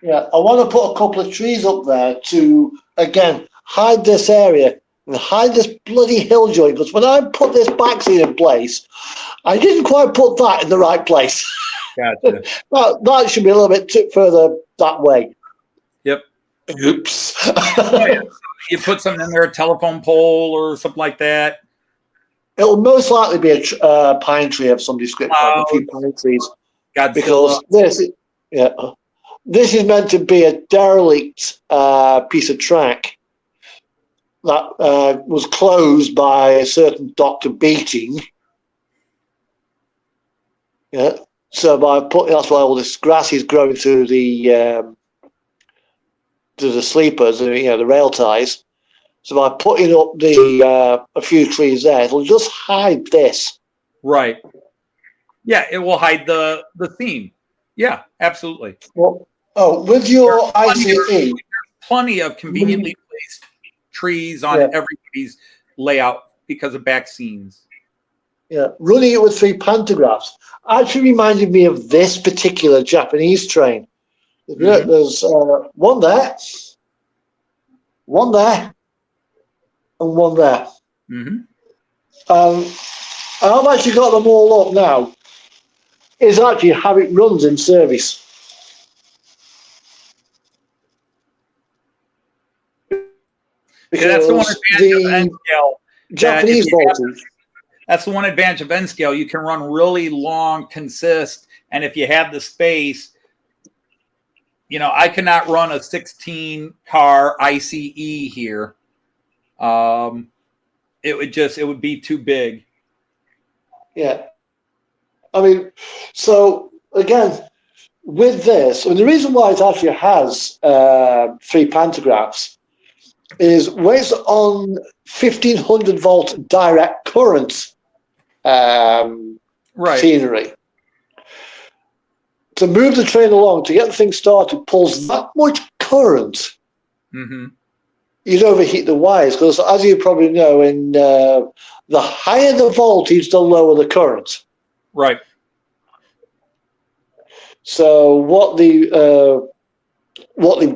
Yeah, I want to put a couple of trees up there to, again, hide this area and hide this bloody hill joint. Because when I put this back seat in place, I didn't quite put that in the right place. Gotcha. that should be a little bit further that way. Yep. Oops. You put something in there, a telephone pole or something like that. It'll most likely be a pine tree of some description, a few pine trees. Godzilla. Because this is meant to be a derelict piece of track that was closed by a certain Dr. Beating. Yeah. So that's why all this grass is growing through the sleepers, the rail ties. So by putting up a few trees there, it'll just hide this. Right. Yeah, it will hide the theme. Yeah, absolutely. Well, with your ICE, plenty of conveniently placed trees on everybody's layout because of back scenes. Yeah, running it with 3 pantographs actually reminded me of this particular Japanese train. Mm-hmm. There's one there, and one there. Mm-hmm. I've actually got them all up now. Is actually how it runs in service. Yeah, that's the one advantage of N-scale. Japanese voltage. That's the one advantage of N-scale. You can run really long, consist, and if you have the space, I cannot run a 16-car ICE here. It would be too big. Yeah. I mean, so again, with this, and the reason why it actually has 3 pantographs is when it's on 1500 volt direct current scenery. To move the train along, to get the thing started, pulls that much current. Mm-hmm. You'd overheat the wires because, as you probably know, the higher the voltage, the lower the current. Right. So what they've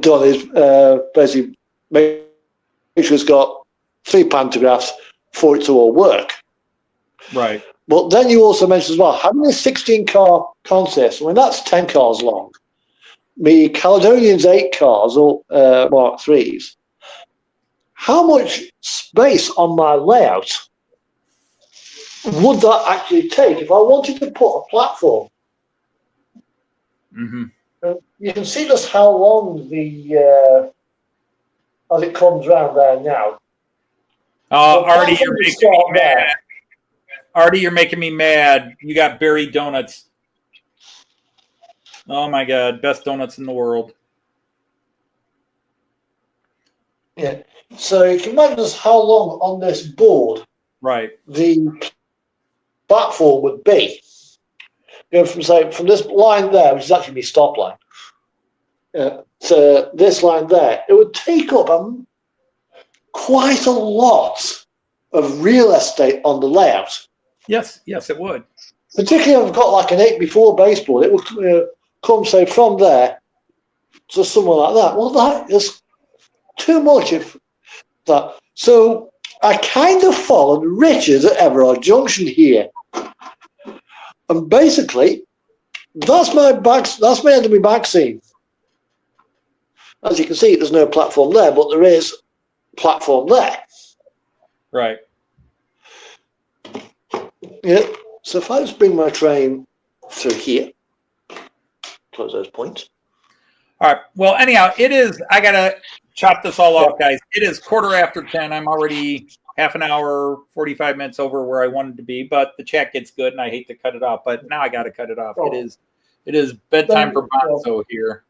done is basically make sure it's got 3 pantographs for it to all work. Right. But then you also mentioned as well, having a 16-car consist, that's 10 cars long. The Caledonian's 8 cars, or Mark IIIs. How much space on my layout would that actually take if I wanted to put a platform? Mm-hmm. You can see just how long as it comes round there now. Artie, you're making me mad. Artie, you're making me mad. You got berry donuts. Oh my God, best donuts in the world. Yeah. So you can imagine just how long on this board the platform would be. From this line there, which is actually my stop line, to this line there, it would take up quite a lot of real estate on the layout. Yes, it would. Particularly if I've got like an 8x4 baseboard, it would come, say, from there to somewhere like that. Well, that is too much of that. So I kind of followed Richard at Everard Junction here. And basically, that's my end of my back scene. As you can see, there's no platform there, but there is platform there. Right. Yeah. So if I just bring my train through here, close those points. All right. Well, anyhow, I got to chop this all off, guys. It is 10:15. I'm already half an hour, 45 minutes over where I wanted to be, but the chat gets good, and I hate to cut it off, but now I got to cut it off. Oh. It is bedtime for Bonzo here,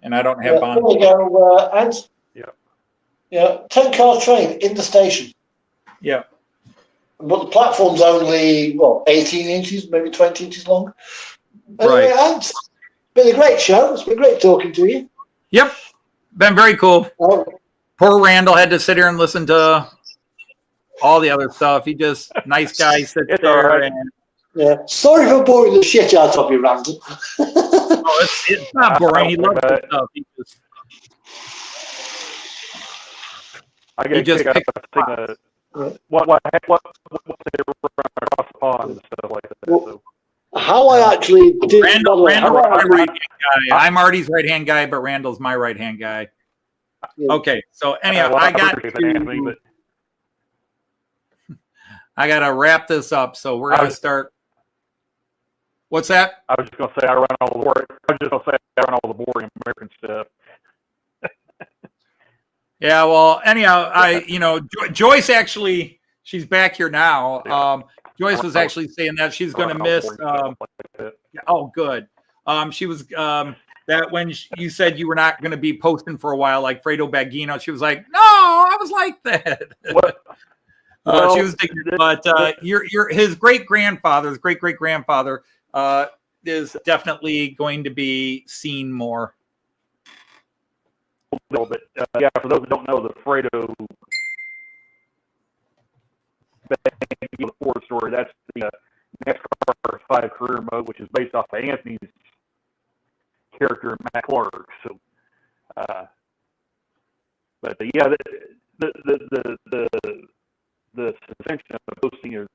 and I don't have There Bonzo. you go, and Yeah. 10-car train in the station. Yeah. But the platform's only, 18 inches, maybe 20 inches long. Anyway, Right. Ant, it's been a great show. It's been great talking to you. Yep. Been very cool. Oh, Poor Randall had to sit here and listen to all the other stuff. He just, nice guy, sits It's there. all right. And, yeah. Sorry for boring the shit out of you, Randall. it's not boring. He loves this stuff. He just, I He get a just kick out picked of seeing what they run across the pond and stuff like that. So. How I actually did. Randall, how my I actually- right-hand guy. I'm Artie's right-hand guy, but Randall's my right-hand guy. Yeah. Okay, so anyhow, Well, I got appreciate that, Anthony, but to wrap this up. So we're gonna start. What's that? I was just gonna say I run all the boring American stuff. Yeah. Well, anyhow, Joyce actually, she's back here now. Joyce was actually saying that she's gonna miss. Oh, good. She was that when you said you were not going to be posting for a while, like Fredo Baggino, she was like, "No, I was like that." She was thinking, but his great grandfather is definitely going to be seen more. But for those who don't know, the Fredo Ford story, that's the NASCAR 5 career mode, which is based off of Anthony's character Matt Clark. So, but the suspension of posting your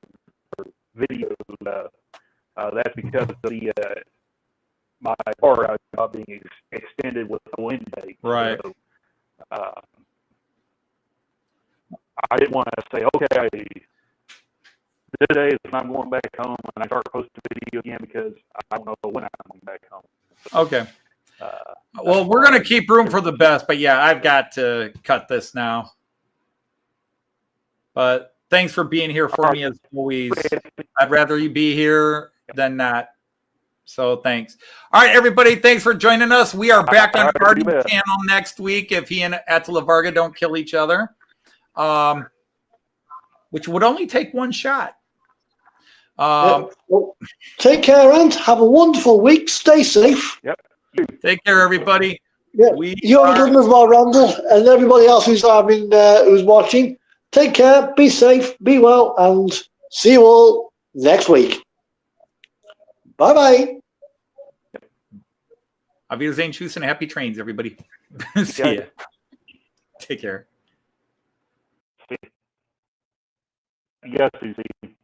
videos, that's because of my car job being extended with the wind date. Right. So, I didn't want to say, okay, today is when I'm going back home and I start posting video again because I don't know when I'm going back home. So, Okay. Well, we're going to keep room for the best, but yeah, I've got to cut this now. But thanks for being here for me as always. I'd rather you be here than not. So thanks. All right, everybody, thanks for joining us. We are back on Artie's channel next week if he and Attila Varga don't kill each other, which would only take one shot. Well, take care, Ant. Have a wonderful week. Stay safe. Yep. Take care, everybody. Yeah. You have a good one as well, Randall, and everybody else who's watching. Take care. Be safe. Be well, and see you all next week. Bye bye. Auf Wiedersehen, tschüss, and happy trains, everybody. See ya. Take care. Yes, Susie.